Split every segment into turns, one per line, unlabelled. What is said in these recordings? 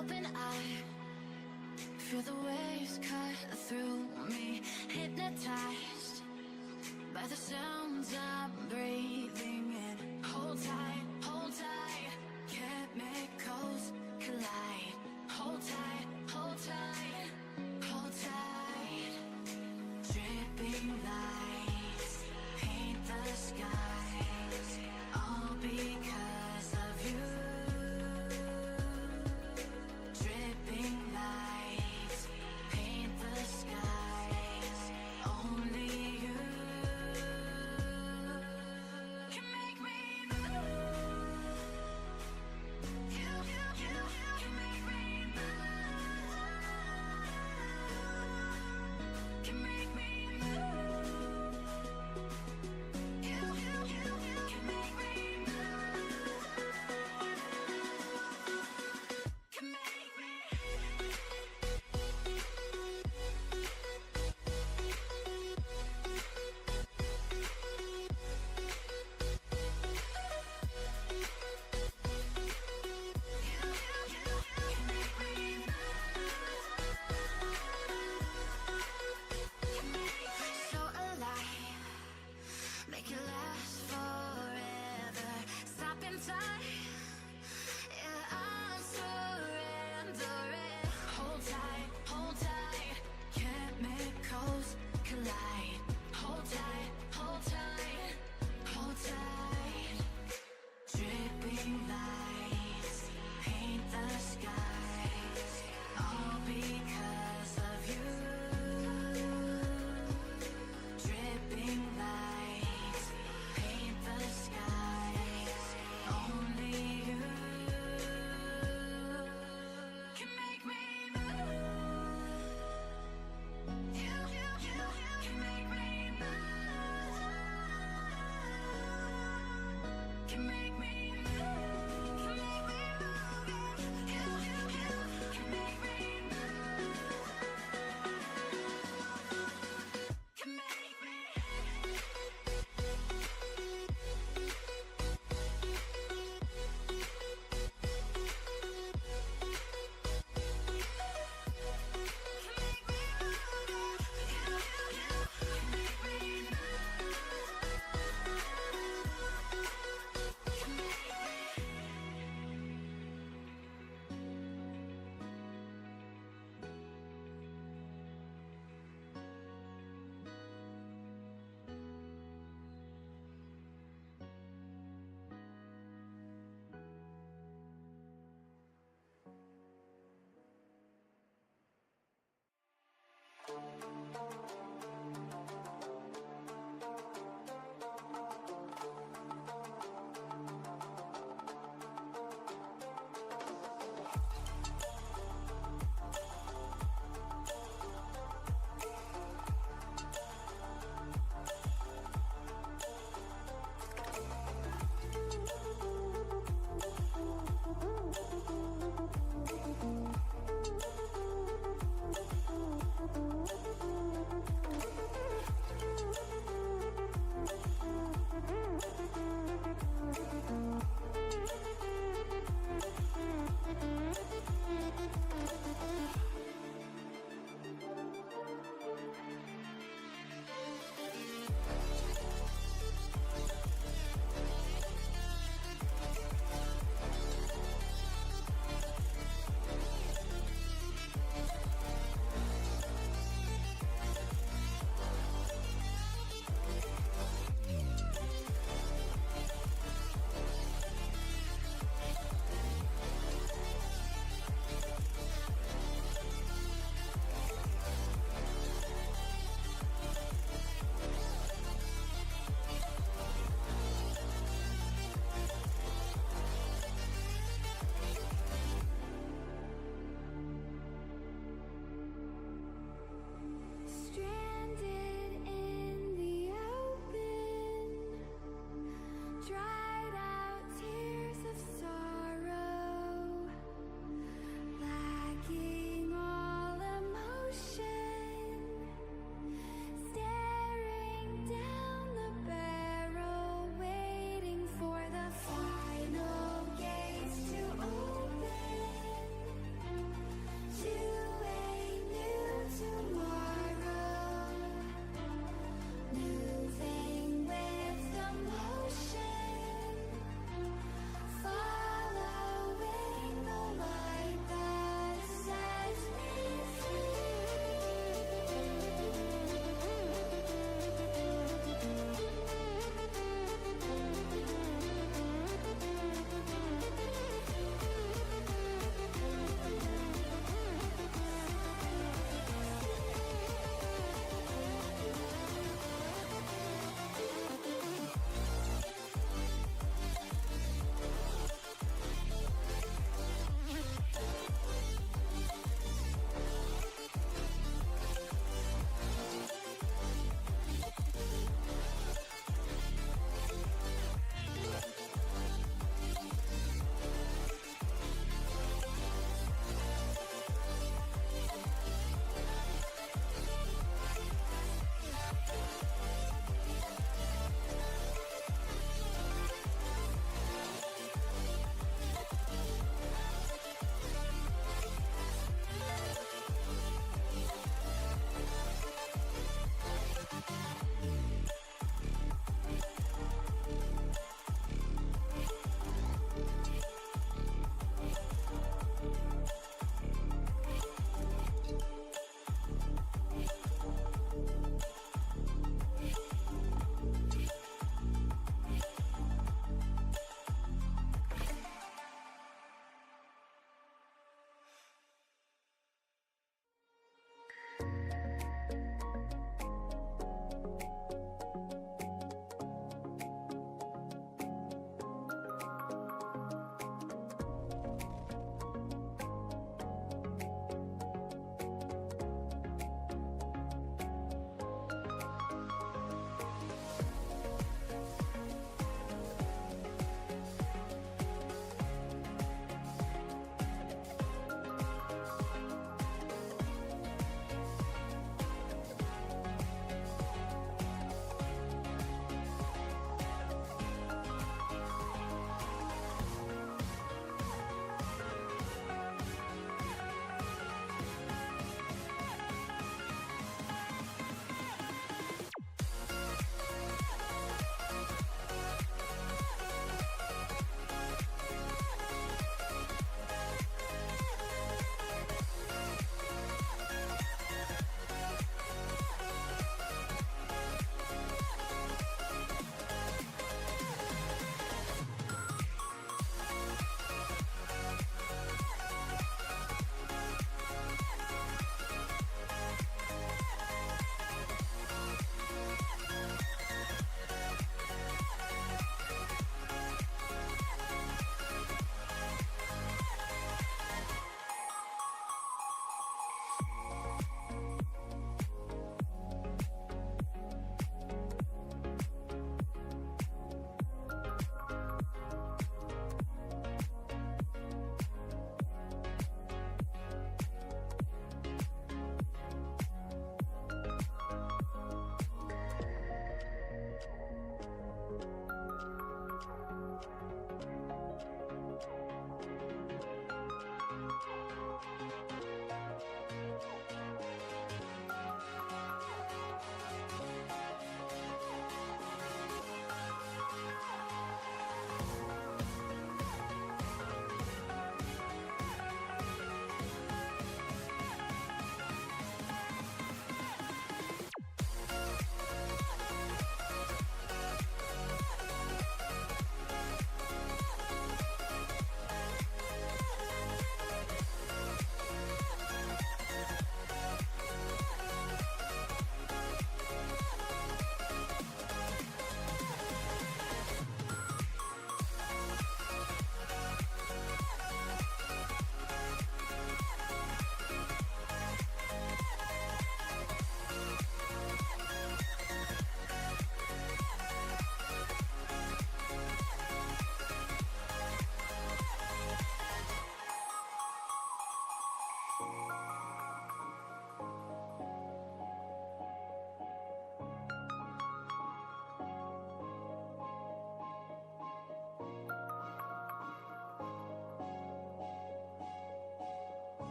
open eye, feel the waves cut through me, hypnotized by the sounds I'm breathing in. Hold tight, chemicals collide. Hold tight, hold tight, hold tight. Dripping lights paint the skies, all because of you. Dripping lights paint the skies, only you can make me move.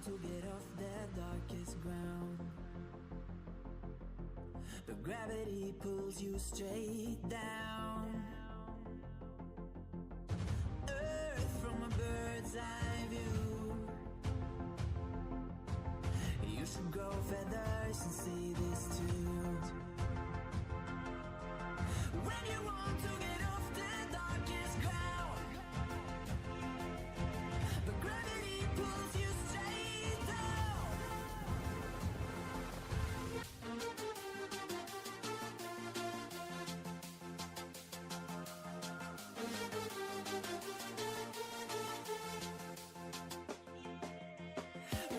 want to get off that darkest ground, but gravity pulls you straight down. Earth from a bird's eye view. You should grow feathers and see this too. When you want to get off the darkest ground, but gravity pulls you straight down.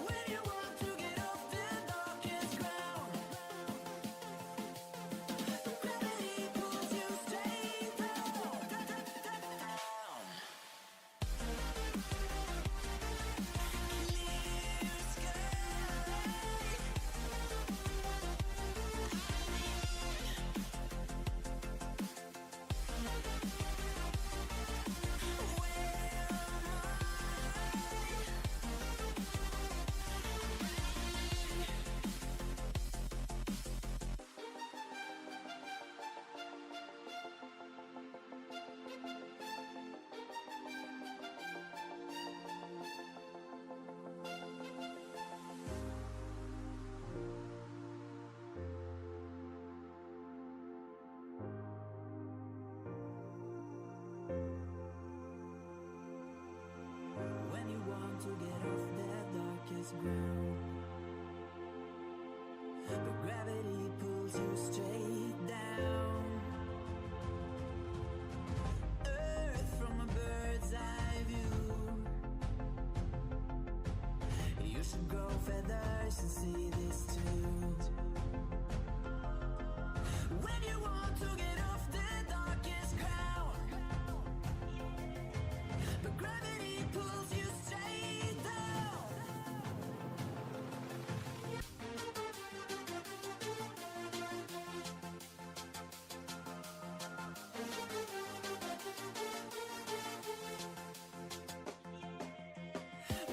When you want to get off the darkest ground, gravity pulls you straight down. Clear sky. When you want to get off that darkest ground, but gravity pulls you straight down. Earth from a bird's eye view. You should grow feathers and see this too. When you want to get off the darkest ground, but gravity pulls you straight down.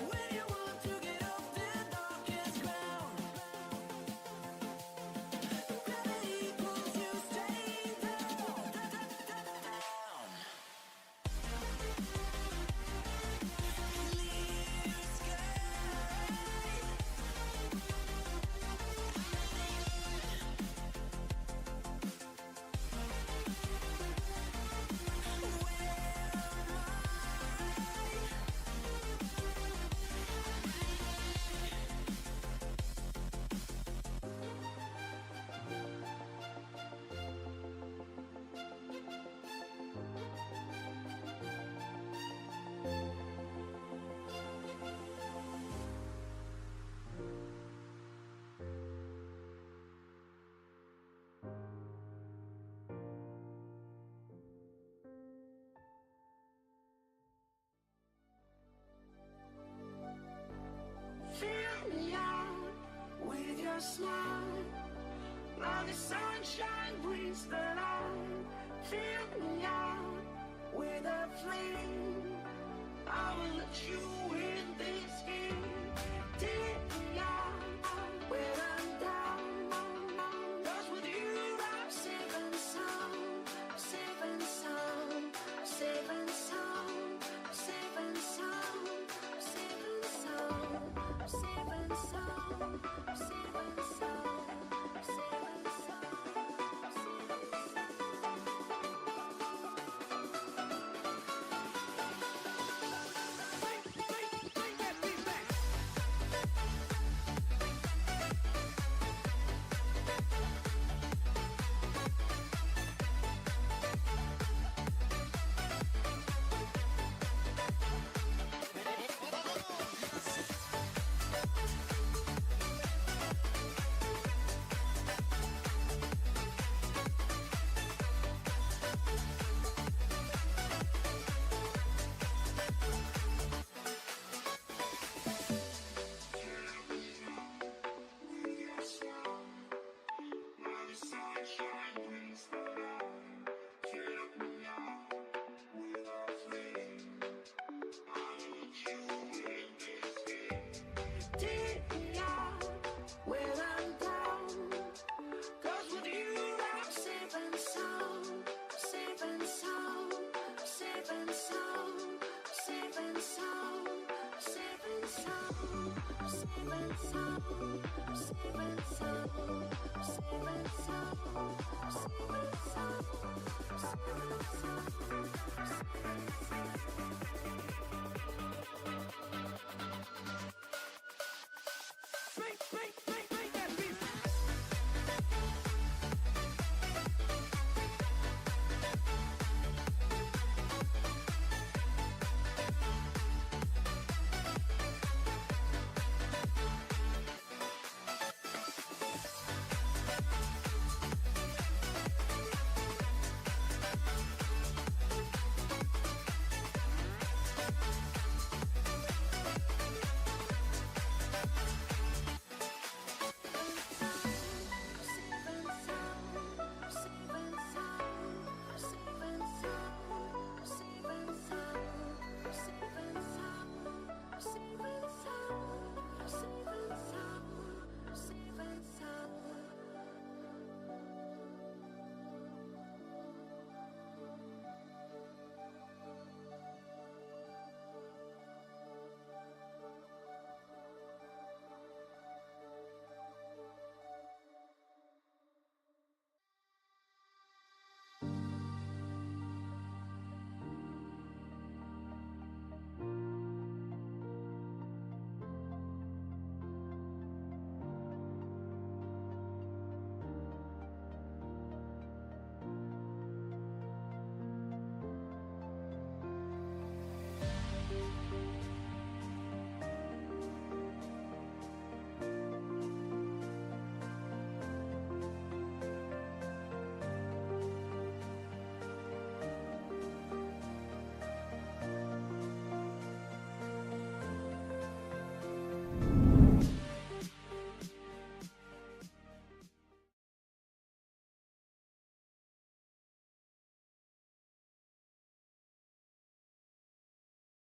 When you want to get off the darkest ground, gravity pulls you straight down. Clear sky. Fill me out with your smile, while the sunshine brings the light. Fill me out with a flame. I will let you in this game. Take me out when I'm down. 'Cause with you I'm safe and sound. Safe and sound. Safe and sound. Safe and sound. Safe and sound. Safe and sound. Safe and sound. Safe and sound.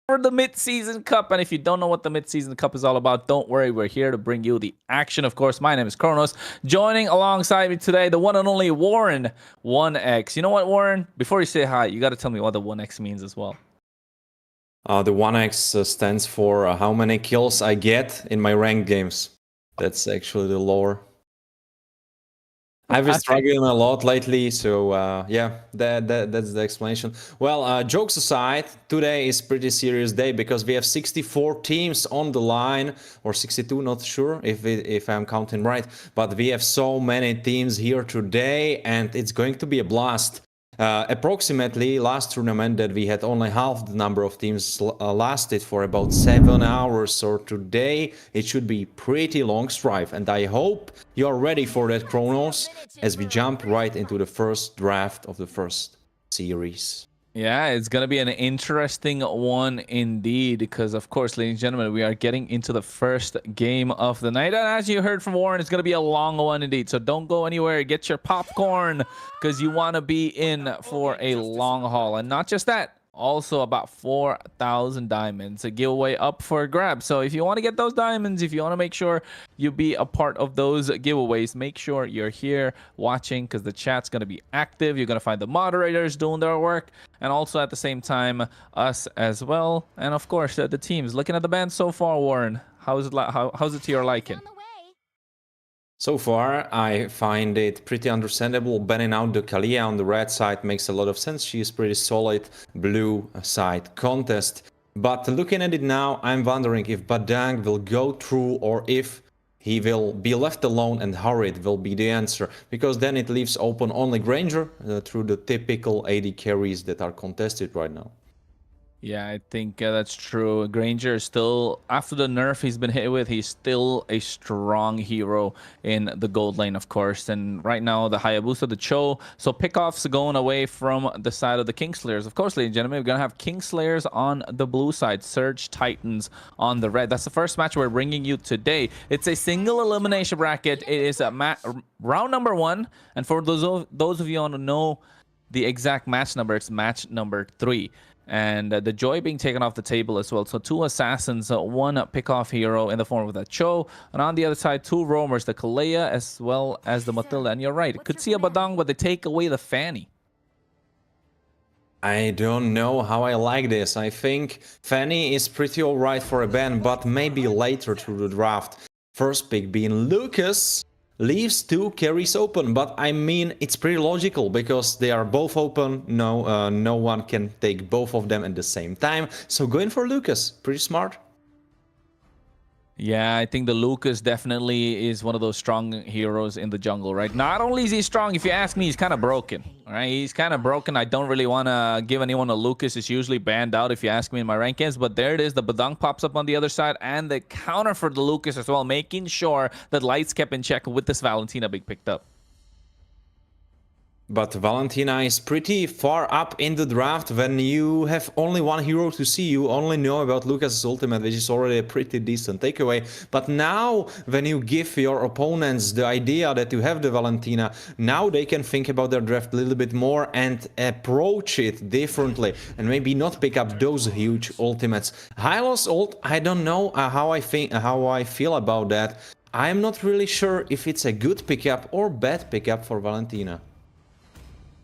For the Mid-Season Cup. And if you don't know what the Mid-Season Cup is all about, don't worry. We're here to bring you the action. Of course, my name is Kronos. Joining alongside me today, the one and only Warren 1X. You know what, Warren? Before you say hi, you got to tell me what the 1X means as well.
The 1x stands for how many kills I get in my ranked games. That's actually the lore. I've been struggling a lot lately, so yeah, that's the explanation. Well, jokes aside, today is pretty serious day because we have 64 teams on the line, or 62, not sure if I'm counting right, but we have so many teams here today, and it's going to be a blast. Approximately last tournament that we had only half the number of teams lasted for about 7 hours, so today it should be pretty long strife, and I hope you're ready for that, Kronos, as we jump right into the first draft of the first series.
Yeah, it's going to be an interesting one indeed because, of course, ladies and gentlemen, we are getting into the first game of the night. And as you heard from Warren, it's going to be a long one indeed. So don't go anywhere. Get your popcorn because you want to be in for a long haul. And not just that, also about 4,000 diamonds, a giveaway up for a grab. So if you want to get those diamonds, if you want to make sure you be a part of those giveaways, make sure you're here watching because the chat's going to be active. You're going to find the moderators doing their work, and also at the same time us as well, and of course the teams. Looking at the band so far, Warren, how's it to your liking?
So far, I find it pretty understandable. Banning out the Kalia on the red side makes a lot of sense. She is pretty solid blue side contest. But looking at it now, I'm wondering if Badang will go through or if he will be left alone and Harid will be the answer. Because then it leaves open only Granger through the typical AD carries that are contested right now.
Yeah, I think that's true. Granger is still, after the nerf he's been hit with, he's still a strong hero in the gold lane, of course. And right now, the Hayabusa, the Cho. So pickoffs going away from the side of the Kingslayers. Of course, ladies and gentlemen, we're going to have Kingslayers on the blue side, Surge Titans on the red. That's the first match we're bringing you today. It's a single elimination bracket. It is a round number 1. And for those of you who want to know the exact match number, it's match number 3. And the Joy being taken off the table as well. So 2 assassins, 1 pickoff hero in the form of the Cho, and on the other side 2 roamers, the Kalea as well as the Matilda. And you're right, it could see a Badang, but they take away the Fanny.
I don't know how I like this. I think Fanny is pretty alright for a ban, but maybe later through the draft. First pick being Lucas leaves 2 carries open, but I mean it's pretty logical because they are both open. No one can take both of them at the same time. So going for Lucas, pretty smart.
Yeah, I think the Lucas definitely is one of those strong heroes in the jungle, right? Not only is he strong, if you ask me, he's kind of broken, right? He's kind of broken. I don't really want to give anyone a Lucas. It's usually banned out if you ask me in my rankings, but there it is. The Badang pops up on the other side and the counter for the Lucas as well, making sure that Lights kept in check with this Valentina being picked up.
But Valentina is pretty far up in the draft. When you have only one hero to see, you only know about Lucas's ultimate, which is already a pretty decent takeaway. But now, when you give your opponents the idea that you have the Valentina, now they can think about their draft a little bit more and approach it differently, and maybe not pick up those huge ultimates. Hylos ult, I don't know how I feel about that. I'm not really sure if it's a good pickup or bad pickup for Valentina.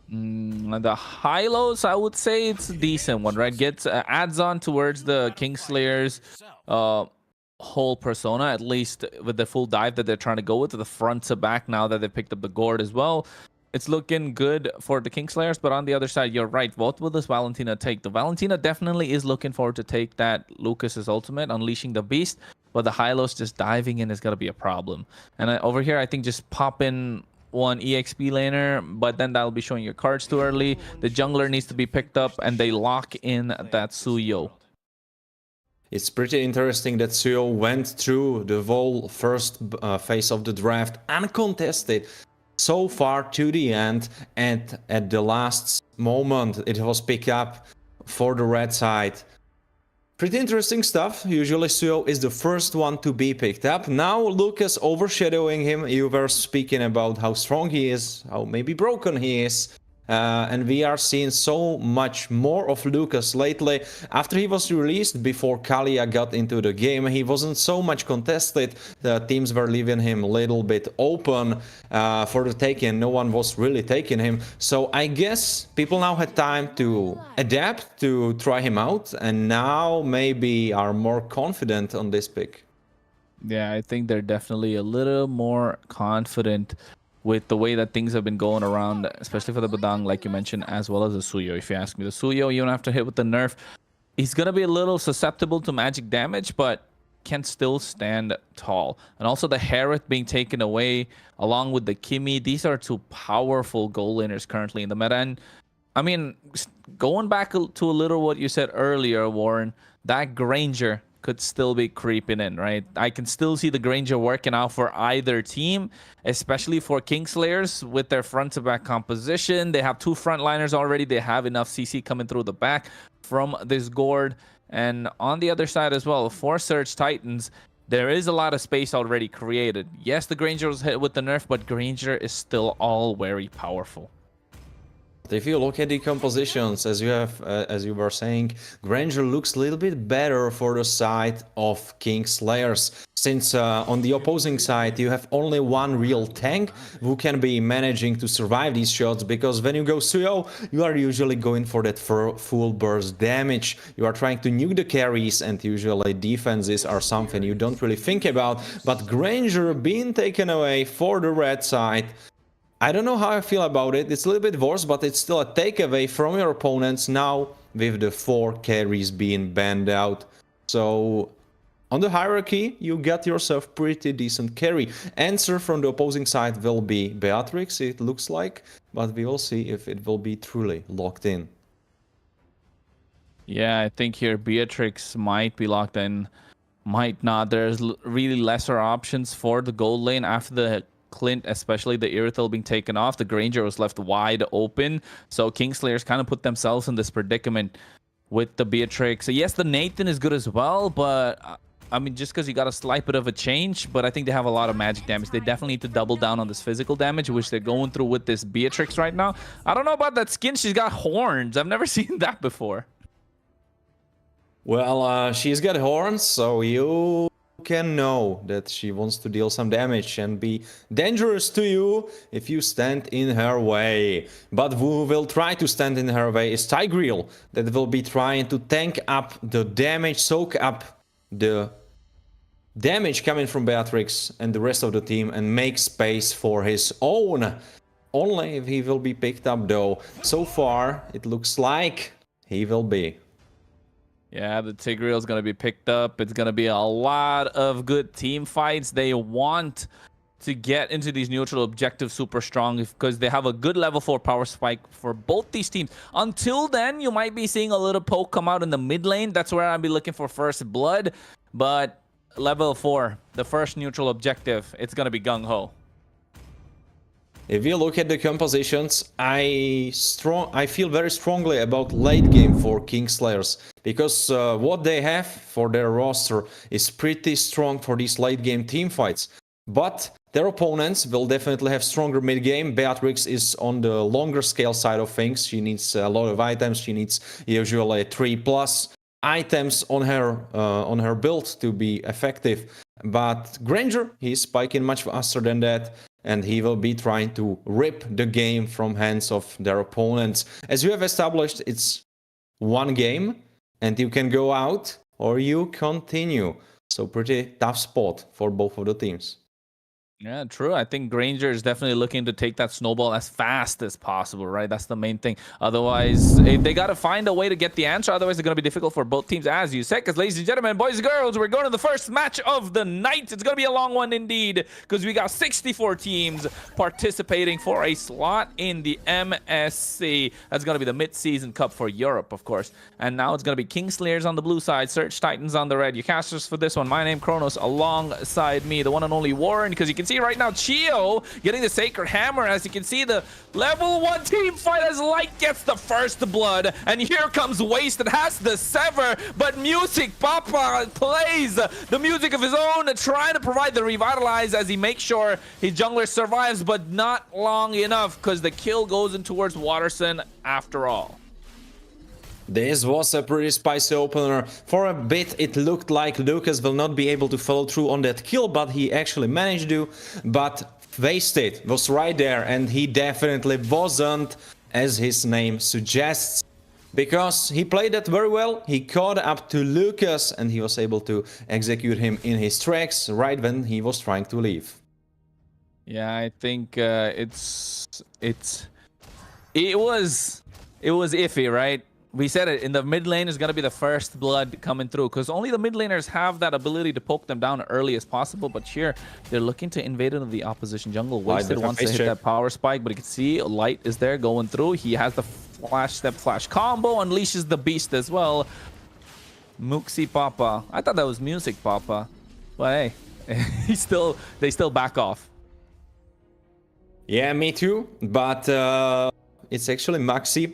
The Hylos, I would say it's a decent one, right? Gets adds on towards the Kingslayer's whole persona, at least with the full dive that they're trying to go with, the front to back now that they picked up the gourd as well. It's looking good for the Kingslayers, but on the other side, you're right. What will this Valentina take? The Valentina definitely is looking forward to take that Lucas's ultimate, unleashing the beast, but the Hylos just diving in is going to be a problem. And over here, I think just pop in one EXP laner, but then that'll be showing your cards too early. The jungler needs to be picked up, and they lock in that Suyo.
It's pretty interesting that Suyo went through the whole first phase of the draft uncontested so far to the end, and at the last moment it was picked up for the red side. Pretty interesting stuff. Usually Suyo is the first one to be picked up. Now Lucas overshadowing him. You were speaking about how strong he is, how maybe broken he is. And we are seeing so much more of Lucas lately. After he was released, before Kalia got into the game, he wasn't so much contested. The teams were leaving him a little bit open for the taking. No one was really taking him. So I guess people now had time to adapt, to try him out, and now maybe are more confident on this pick.
Yeah, I think they're definitely a little more confident with the way that things have been going around, especially for the Badang, like you mentioned, as well as the Suyo. If you ask me, the Suyo, you don't have to hit with the nerf. He's going to be a little susceptible to magic damage, but can still stand tall. And also the Harith being taken away, along with the Kimi. These are 2 powerful goal laners currently in the meta. And I mean, going back to a little what you said earlier, Warren, that Granger could still be creeping in, right? I can still see the Granger working out for either team, especially for Kingslayers with their front-to-back composition. They have 2 frontliners already. They have enough CC coming through the back from this gourd. And on the other side as well, for Surge Titans, there is a lot of space already created. Yes, the Granger was hit with the nerf, but Granger is still all very powerful.
If you look at the compositions, as you were saying, Granger looks a little bit better for the side of Kingslayers, since on the opposing side you have only one real tank who can be managing to survive these shots, because when you go Suyo, you are usually going for that full burst damage. You are trying to nuke the carries, and usually defenses are something you don't really think about, but Granger being taken away for the red side, I don't know how I feel about it. It's a little bit worse, but it's still a takeaway from your opponents now with the 4 carries being banned out. So on the hierarchy, you get yourself pretty decent carry. Answer from the opposing side will be Beatrix, it looks like, but we will see if it will be truly locked in.
Yeah, I think here Beatrix might be locked in, might not. There's really lesser options for the gold lane after the Clint, especially the Irithel being taken off. The Granger was left wide open, so Kingslayers kind of put themselves in this predicament with the Beatrix. So yes, the Nathan is good as well, but I mean, just because you got a slight bit of a change, but I think they have a lot of magic damage. They definitely need to double down on this physical damage, which they're going through with this Beatrix right now. I don't know about that skin. She's got horns. I've never seen that before.
Well, she's got horns, so you can know that she wants to deal some damage and be dangerous to you if you stand in her way. But who will try to stand in her way is Tigreal, that will be trying to tank up the damage, soak up the damage coming from Beatrix and the rest of the team and make space for his own. Only if he will be picked up though. So far, it looks like he will be.
Yeah, the Tigreal is going to be picked up. It's going to be a lot of good team fights. They want to get into these neutral objectives super strong because they have a good level 4 power spike for both these teams. Until then, you might be seeing a little poke come out in the mid lane. That's where I'll be looking for first blood. But level 4, the first neutral objective, it's going to be gung-ho.
If you look at the compositions, I feel very strongly about late game for Kingslayers, because what they have for their roster is pretty strong for these late game team fights. But their opponents will definitely have stronger mid game. Beatrix is on the longer scale side of things. She needs a lot of items. She needs usually 3+ items on her build to be effective. But Granger, he's spiking much faster than that, and he will be trying to rip the game from hands of their opponents. As you have established, it's one game, and you can go out or you continue. So pretty tough spot for both of the teams.
Yeah, true. I think Granger is definitely looking to take that snowball as fast as possible, right? That's the main thing. Otherwise, they got to find a way to get the answer. Otherwise, it's going to be difficult for both teams, as you said. Because, ladies and gentlemen, boys and girls, we're going to the first match of the night. It's going to be a long one indeed, because we got 64 teams participating for a slot in the MSC. That's going to be the Mid-Season Cup for Europe, of course. And now it's going to be Kingslayers on the blue side, Search Titans on the red. Your casters for this one, my name, Kronos, alongside me, the one and only Warren, because you can see right now Chio getting the Sacred Hammer. As you can see, the level 1 team fight as Light gets the first blood, and here comes Waste that has the Sever, but Music Papa plays the music of his own, trying to provide the Revitalize as he makes sure his jungler survives, but not long enough because the kill goes in towards Waterson after all.
This was a pretty spicy opener. For a bit it looked like Lucas will not be able to follow through on that kill, but he actually managed to. But Wasted was right there, and he definitely wasn't, as his name suggests, because he played that very well. He caught up to Lucas and he was able to execute him in his tracks right when he was trying to leave.
Yeah, I think it was iffy, right? We said it, in the mid lane is going to be the first blood coming through, because only the mid laners have that ability to poke them down early as possible. But here, they're looking to invade into the opposition jungle. Wasted wants to hit that power spike, but you can see Light is there going through. He has the flash step flash combo, unleashes the beast as well. Muxi Papa. I thought that was Music Papa. But hey, they still back off.
Yeah, me too. But it's actually Maxi.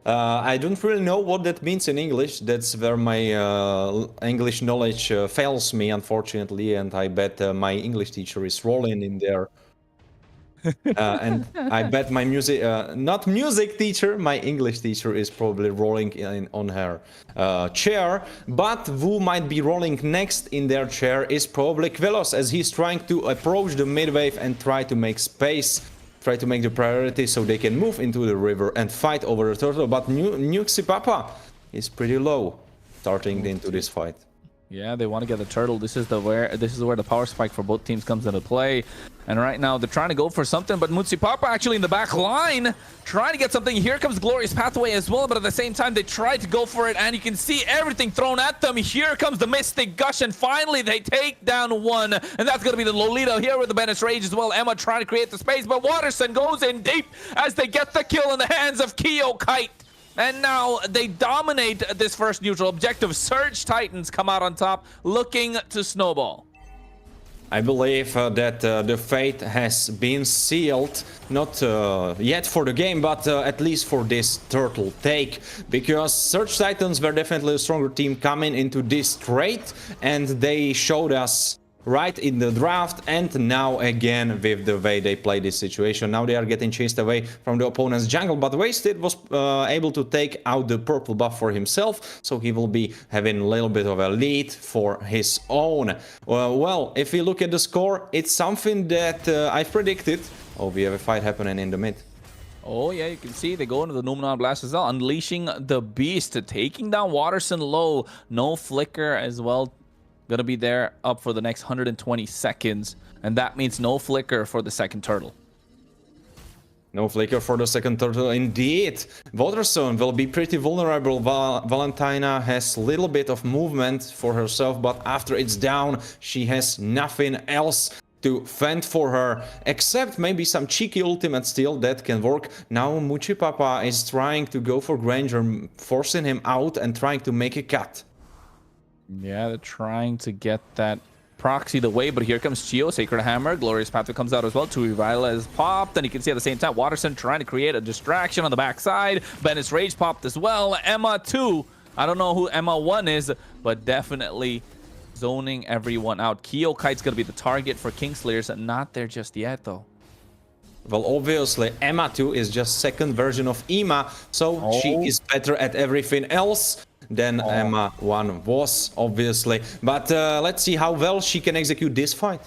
I don't really know what that means in English. That's where my English knowledge fails me, unfortunately, and I bet my English teacher is rolling in there. And I bet my not music teacher, my English teacher is probably rolling on her chair. But who might be rolling next in their chair is probably Quelos, as he's trying to approach the mid wave and try to make space. Try to make the priority so they can move into the river and fight over the turtle. But Nuxi Papa is pretty low starting into this fight.
Yeah, they want to get the turtle. This is where the power spike for both teams comes into play. And right now they're trying to go for something, but Mutsi Papa actually in the back line trying to get something. Here comes Glorious Pathway as well, but at the same time they try to go for it, and you can see everything thrown at them. Here comes the Mystic Gush, and finally they take down one, and that's going to be the Lolita here with the Menace Rage as well. Emma trying to create the space, but Waterson goes in deep as they get the kill in the hands of Kyo Kite. And now they dominate this first neutral objective. Surge Titans come out on top, looking to snowball.
I believe that the fate has been sealed, not yet for the game, but at least for this turtle take, because Surge Titans were definitely a stronger team coming into this trade, and they showed us right in the draft, and now again with the way they play this situation. Now they are getting chased away from the opponent's jungle, but Wasted was able to take out the purple buff for himself, so he will be having a little bit of a lead for his own. Well, if we look at the score, it's something that I've predicted. Oh, we have a fight happening in the mid.
Oh, yeah, you can see they go into the Numenon Blast as well, unleashing the beast, taking down Waterson low. No flicker as well. Gonna be there up for the next 120 seconds, and that means no flicker for the second turtle.
No flicker for the second turtle, indeed. Waterson will be pretty vulnerable. Valentina has a little bit of movement for herself, but after it's down, she has nothing else to fend for her, except maybe some cheeky ultimate steal that can work. Now Muchi Papa is trying to go for Granger, forcing him out and trying to make a cut.
Yeah, they're trying to get that proxy the way, but here comes Chio, Sacred Hammer, Glorious Pathway comes out as well. Tuivila is popped, and you can see at the same time Waterson trying to create a distraction on the backside. Bennett's Rage popped as well. Emma 2, I don't know who Emma 1 is, but definitely zoning everyone out. Kyo Kite's gonna be the target for Kingslayers, and not there just yet though.
Well, obviously Emma 2 is just second version of Ema, so she is better at everything else than Emma 1 was, obviously. But let's see how well she can execute this fight.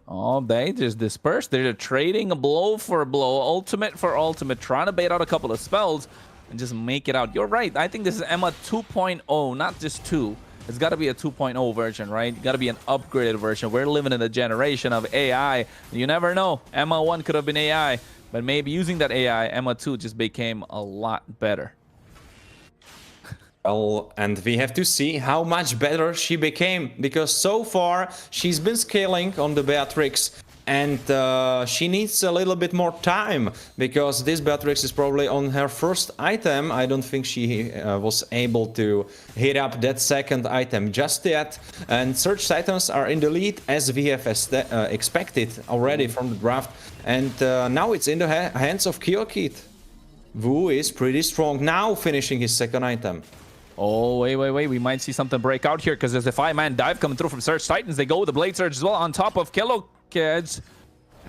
Oh, they just dispersed. They're trading a blow for a blow, ultimate for ultimate, trying to bait out a couple of spells and just make it out. You're right. I think this is Emma 2.0, not just 2. It's got to be a 2.0 version, right? Got to be an upgraded version. We're living in a generation of AI. You never know. Emma 1 could have been AI, but maybe using that AI, Emma 2 just became a lot better.
Well, and we have to see how much better she became, because so far she's been scaling on the Beatrix, and she needs a little bit more time, because this Beatrix is probably on her first item. I don't think she was able to hit up that second item just yet, and Surge Titans are in the lead as we have expected already from the draft, and now it's in the hands of Kyokit. Wu is pretty strong now, finishing his second item.
Oh, wait. We might see something break out here, because there's a 5-man dive coming through from Surge Titans. They go with the Blade Surge as well on top of Kilo Kids.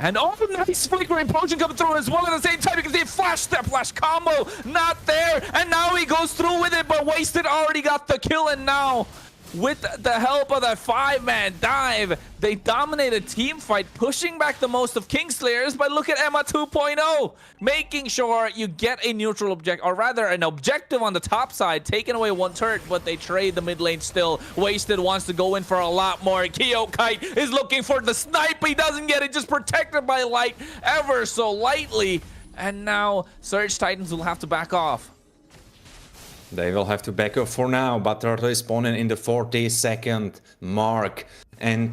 And oh, nice flickering potion coming through as well at the same time. You can see flash step, flash combo, not there. And now he goes through with it, but Wasted already got the kill. And now, with the help of that 5-man dive, they dominate a team fight, pushing back the most of Kingslayers. But look at Emma 2.0, making sure you get a neutral objective, or rather an objective on the top side, taking away one turret, but they trade the mid lane still. Wasted wants to go in for a lot more. Kyo Kite is looking for the snipe. He doesn't get it, just protected by light ever so lightly. And now Surge Titans will have to back off.
They will have to back up for now, but Turtle is spawning in the 40-second mark. And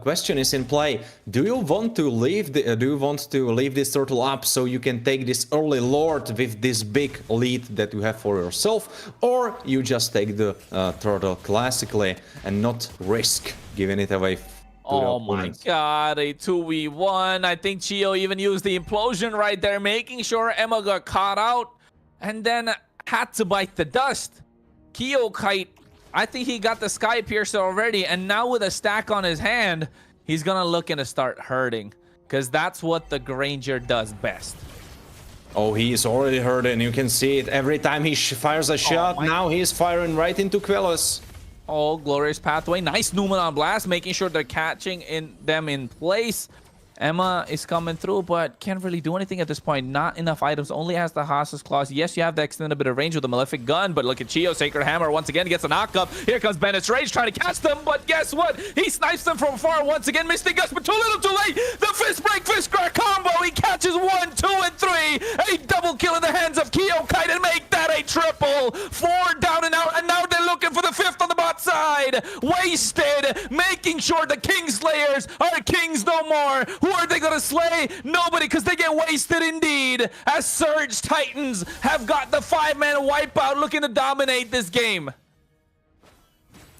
question is in play: do you want to leave this turtle up so you can take this early lord with this big lead that you have for yourself, or you just take the turtle classically and not risk giving it away?
Oh my god, a 2v1. I think Chio even used the implosion right there, making sure Emma got caught out, and then had to bite the dust. Kyo Kite, I think he got the Sky Piercer already, and now with a stack on his hand, he's gonna look to start hurting, because that's what the Granger does best.
Oh, he is already hurting. You can see it every time he fires a shot. Now he's firing right into Quellis.
Oh, Glorious Pathway. Nice Numenon Blast, making sure they're catching them in place. Emma is coming through, but can't really do anything at this point. Not enough items. Only has the Haas's Claws. Yes, you have the extended bit of range with the Malefic Gun, but look at Chio. Sacred Hammer once again gets a knock-up. Here comes Bennett's Rage trying to catch them, but guess what? He snipes them from far once again. Misty Gust, but too little too late. The fist break, fist crack combo. He catches 1, 2, and 3. A double kill in the hands of Kyo Kite and make that a triple. 4 down and out, and now they're looking for the 5th on the bot side. Wasted, making sure the Kingslayers are kings no more. Who are they going to slay? Nobody, because they get wasted indeed, as Surge Titans have got the 5-man wipeout looking to dominate this game.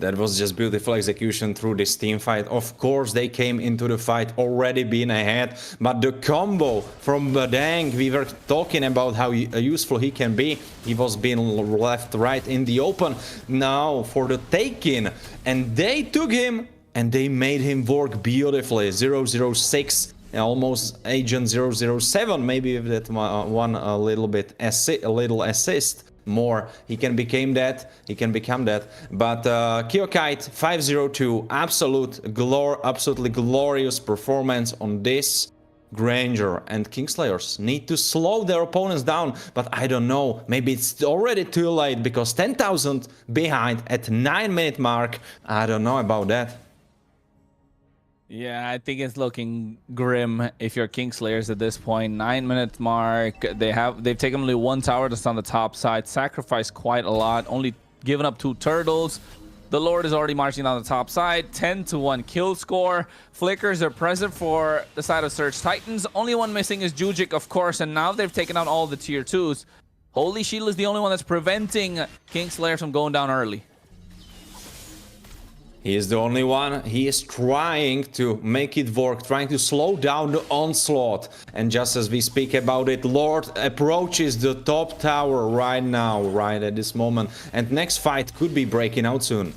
That was just beautiful execution through this team fight. Of course, they came into the fight already being ahead, but the combo from Badang, we were talking about how useful he can be. He was being left right in the open now for the take-in, and they took him and they made him work beautifully. 006, almost Agent 007, maybe if that one a little bit a little assist more, he can become that. But Kyokite 502, absolutely glorious performance on this. Granger and Kingslayers need to slow their opponents down, but I don't know, maybe it's already too late, because 10,000 behind at 9-minute mark. I don't know about that.
Yeah, I think it's looking grim if you're Kingslayers at this point. 9-minute mark. They've taken only one tower that's on the top side, sacrificed quite a lot, only given up 2 turtles. The Lord is already marching down the top side. 10-1 kill score. Flickers are present for the side of Surge Titans. Only one missing is Jujic, of course, and now they've taken out all the tier 2s. Holy Shield is the only one that's preventing Kingslayers from going down early.
He is the only one. He is trying to make it work, trying to slow down the onslaught. And just as we speak about it, Lord approaches the top tower right now, right at this moment. And next fight could be breaking out soon.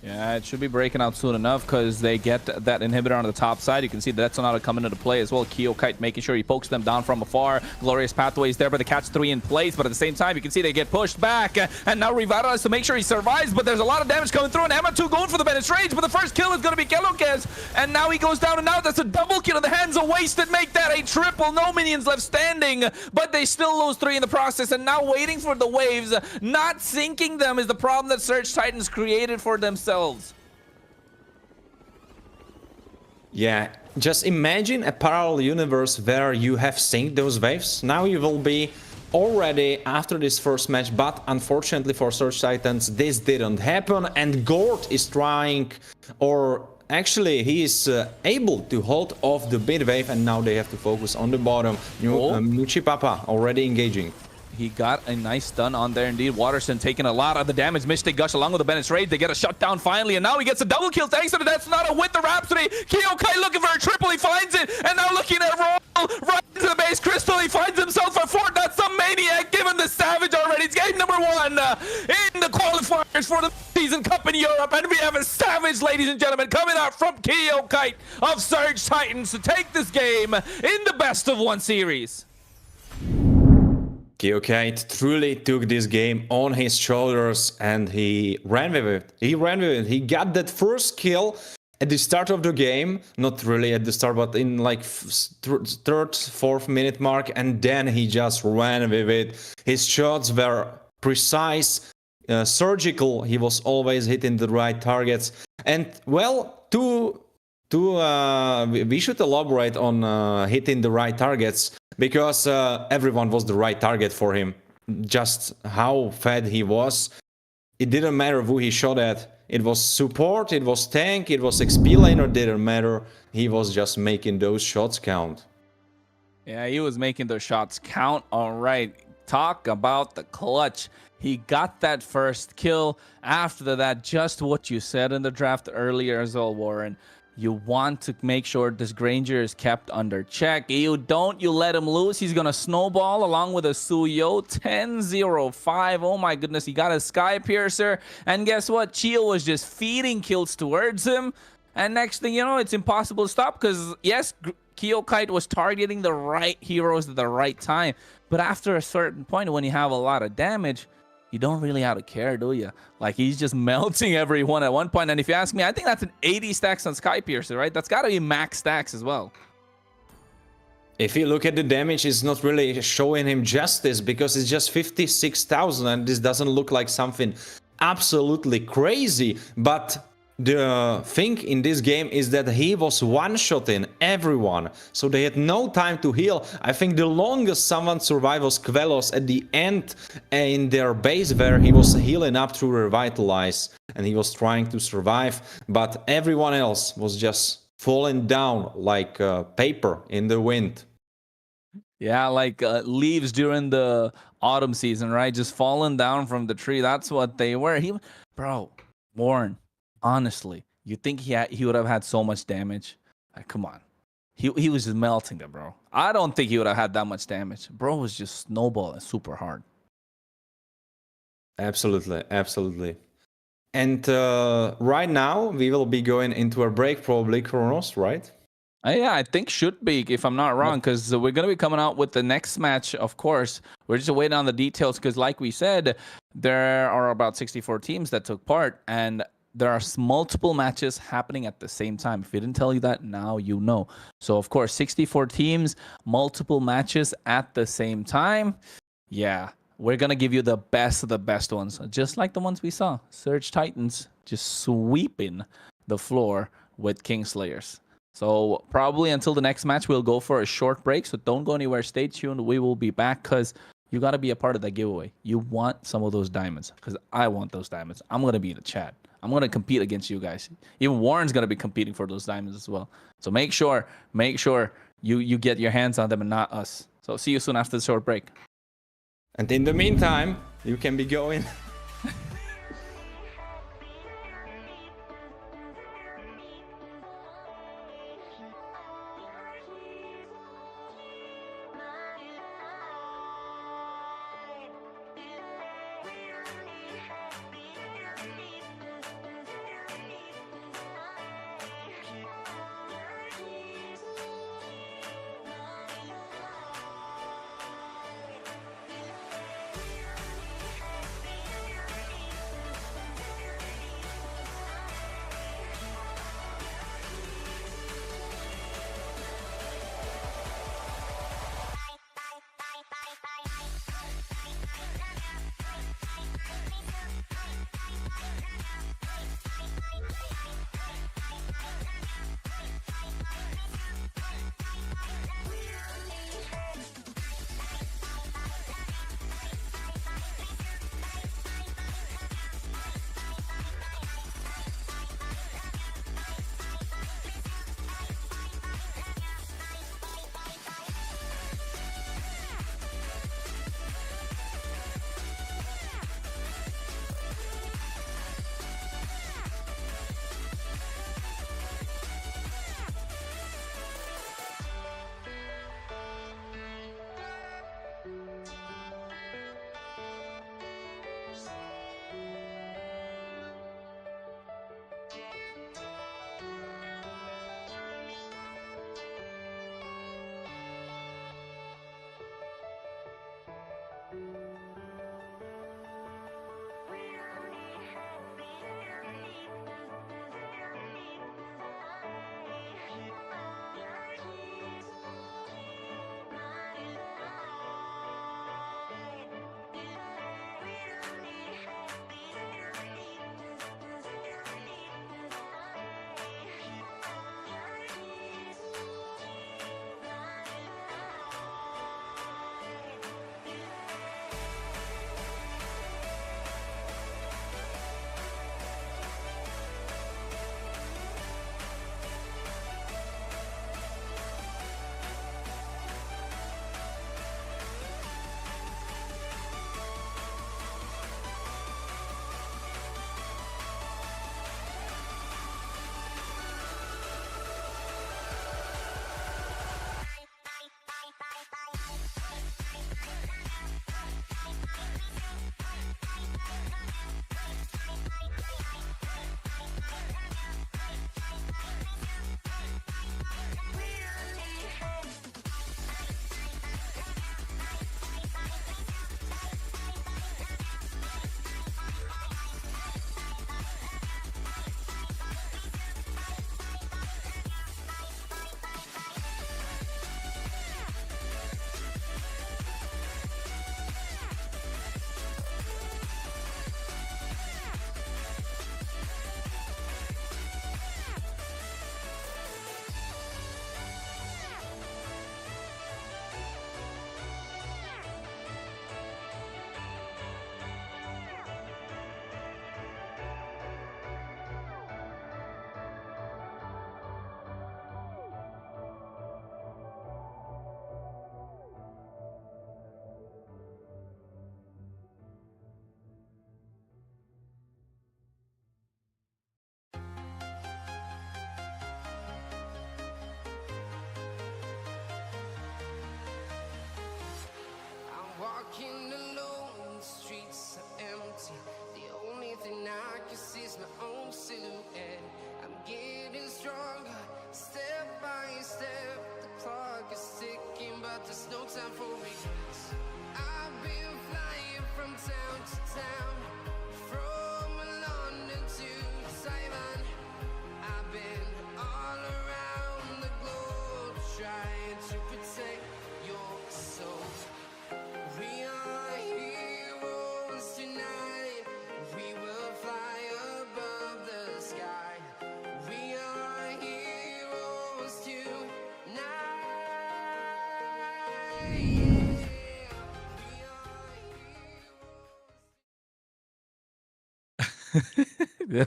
Yeah, it should be breaking out soon enough, because they get that inhibitor on the top side. You can see that Sonata coming into play as well. Kyokite making sure he pokes them down from afar. Glorious Pathways there, but the catch 3 in place. But at the same time, you can see they get pushed back. And now Revitalize to make sure he survives. But there's a lot of damage coming through. And Emma2 going for the Bennett Rage. But the first kill is going to be Kelokez. And now he goes down and out. That's a double kill in the hands of Wasted. Make that a triple. No minions left standing. But they still lose 3 in the process. And now waiting for the waves. Not sinking them is the problem that Surge Titans created for themselves.
Yeah, just imagine a parallel universe where you have synced those waves. Now you will be already after this first match, but unfortunately for Surge Titans, this didn't happen. And Gord is trying, or actually he is able to hold off the mid wave, and now they have to focus on the bottom. Nuchi Papa already engaging.
He got a nice stun on there indeed. Waterson taking a lot of the damage. Mystic Gush along with the Bennett's Raid. They get a shutdown finally, and now he gets a double kill thanks to the Death Sonata with the Rhapsody. Kyokite looking for a triple. He finds it, and now looking at roll right into the base crystal. He finds himself a fort. That's the Maniac given the Savage already. It's game number 1 in the qualifiers for the Season Cup in Europe, and we have a Savage, ladies and gentlemen, coming out from Kyokite of Surge Titans to take this game in the best of 1 series.
Kyokite truly took this game on his shoulders, and he ran with it. He got that first kill at the start of the game. Not really at the start, but in like 3rd, 4th minute mark. And then he just ran with it. His shots were precise, surgical. He was always hitting the right targets. And well, we should elaborate on hitting the right targets, because everyone was the right target for him. Just how fed he was. It didn't matter who he shot at. It was support, it was tank, it was XP laner, didn't matter. He was just making those shots count.
Yeah, he was making those shots count. All right, talk about the clutch. He got that first kill. After that, just what you said in the draft earlier as well, Warren. You want to make sure this Granger is kept under check. You let him loose. He's going to snowball along with a Suyo. 10-0-5. Oh my goodness, he got a Sky Piercer. And guess what? Chio was just feeding kills towards him. And next thing you know, it's impossible to stop, because yes, Kyokite was targeting the right heroes at the right time. But after a certain point, when you have a lot of damage, you don't really have to care, do you? Like, he's just melting everyone at one point. And if you ask me, I think that's an 80 stacks on Sky Piercer, right? That's got to be max stacks as well.
If you look at the damage, it's not really showing him justice, because it's just 56,000, and this doesn't look like something absolutely crazy. But the thing in this game is that he was one-shotting everyone, so they had no time to heal. I think the longest someone survived was Quellos at the end in their base, where he was healing up through Revitalize, and he was trying to survive, but everyone else was just falling down like paper in the wind.
Yeah, like leaves during the autumn season, right? Just falling down from the tree. That's what they were. Bro, Warren, honestly, you think he would have had so much damage? Like, come on. He was just melting them, bro. I don't think he would have had that much damage. Bro was just snowballing super hard.
Absolutely, absolutely. And right now we will be going into a break, probably, Kronos, right?
Yeah, I think should be, if I'm not wrong, because we're going to be coming out with the next match, of course. We're just waiting on the details because, like we said, there are about 64 teams that took part, and there are multiple matches happening at the same time. If we didn't tell you that, now you know. So, of course, 64 teams, multiple matches at the same time. Yeah, we're going to give you the best of the best ones, just like the ones we saw. Surge Titans just sweeping the floor with Kingslayers. So probably until the next match, we'll go for a short break. So don't go anywhere. Stay tuned. We will be back because you got to be a part of that giveaway. You want some of those diamonds because I want those diamonds. I'm going to be in the chat. I'm going to compete against you guys. Even Warren's going to be competing for those diamonds as well. So make sure you get your hands on them and not us. So see you soon after the short break.
And in the meantime, you can be going.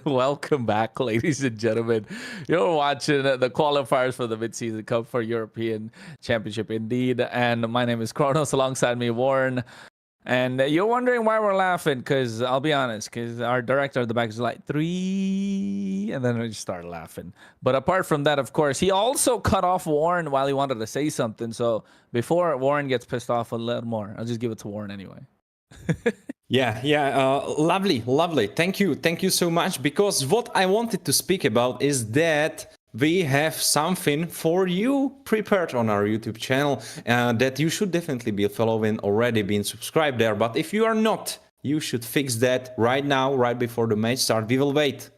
Welcome back, ladies and gentlemen. You're watching the qualifiers for the Mid-Season Cup for European Championship indeed. And my name is Kronos, alongside me, Warren. And you're wondering why we're laughing, because I'll be honest, because our director at the back is like 3, and then we just started laughing. But apart from that, of course, he also cut off Warren while he wanted to say something. So before Warren gets pissed off a little more, I'll just give it to Warren anyway.
Lovely. Thank you so much. Because what I wanted to speak about is that we have something for you prepared on our YouTube channel that you should definitely be following, already being subscribed there. But if you are not, you should fix that right now, right before the match start. We will wait.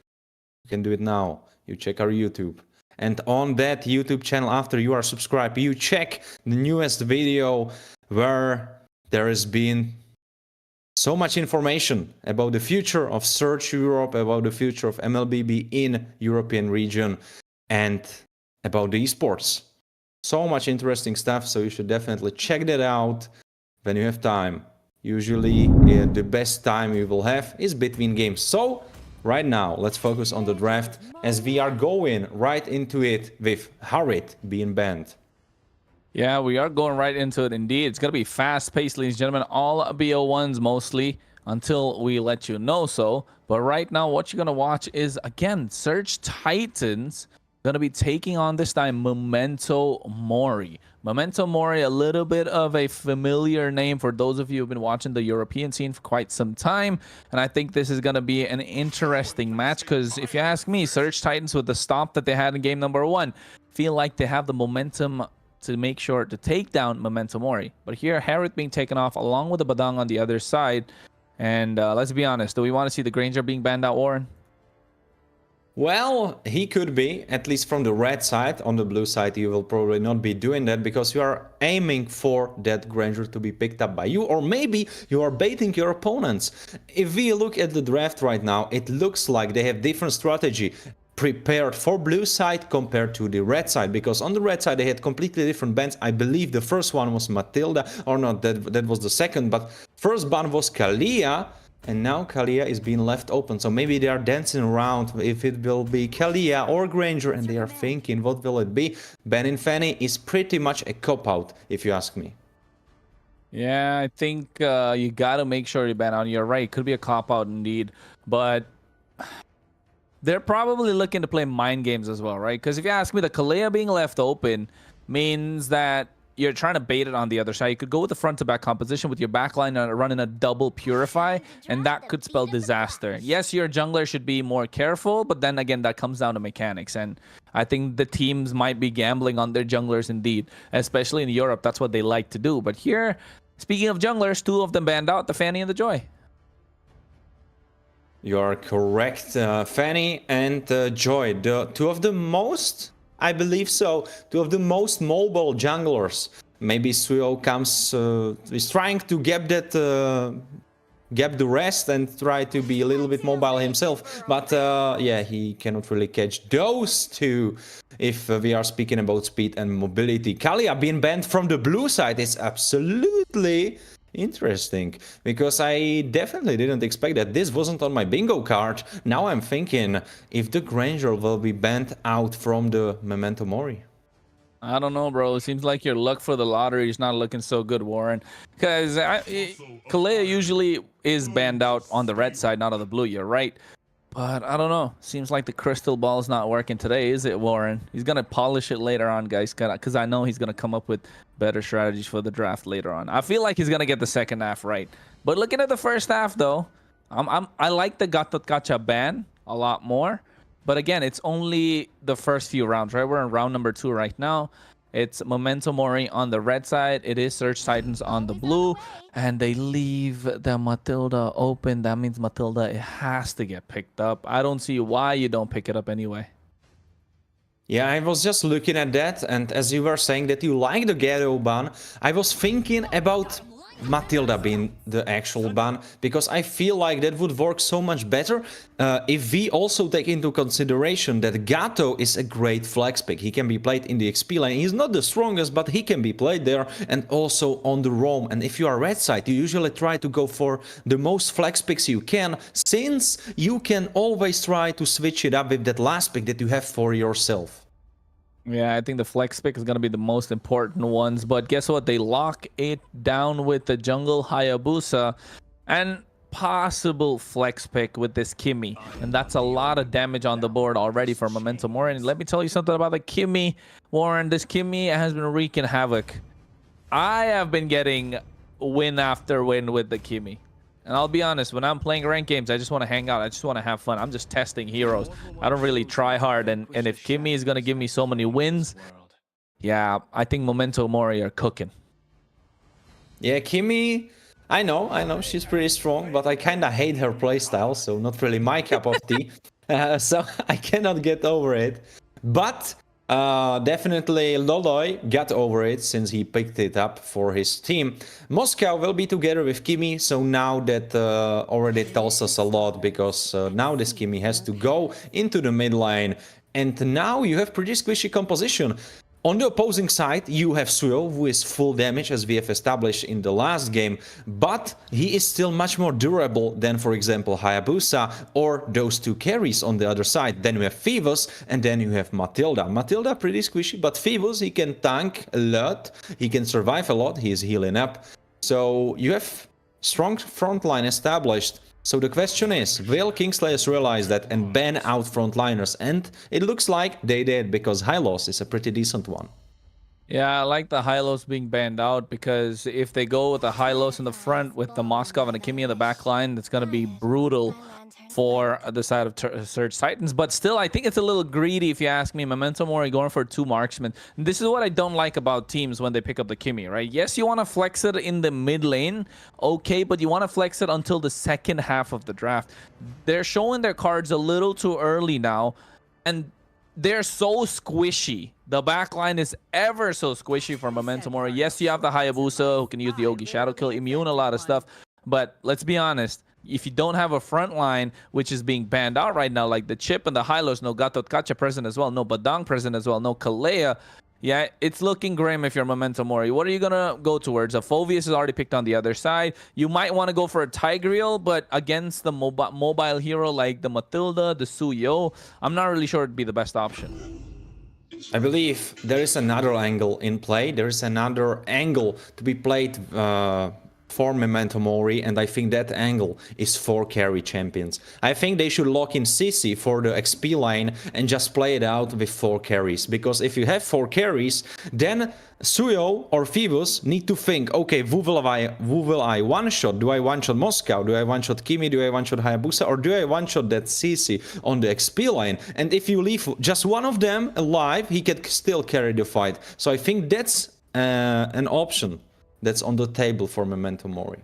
You can do it now. You check our YouTube. And on that YouTube channel, after you are subscribed, you check the newest video where there has been so much information about the future of Search Europe, about the future of MLBB in European region, and about the esports. So much interesting stuff, so you should definitely check that out when you have time. Usually the best time you will have is between games. So right now, let's focus on the draft, as we are going right into it with Harit being banned.
Yeah, we are going right into it indeed. It's going to be fast-paced, ladies and gentlemen. All BO1s mostly until we let you know so. But right now, what you're going to watch is, again, Surge Titans going to be taking on this time Memento Mori. Memento Mori, a little bit of a familiar name for those of you who've been watching the European scene for quite some time. And I think this is going to be an interesting match because if you ask me, Surge Titans with the stop that they had in game number 1 feel like they have the momentum to make sure to take down Memento Mori. But here, Harit being taken off along with the Badang on the other side. And let's be honest, do we want to see the Granger being banned out, Warren?
Well, he could be, at least from the red side. On the blue side, you will probably not be doing that because you are aiming for that Granger to be picked up by you, or maybe you are baiting your opponents. If we look at the draft right now, it looks like they have different strategy prepared for blue side compared to the red side, because on the red side they had completely different bans. I believe the first one was Matilda, or not, that was the second, but first ban was Kalia, and now Kalia is being left open. So maybe they are dancing around if it will be Kalia or Granger, and they are thinking, what will it be? Banning Fanny is pretty much a cop-out, if you ask me.
Yeah, I think you got to make sure you ban out. You're right, could be a cop-out indeed, but they're probably looking to play mind games as well, right? Because if you ask me, the Kalia being left open means that you're trying to bait it on the other side. You could go with the front-to-back composition with your backline running a double Purify, and that could spell disaster. Yes, your jungler should be more careful, but then again, that comes down to mechanics. And I think the teams might be gambling on their junglers indeed, especially in Europe. That's what they like to do. But here, speaking of junglers, 2 of them banned out, the Fanny and the Joy.
You are correct, Fanny and Joy, the 2 of the most, I believe so, 2 of the most mobile junglers. Maybe Suyo comes, is trying to gap the rest and try to be a little bit mobile himself. But yeah, he cannot really catch those 2 if we are speaking about speed and mobility. Kalia being banned from the blue side is absolutely interesting, because I definitely didn't expect that. This wasn't on my bingo card. Now I'm thinking if the Granger will be banned out from the Memento Mori.
I don't know, bro. It seems like your luck for the lottery is not looking so good, Warren. Because Kalia usually is banned out on the red side, not on the blue. You're right. But I don't know. Seems like the crystal ball is not working today, is it, Warren? He's going to polish it later on, guys, because I know he's going to come up with better strategies for the draft later on. I feel like he's going to get the second half right. But looking at the first half, though, I like the Gacha ban a lot more. But again, it's only the first few rounds, right? We're in round number 2 right now. It's Memento Mori on the red side. It is Surge Titans on the blue. And they leave the Matilda open. That means Matilda, it has to get picked up. I don't see why you don't pick it up anyway.
Yeah, I was just looking at that. And as you were saying that you like the Ghetto ban, I was thinking about Matilda being the actual ban, because I feel like that would work so much better if we also take into consideration that Gato is a great flex pick. He can be played in the XP lane. He's not the strongest, but he can be played there and also on the roam. And if you are red side, you usually try to go for the most flex picks you can, since you can always try to switch it up with that last pick that you have for yourself.
Yeah, I think the flex pick is going to be the most important ones. But guess what? They lock it down with the jungle Hayabusa and possible flex pick with this Kimi. And that's a lot of damage on the board already for Memento Mori. And let me tell you something about the Kimi, Warren. This Kimi has been wreaking havoc. I have been getting win after win with the Kimi. And I'll be honest, when I'm playing ranked games, I just want to hang out. I just want to have fun. I'm just testing heroes. I don't really try hard. And if Kimi is going to give me so many wins, yeah, I think Memento Mori are cooking.
Yeah, Kimi, I know, she's pretty strong, but I kind of hate her playstyle, so not really my cup of tea. So I cannot get over it. But definitely Loloy got over it since he picked it up for his team. Moscow will be together with Kimi, so now that already tells us a lot, because now this Kimi has to go into the mid lane, and now you have pretty squishy composition. On the opposing side, you have Suyo, who is full damage, as we have established in the last game, but he is still much more durable than, for example, Hayabusa or those two carries on the other side. Then you have Phoebus, and then you have Matilda. Matilda pretty squishy, but Phoebus, he can tank a lot, he can survive a lot, he is healing up. So you have strong frontline established. So the question is, will Kingslayers realize that and ban out frontliners? And it looks like they did, because Hylos is a pretty decent one.
Yeah, I like the Hylos being banned out, because if they go with the Hylos in the front with the Moskov and the Kimi in the back line, that's going to be brutal for the side of Surge Titans. But still, I think it's a little greedy, if you ask me. Memento Mori going for 2 marksmen. And this is what I don't like about teams when they pick up the Kimi, right? Yes, you want to flex it in the mid lane, okay, but you want to flex it until the second half of the draft. They're showing their cards a little too early now, and they're so squishy. The backline is ever so squishy for Memento Mori. Yes, you have the Hayabusa who can use the Yogi Shadow Kill, immune, a lot of stuff. But let's be honest, if you don't have a front line, which is being banned out right now, like the Chip and the Hylos, no Gato Tkacha present as well, no Badang present as well, no Kalea, yeah, it's looking grim if you're Memento Mori. What are you going to go towards? A Phoveus is already picked on the other side. You might want to go for a Tigreal, but against the mobile hero like the Matilda, the Suyo, I'm not really sure it'd be the best option.
I believe there is another angle in play. There is another angle to be played for Memento Mori, and I think that angle is 4 carry champions. I think they should lock in Sisi for the XP lane and just play it out with 4 carries, because if you have 4 carries, then Suyo or Phoebus need to think, okay, who will I one-shot? Do I one-shot Moscow? Do I one-shot Kimi? Do I one-shot Hayabusa? Or do I one-shot that Sisi on the XP lane? And if you leave just one of them alive, he can still carry the fight. So I think that's an option that's on the table for Memento Mori.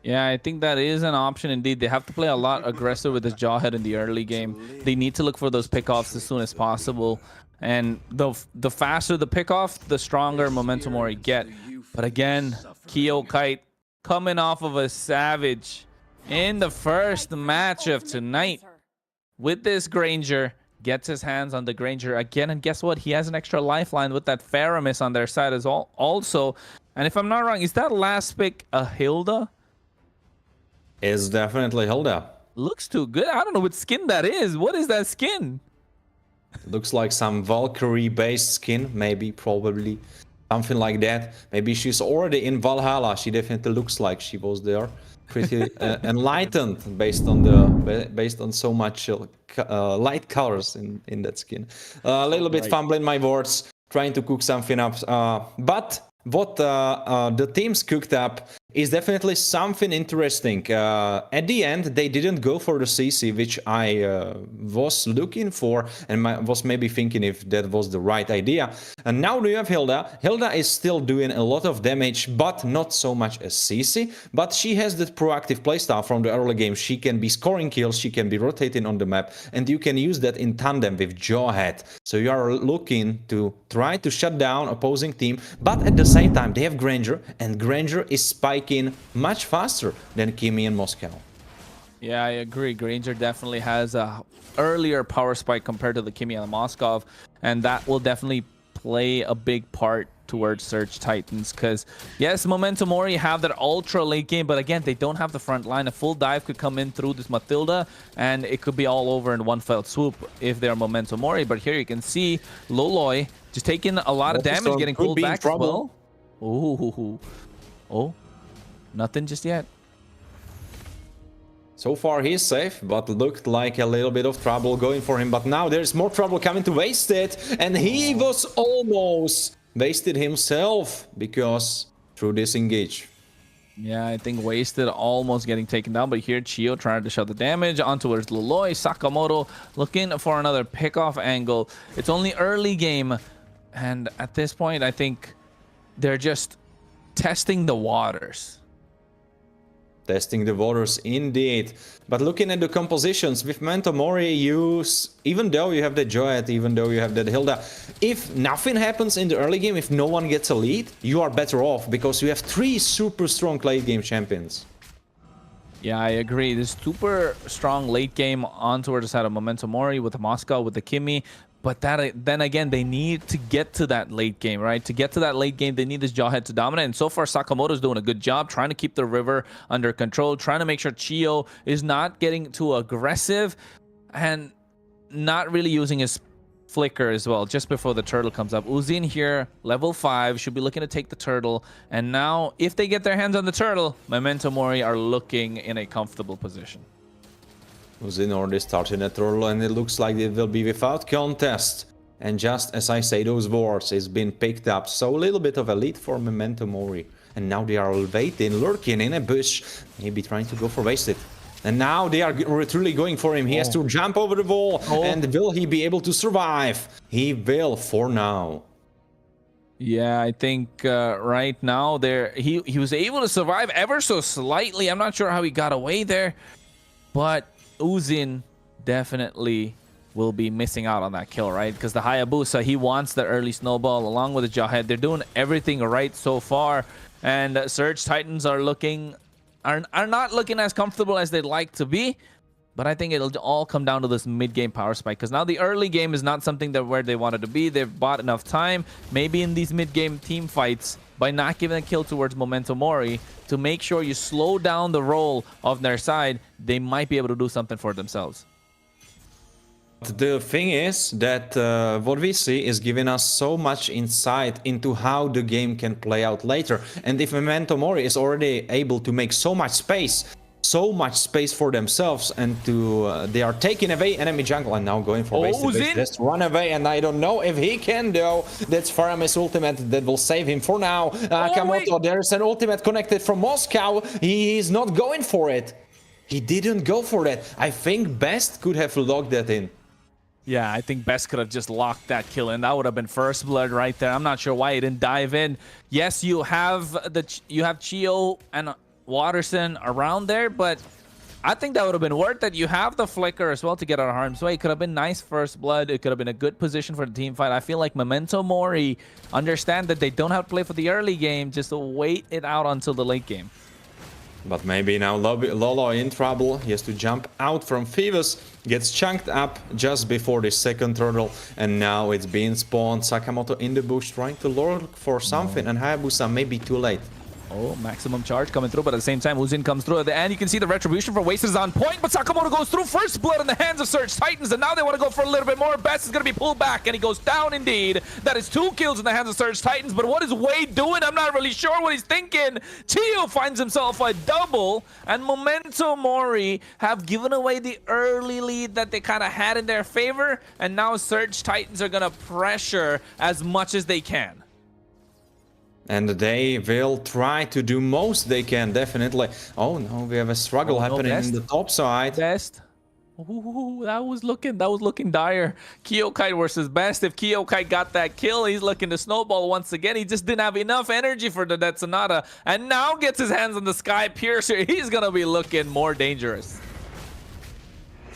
Yeah, I think that is an option indeed. They have to play a lot aggressive with this Jawhead in the early game. They need to look for those pickoffs as soon as possible. And the faster the pickoff, the stronger Memento Mori get. But again, Kyo Kite coming off of a savage in the first match of tonight with this Granger. Gets his hands on the Granger again, and guess what? He has an extra lifeline with that Faramis on their side as well. Also, and if I'm not wrong, is that last pick a Hilda?
It's definitely Hilda.
Looks too good. I don't know what skin that is. What is that skin?
Looks like some Valkyrie-based skin, maybe, probably. Something like that. Maybe she's already in Valhalla. She definitely looks like she was there. Pretty enlightened based on so much light colors in that skin. A little bit fumbling my words, trying to cook something up. But what the teams cooked up is definitely something interesting. At the end, they didn't go for the CC, which I was looking for, and was maybe thinking if that was the right idea. And now we have Hilda. Hilda is still doing a lot of damage, but not so much as CC. But she has that proactive playstyle from the early game. She can be scoring kills, she can be rotating on the map, and you can use that in tandem with Jawhead. So you are looking to try to shut down opposing team, but at the same time, they have Granger, and Granger is spiking much faster than Kimi and Moscow.
Yeah, I agree. Granger definitely has a earlier power spike compared to the Kimi and the Moscow, and that will definitely play a big part towards Surge Titans, because yes, Memento Mori have that ultra late game, but again, they don't have the front line. A full dive could come in through this Matilda, and it could be all over in one fell swoop if they're Memento Mori. But here you can see Loloi just taking a lot of damage, getting pulled back as well. Ooh. Oh. Nothing just yet.
So far he's safe, but looked like a little bit of trouble going for him. But now there's more trouble coming to Wasted, and he was almost wasted himself because through this engage.
Yeah, I think Wasted almost getting taken down, but here Chio trying to shut the damage on towards Loloi. Sakamoto looking for another pickoff angle. It's only early game, and at this point I think they're just testing the waters.
Testing the waters indeed. But looking at the compositions with Memento Mori, even though you have the Joet, even though you have that Hilda, if nothing happens in the early game, if no one gets a lead, you are better off because you have 3 super strong late game champions.
Yeah, I agree. This super strong late game on towards the side of Memento Mori with the Moscow, with the Kimi. But then again, they need to get to that late game, right? To get to that late game, they need this Jawhead to dominate. And so far, Sakamoto's doing a good job trying to keep the river under control, trying to make sure Chio is not getting too aggressive and not really using his flicker as well just before the turtle comes up. Uzin here, level 5, should be looking to take the turtle. And now, if they get their hands on the turtle, Memento Mori are looking in a comfortable position.
Uzin already started a turtle, and it looks like it will be without contest. And just as I say those words, it's been picked up. So a little bit of a lead for Memento Mori. And now they are waiting, lurking in a bush, maybe trying to go for Wasted. And now they are truly going for him. He has to jump over the wall. And will he be able to survive? He will for now.
Yeah, I think right now he was able to survive ever so slightly. I'm not sure how he got away there, but Uzin definitely will be missing out on that kill, right? Because the Hayabusa, he wants the early snowball along with the Jawhead. They're doing everything right so far, and Surge Titans are not looking as comfortable as they'd like to be. But I think it'll all come down to this mid-game power spike, because now the early game is not something that where they wanted to be. They've bought enough time, maybe in these mid-game team fights, by not giving a kill towards Memento Mori to make sure you slow down the roll of their side. They might be able to do something for themselves.
The thing is that what we see is giving us so much insight into how the game can play out later. And if Memento Mori is already able to make so much space for themselves, and they are taking away enemy jungle, and now going for Wasted. Just run away, and I don't know if he can though. That's Faramis ultimate that will save him for now. Kamoto, there's an ultimate connected from Moscow. He is not going for it. He didn't go for that. I think Best could have locked that in.
Yeah, I think Best could have just locked that kill in. That would have been first blood right there. I'm not sure why he didn't dive in. Yes, you have Chio and Watterson around there, but I think that would have been worth it. You have the flicker as well to get out of harm's way. It could have been nice first blood. It could have been a good position for the team fight. I feel like Memento Mori understand that they don't have to play for the early game, just to wait it out until the late game.
But maybe now Lolo in trouble. He has to jump out from Phoebus, gets chunked up just before the second turtle, and now it's being spawned. Sakamoto in the bush trying to look for something, and Hayabusa may be too late.
Oh, maximum charge coming through, but at the same time, Uzin comes through at the end. You can see the retribution for Wasted is on point, but Sakamoto goes through. First blood in the hands of Surge Titans, and now they want to go for a little bit more. Best is going to be pulled back, and he goes down indeed. That is 2 kills in the hands of Surge Titans, but what is Wade doing? I'm not really sure what he's thinking. Chio finds himself a double, and Memento Mori have given away the early lead that they kind of had in their favor, and now Surge Titans are going to pressure as much as they can.
And they will try to do most they can, definitely. Oh no, we have a struggle happening in the top side.
Best. Ooh, that was looking dire. Kyokite versus Best. If Kyokite got that kill, he's looking to snowball once again. He just didn't have enough energy for the Dead Sonata, and now gets his hands on the Sky Piercer. He's gonna be looking more dangerous.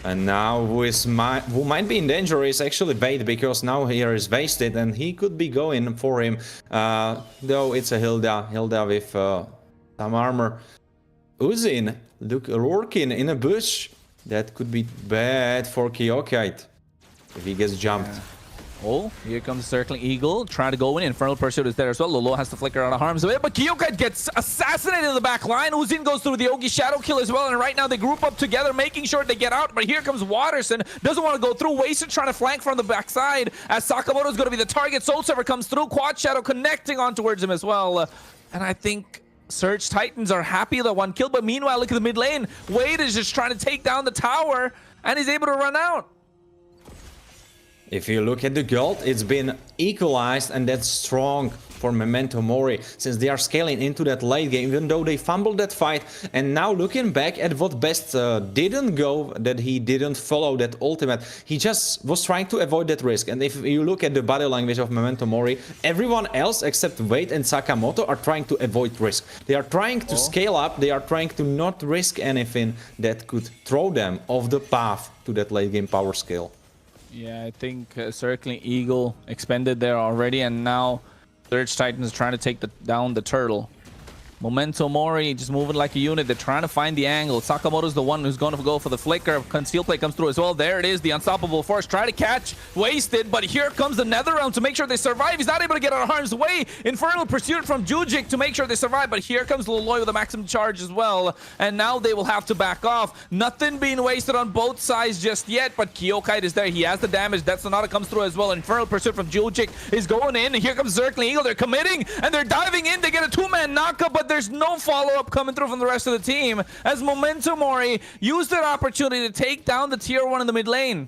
And now who might be in danger is actually Bait, because now here is wasted and he could be going for him. Though it's a Hilda with some armor. Uzin lurking in a bush. That could be bad for Kyokite if he gets jumped.
Yeah. Oh, here comes Circling Eagle, trying to go in. Infernal Pursuit is there as well. Lolo has to flicker out of harm's way, but Kyokite gets assassinated in the back line. Uzin goes through the Ogi Shadow Kill as well, and right now they group up together, making sure they get out. But here comes Watterson, doesn't want to go through. Wasted trying to flank from the backside, as Sakamoto's going to be the target. Soul Server comes through, Quad Shadow connecting on towards him as well. And I think Surge Titans are happy with one kill, but meanwhile, look at the mid lane. Wade is just trying to take down the tower, and he's able to run out.
If you look at the gold, it's been equalized, and that's strong for Memento Mori, since they are scaling into that late game, even though they fumbled that fight. And now looking back at what Best didn't go, that he didn't follow that ultimate, he just was trying to avoid that risk. And if you look at the body language of Memento Mori, everyone else except Wade and Sakamoto are trying to avoid risk. They are trying to scale up, they are trying to not risk anything that could throw them off the path to that late game power scale.
Yeah, I think Circling Eagle expended there already, and now Surge Titans trying to take down the turtle. Memento Mori just moving like a unit. They're trying to find the angle. Sakamoto's the one who's going to go for the flicker. Conceal play comes through as well. There it is, the unstoppable force. Try to catch, wasted, but here comes the Netherrealm to make sure they survive. He's not able to get out of harm's way. Infernal Pursuit from Jujik to make sure they survive, but here comes Loloy with a maximum charge as well. And now they will have to back off. Nothing being wasted on both sides just yet, but Kyokite is there. He has the damage. Death Sonata comes through as well. Infernal Pursuit from Jujik is going in, and here comes Circling Eagle. They're committing, and they're diving in. They get a two-man knockup, but there's no follow-up coming through from the rest of the team, as Memento Mori used that opportunity to take down the tier 1 in the mid lane.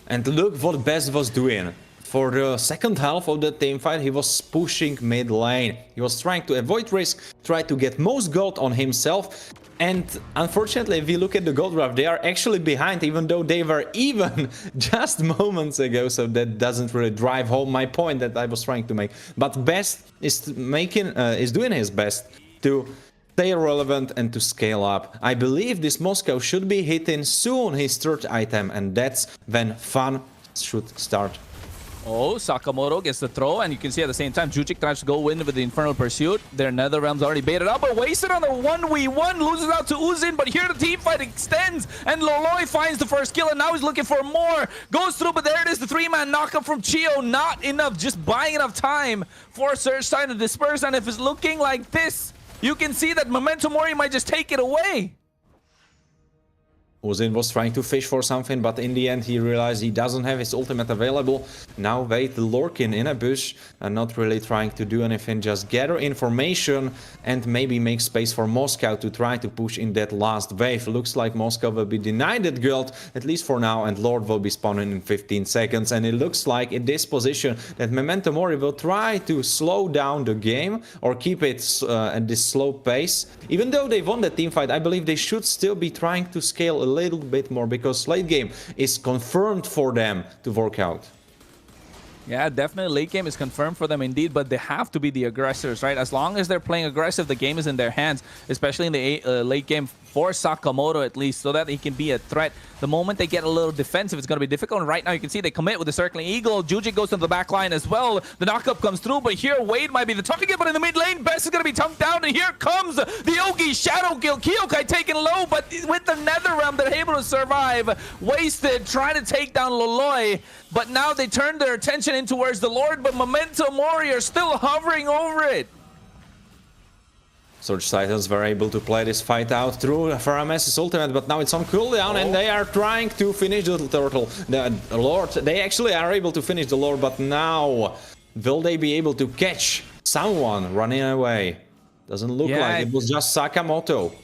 And look what Best was doing. For the second half of the team fight, he was pushing mid lane. He was trying to avoid risk, try to get most gold on himself. And unfortunately, if you look at the gold graph, they are actually behind, even though they were even just moments ago. So that doesn't really drive home my point that I was trying to make. But Best is doing his best to stay relevant and to scale up. I believe this Moscow should be hitting soon his third item, and that's when fun should start.
Oh, Sakamoto gets the throw, and you can see at the same time, Jujik tries to go in with the Infernal Pursuit. Their Netherrealm's already baited up, but wasted on the 1v1, loses out to Uzin, but here the team fight extends, and Loloy finds the first kill, and now he's looking for more. Goes through, but there it is, the three-man knockup from Chio. Not enough, just buying enough time for Surge Titan to disperse, and if it's looking like this, you can see that Memento Mori might just take it away.
Uzin was trying to fish for something, but in the end he realized he doesn't have his ultimate available. Now Wade lurking in a bush and not really trying to do anything, just gather information and maybe make space for Moscow to try to push in that last wave. Looks like Moscow will be denied that gold, at least for now, and Lord will be spawning in 15 seconds. And it looks like in this position that Memento Mori will try to slow down the game or keep it at this slow pace. Even though they won the teamfight, I believe they should still be trying to scale a little bit more, because late game is confirmed for them to work out.
Yeah, definitely late game is confirmed for them indeed, but they have to be the aggressors, right? As long as they're playing aggressive, the game is in their hands, especially in the late game for Sakamoto at least, so that he can be a threat. The moment they get a little defensive, it's going to be difficult. And right now, you can see they commit with the Circling Eagle. Jujik goes to the back line as well. The knockup comes through, but here Wade might be the target, but in the mid lane, Best is going to be tunked down, and here comes the Ogi Shadow Kill. Kyokite taken low, but with the Netherrealm, they're able to survive. Wasted, trying to take down Loloy, but now they turn their attention in towards the Lord, but Memento Mori are still hovering over it. Surge
Titans were able to play this fight out through Farames's ultimate, but now it's on cooldown, and they are trying to finish the turtle. The Lord, they actually are able to finish the Lord, but now will they be able to catch someone running away? Doesn't look like it was just Sakamoto.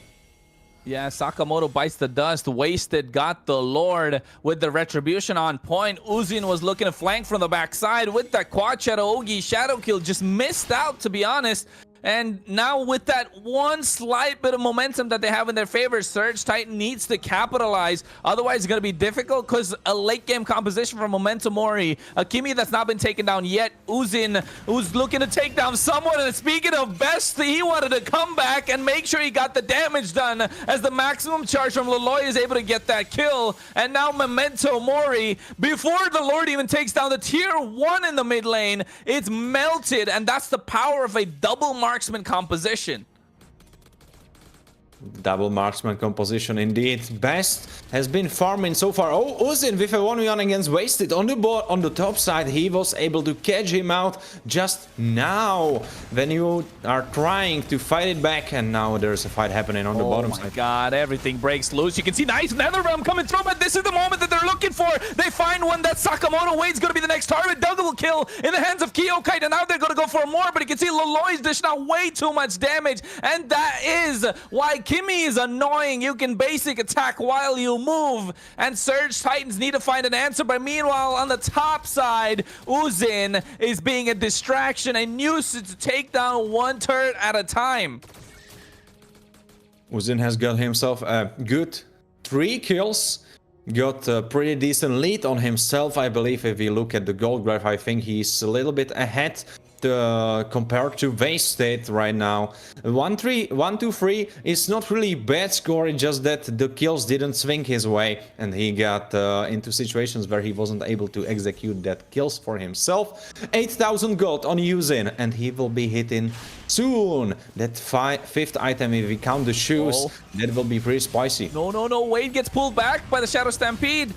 Yeah, Sakamoto bites the dust. Wasted got the Lord with the Retribution on point. Uzin was looking to flank from the backside with that quad shadow. Ogi shadow kill just missed out, to be honest. And now with that one slight bit of momentum that they have in their favor, Surge Titan needs to capitalize. Otherwise, it's going to be difficult because a late game composition from Memento Mori. Akimi that's not been taken down yet. Uzin, who's looking to take down someone. And speaking of best, he wanted to come back and make sure he got the damage done as the maximum charge from Laloy is able to get that kill. And now Memento Mori, before the Lord even takes down the tier 1 in the mid lane, it's melted. And that's the power of a double marksman composition.
Double marksman composition indeed. Best has been farming so far. Oh, Uzin with a 1v1 against Wasted on the board on the top side. He was able to catch him out just now when you are trying to fight it back, and now there's a fight happening on the bottom side.
Oh my god, everything breaks loose. You can see nice Netherrealm coming through, but this is the moment that they're looking for. They find one that Sakamoto Wade's going to be the next target. Double kill in the hands of Kyokite, and now they're going to go for more, but you can see Laloy's dishing out way too much damage, and that is why Kimi is annoying. You can basic attack while you move, and Surge Titans need to find an answer. But meanwhile, on the top side, Uzin is being a distraction, a nuisance to take down one turret at a time.
Uzin has got himself a good 3 kills. Got a pretty decent lead on himself, I believe. If we look at the gold graph, I think he's a little bit ahead compared to Wasted right now. 1-2-3 is not really bad score, it's just that the kills didn't swing his way, and he got into situations where he wasn't able to execute that kills for himself. 8,000 gold on Uzin, and he will be hitting soon that 5th item. If we count the shoes, that will be pretty spicy.
No, Wade gets pulled back by the Shadow Stampede.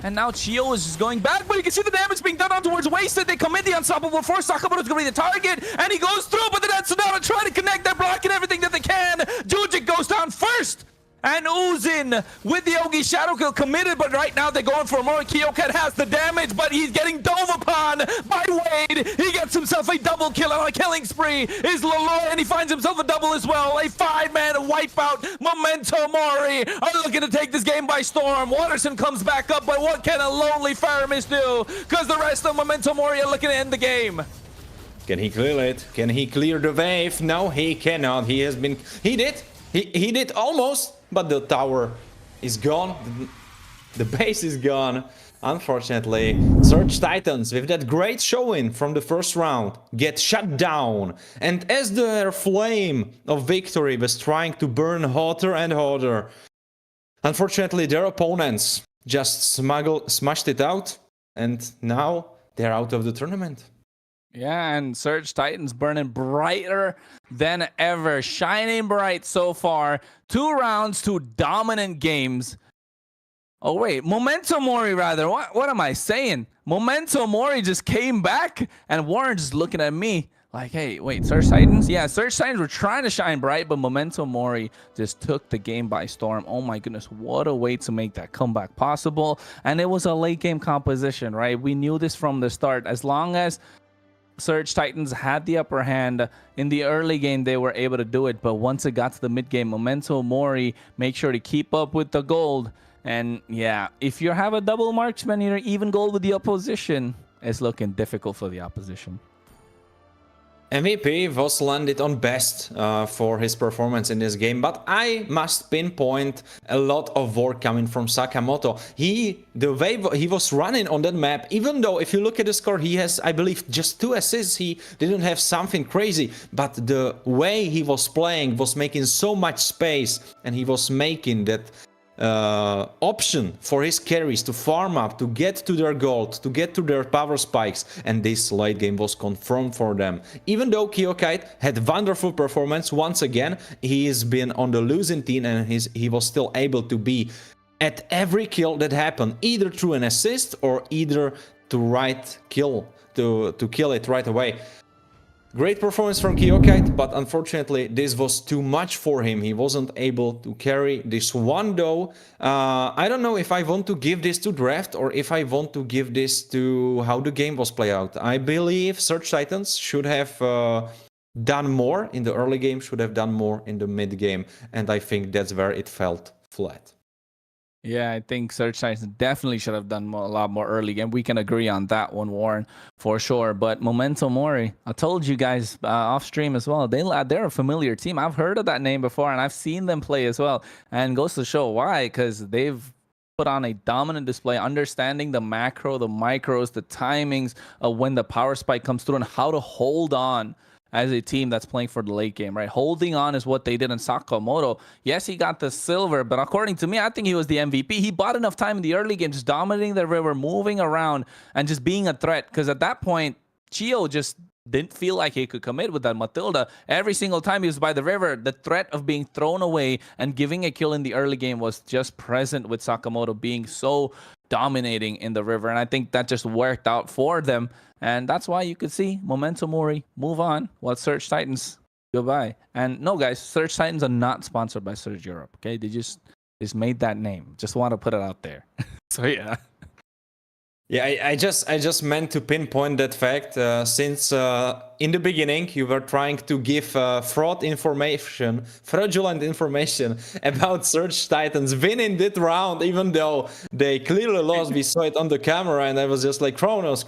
And now Chio is just going back, but you can see the damage being done on towards Wasted. They commit the unstoppable force. Sakamoto's going to be the target, and he goes through, but then Tsunade trying to connect. They're blocking everything that they can. Jujik goes down first. And Uzin with the Ogi Shadow Kill committed, but right now they're going for more. Kyokite has the damage, but he's getting dove upon by Wade. He gets himself a double kill on a killing spree. Is Laloy, and he finds himself a double as well. A 5-man wipeout. Memento Mori are looking to take this game by storm. Watterson comes back up, but what can a lonely Faramis do? Because the rest of Memento Mori are looking to end the game.
Can he clear it? Can he clear the wave? No, he cannot. He did. He did almost. But the tower is gone. The base is gone. Unfortunately, Surge Titans, with that great showing from the first round, get shut down. And as their flame of victory was trying to burn hotter and hotter, unfortunately their opponents just smashed it out. And now they're out of the tournament.
Yeah, and Surge Titans burning brighter than ever. Shining bright so far. 2 rounds, 2 dominant games. Oh, wait. Memento Mori, rather. What am I saying? Memento Mori just came back, and Warren just looking at me like, hey, wait, Surge Titans? Yeah, Surge Titans were trying to shine bright, but Memento Mori just took the game by storm. Oh, my goodness. What a way to make that comeback possible. And it was a late game composition, right? We knew this from the start. As long as Surge Titans had the upper hand in the early game, they were able to do it, but once it got to the mid game, Memento Mori make sure to keep up with the gold. And yeah, if you have a double marksman, you're even gold with the opposition, it's looking difficult for the opposition.
MVP was landed on best for his performance in this game, but I must pinpoint a lot of work coming from Sakamoto. The way he was running on that map, even though if you look at the score, he has, I believe, just 2 assists. He didn't have something crazy, but the way he was playing was making so much space, and he was making that option for his carries to farm up, to get to their gold, to get to their power spikes, and this late game was confirmed for them. Even though Kyokite had wonderful performance once again, he's been on the losing team, and he was still able to be at every kill that happened, either through an assist or either to kill it right away. Great performance from Kyokite, but unfortunately this was too much for him. He wasn't able to carry this one though. I don't know if I want to give this to draft or if I want to give this to how the game was played out. I believe Surge Titans should have done more in the early game, should have done more in the mid game, and I think that's where it felt flat.
Yeah, I think Surge Titans definitely should have done a lot more early game. We can agree on that one, Warren, for sure. But Memento Mori, I told you guys off stream as well. They're a familiar team. I've heard of that name before, and I've seen them play as well. And goes to show why, because they've put on a dominant display, understanding the macro, the micros, the timings of when the power spike comes through, and how to hold on as a team that's playing for the late game, right? Holding on is what they did in Sakamoto. Yes, he got the silver, but according to me, I think he was the MVP. He bought enough time in the early game, just dominating the river, moving around, and just being a threat. Because at that point, Chio just didn't feel like he could commit with that Matilda. Every single time he was by the river, the threat of being thrown away and giving a kill in the early game was just present, with Sakamoto being so dominating in the river. And I think that just worked out for them. And that's why you could see Memento Mori move on, while Surge Titans, goodbye. And no, guys, Surge Titans are not sponsored by Surge Europe, okay? They just made that name. Just want to put it out there. So, yeah.
Yeah, I just meant to pinpoint that fact, since in the beginning you were trying to give fraudulent information about Surge Titans winning that round, even though they clearly lost. We saw it on the camera, and I was just like, Kronos,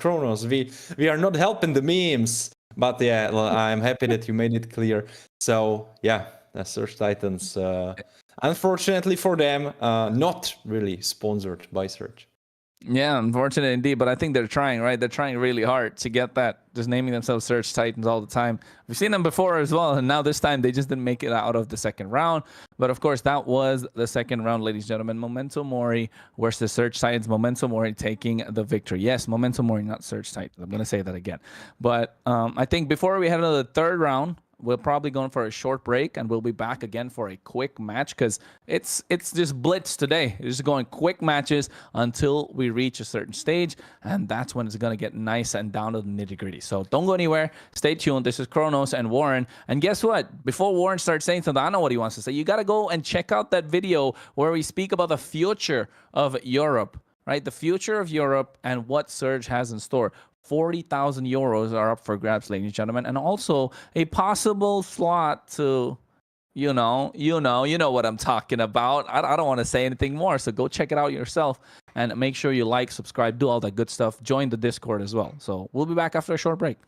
we are not helping the memes. But yeah, well, I'm happy that you made it clear. So yeah, Surge Titans, unfortunately for them, not really sponsored by Surge.
Yeah, unfortunate indeed, but I think they're trying, right? They're trying really hard to get that, just naming themselves Surge Titans all the time. We've seen them before as well, and now this time they just didn't make it out of the second round. But of course, that was the second round, ladies and gentlemen. Memento Mori versus Surge Titans. Memento Mori taking the victory. Yes, Memento Mori, not Surge Titans. I'm going to say that again. But I think before we head into the third round, we're probably going for a short break, and we'll be back again for a quick match, because it's just blitz today. It's just going quick matches until we reach a certain stage, and that's when it's going to get nice and down to the nitty-gritty. So don't go anywhere. Stay tuned. This is Kronos and Warren. And guess what? Before Warren starts saying something, I know what he wants to say. You got to go and check out that video where we speak about the future of Europe, right? The future of Europe and what Surge has in store. 40,000 euros are up for grabs, ladies and gentlemen, and also a possible slot to, you know what I'm talking about. I don't want to say anything more, so go check it out yourself, and make sure you like, subscribe, do all that good stuff. Join the Discord as well. So we'll be back after a short break.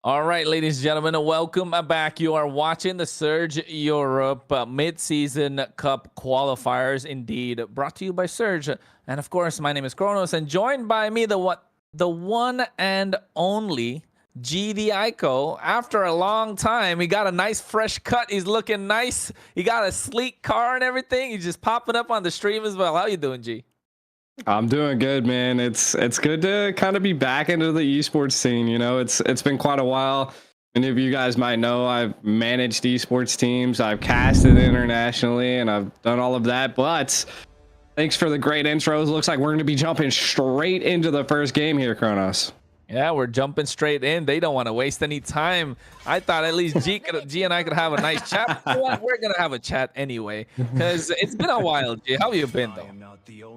All right, ladies and gentlemen, welcome back. You are watching the Surge Europe Mid-Season Cup Qualifiers, indeed, brought to you by Surge. And of course, my name is Kronos, and joined by me, the one and only GD Ico. After a long time, he got a nice fresh cut. He's looking nice. He got a sleek car and everything. He's just popping up on the stream as well. How you doing, G?
I'm doing good, man. It's good to kind of be back into the esports scene. You know, it's been quite a while. Many of you guys might know I've managed esports teams, I've casted internationally, and I've done all of that. But thanks for the great intros. Looks like we're going to be jumping straight into the first game here, Kronos.
Yeah, we're jumping straight in. They don't want to waste any time. I thought at least G and I could have a nice chat. You know what? We're going to have a chat anyway, because it's been a while, G. How you been, though?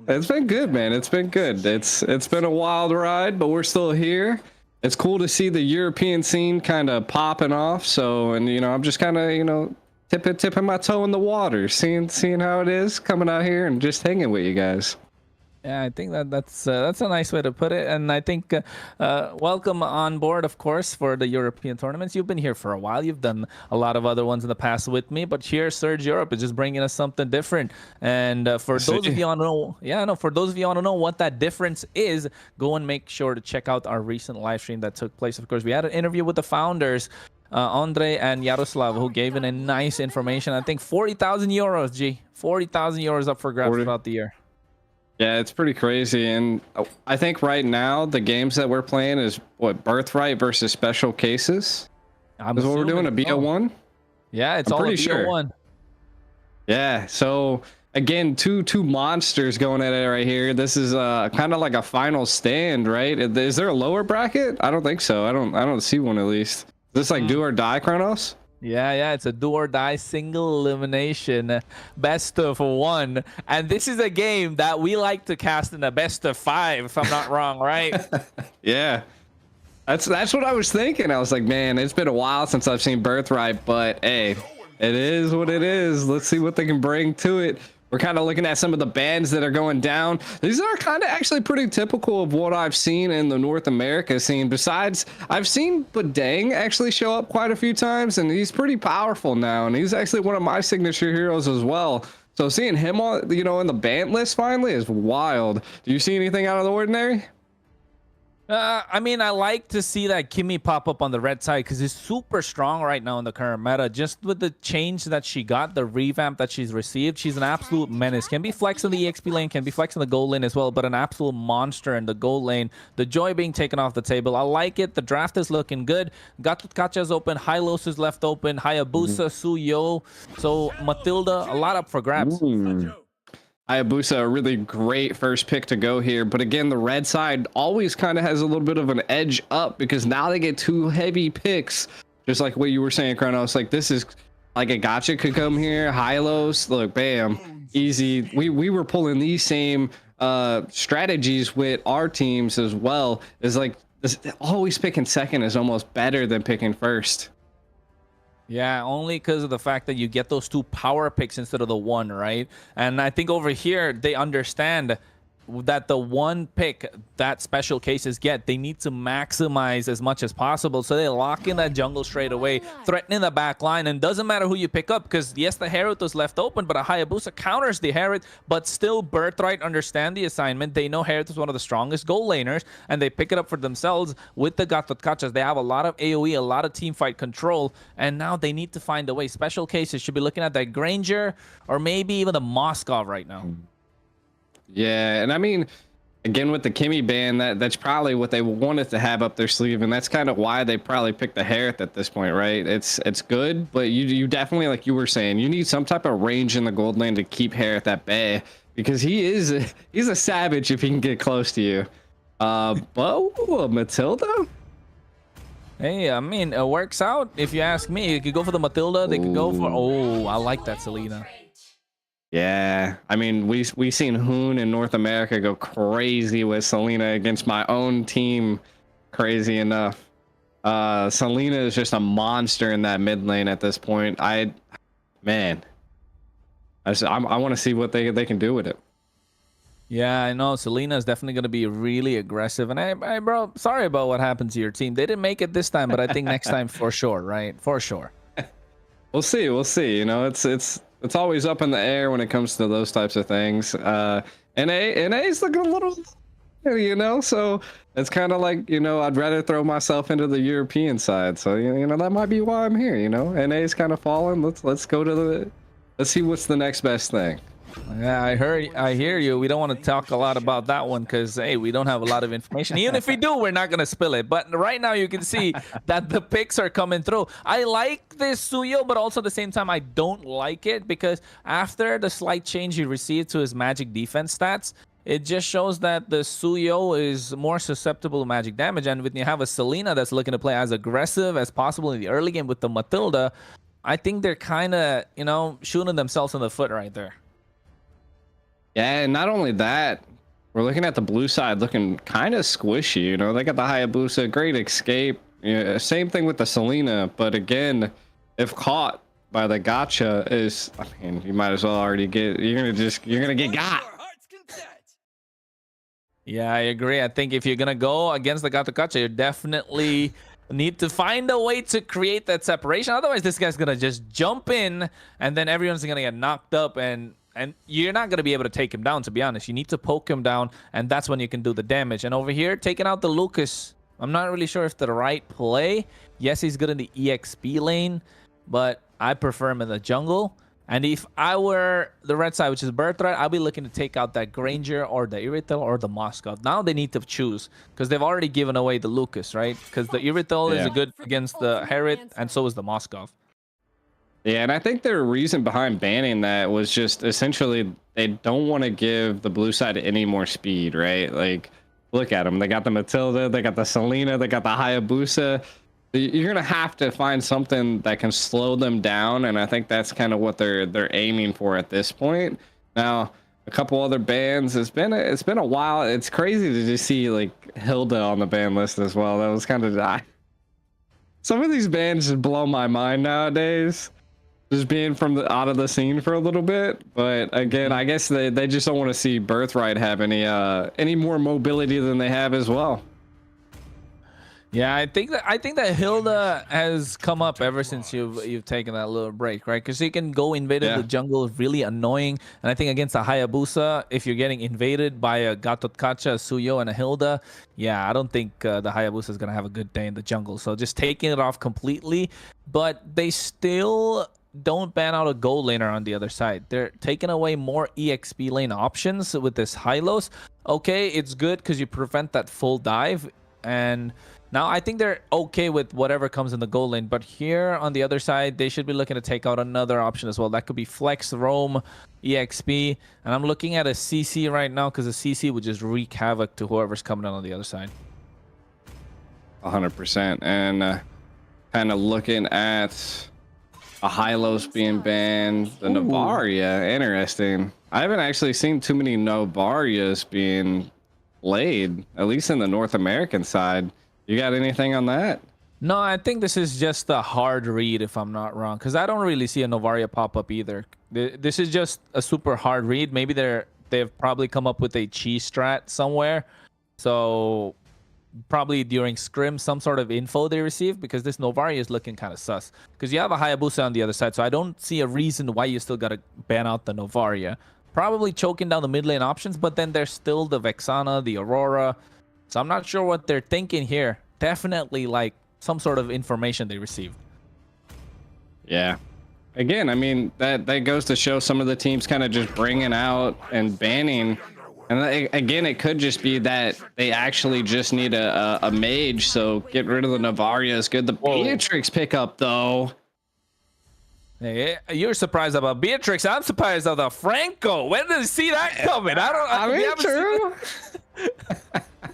It's been good, man. It's been good. It's been a wild ride, but we're still here. It's cool to see the European scene kind of popping off. So, and you know, I'm just kind of, you know, tipping my toe in the water, seeing how it is coming out here and just hanging with you guys.
Yeah, I think that's a nice way to put it. And I think welcome on board, of course, for the European tournaments. You've been here for a while. You've done a lot of other ones in the past with me, but here, Surge Europe is just bringing us something different. And for those of you want to know, for those of you want to know what that difference is, go and make sure to check out our recent live stream that took place. Of course, we had an interview with the founders, Andre and Yaroslav, who gave in a nice information. I think 40,000 euros, G. 40,000 euros up for grabs throughout the year.
Yeah, it's pretty crazy. And I think right now the games that we're playing is what, Birthright versus Special Cases? Is what we're doing, a BO1?
Yeah, it's
I'm
all
pretty
a BO1.
Yeah, so again, two monsters going at it right here. This is kind of like a final stand, right? Is there a lower bracket? I don't think so. I don't see one at least. Is this like do or die, Kronos?
Yeah, it's a do or die single elimination best of 1, and this is a game that we like to cast in a best of 5, if I'm not wrong, right?
Yeah, that's what I was thinking. I was like, man, it's been a while since I've seen Birthright, but hey, it is what it is. Let's see what they can bring to it. We're kind of looking at some of the bands that are going down. These are kind of actually pretty typical of what I've seen in the North America scene. Besides, I've seen Badang actually show up quite a few times, and he's pretty powerful now. And he's actually one of my signature heroes as well. So seeing him on, you know, in the band list finally is wild. Do you see anything out of the ordinary?
I mean, I like to see that Kimmy pop up on the red side because he's super strong right now in the current meta. Just with the change that she got, the revamp that she's received, she's an absolute menace. Can be flexed in the EXP lane, can be flexed in the gold lane as well, but an absolute monster in the gold lane. The Joy being taken off the table. I like it. The draft is looking good. Gatutkacha's open. Hylos is left open. Hayabusa, Suyo. So Matilda, a lot up for grabs.
Hayabusa, a really great first pick to go here. But again, the red side always kind of has a little bit of an edge up because now they get 2 heavy picks. Just like what you were saying, Kronos. Like, this is like a gotcha could come here. Hylos, look, bam, easy. We were pulling these same strategies with our teams as well. It's like this, always picking second is almost better than picking first.
Yeah, only because of the fact that you get those 2 power picks instead of the 1, right? And I think over here, they understand that the 1 pick that special cases get, they need to maximize as much as possible. So they lock in that jungle straight away, threatening the back line. And doesn't matter who you pick up, because yes, the Herald was left open, but a Hayabusa counters the Herald, but still Birthright understand the assignment. They know Herald is one of the strongest goal laners, and they pick it up for themselves with the Gatotkachas. They have a lot of AoE, a lot of team fight control, and now they need to find a way. Special cases should be looking at that Granger or maybe even the Moskov right now.
Yeah, and I mean, again, with the Kimmy ban, that's probably what they wanted to have up their sleeve, and that's kind of why they probably picked the Harith at this point, right? It's good, but you definitely, like you were saying, you need some type of range in the gold lane to keep Harith at bay, because he's a savage if he can get close to you. Matilda?
Hey, I mean, it works out if you ask me. You could go for the Matilda, they could go for... Oh, I like that Selena.
Yeah, I mean, we seen Hoon in North America go crazy with Selena against my own team. Crazy enough. Selena is just a monster in that mid lane at this point. I want to see what they can do with it.
Yeah, I know. Selena is definitely going to be really aggressive. And I, bro, sorry about what happened to your team. They didn't make it this time, but I think next time for sure, right? For sure.
We'll see. We'll see. You know, it's always up in the air when it comes to those types of things. NA's looking a little, you know, so it's kind of like, you know, I'd rather throw myself into the European side. So you know that might be why I'm here. You know, NA's kind of fallen. Let's go to let's see what's the next best thing.
Yeah, I hear you. We don't want to talk a lot about that one because, hey, we don't have a lot of information. Even if we do, we're not going to spill it. But right now you can see that the picks are coming through. I like this Suyo, but also at the same time, I don't like it because after the slight change he received to his magic defense stats, it just shows that the Suyo is more susceptible to magic damage. And when you have a Selena that's looking to play as aggressive as possible in the early game with the Matilda, I think they're kind of, you know, shooting themselves in the foot right there.
Yeah, and not only that, we're looking at the blue side looking kind of squishy. You know, they got the Hayabusa, great escape. Yeah, same thing with the Selena, but again, if caught by the gotcha, I mean, you might as well already get. You're gonna get got.
Yeah, I agree. I think if you're gonna go against the gotcha, you definitely need to find a way to create that separation. Otherwise, this guy's gonna just jump in, and then everyone's gonna get knocked up and you're not going to be able to take him down, to be honest. You need to poke him down, and that's when you can do the damage. And over here, taking out the Lucas, I'm not really sure if the right play. Yes, he's good in the EXP lane, but I prefer him in the jungle. And if I were the red side, which is Birthright, I'll be looking to take out that Granger or the Irithel or the Moskov. Now they need to choose because they've already given away the Lucas, right? Because the Irithel is good against the Herod, and so is the Moskov.
Yeah, and I think their reason behind banning that was just essentially they don't want to give the blue side any more speed, right? Like, look at them. They got the Matilda, they got the Selena, they got the Hayabusa. You're going to have to find something that can slow them down, and I think that's kind of what they're aiming for at this point. Now, a couple other bans. It's been a while. It's crazy to just see, like, Hilda on the ban list as well. That was kind of... Some of these bans just blow my mind nowadays. Just being out of the scene for a little bit, but again, I guess they just don't want to see Birthright have any more mobility than they have as well.
Yeah, I think that Hilda has come up ever since you've taken that little break, right? Because you can go invade the jungle, really annoying. And I think against a Hayabusa, if you're getting invaded by a Gatotkacha, a Suyo, and a Hilda, yeah, I don't think the Hayabusa is gonna have a good day in the jungle. So just taking it off completely, but they still don't ban out a gold laner on the other side. They're taking away more EXP lane options with this Hylos. Okay, it's good because you prevent that full dive. And now I think they're okay with whatever comes in the gold lane. But here on the other side, they should be looking to take out another option as well. That could be Flex, Roam, EXP. And I'm looking at a CC right now because a CC would just wreak havoc to whoever's coming in on the other side.
100%. And kind of looking at... a Hylos being banned, the Novaria, interesting. I haven't actually seen too many Novarias being played, at least in the North American side. You got anything on that?
No, I think this is just a hard read, if I'm not wrong, because I don't really see a Novaria pop up either. This is just a super hard read. Maybe they've probably come up with a cheese strat somewhere. So probably during scrim, some sort of info they received, because this Novaria is looking kind of sus. Because you have a Hayabusa on the other side, so I don't see a reason why you still got to ban out the Novaria. Probably choking down the mid lane options, but then there's still the Vexana, the Aurora. So I'm not sure what they're thinking here. Definitely like some sort of information they received.
Yeah. Again, I mean, that goes to show some of the teams kind of just bringing out and banning. And again, it could just be that they actually just need a mage, so get rid of the Novaria is good. The Beatrix pickup, though.
Hey, you're surprised about Beatrix. I'm surprised about the Franco. When did you see that coming?
I mean, true.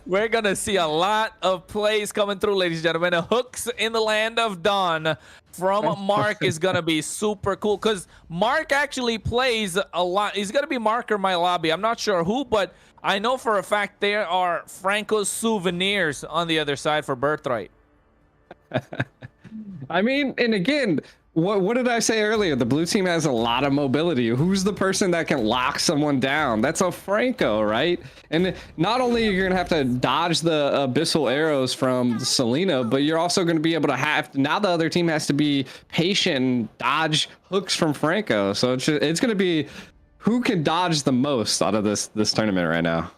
We're going to see a lot of plays coming through, ladies and gentlemen. The hooks in the land of Dawn from Mark is going to be super cool because Mark actually plays a lot. He's going to be Marker my lobby. I'm not sure who, but I know for a fact there are Franco's souvenirs on the other side for Birthright.
I mean, and again, What did I say earlier? The blue team has a lot of mobility. Who's the person that can lock someone down? That's a Franco, right? And not only are you going to have to dodge the abyssal arrows from Selena, but you're also going to be able to have, now the other team has to be patient and dodge hooks from Franco. So it's going to be who can dodge the most out of this tournament right now.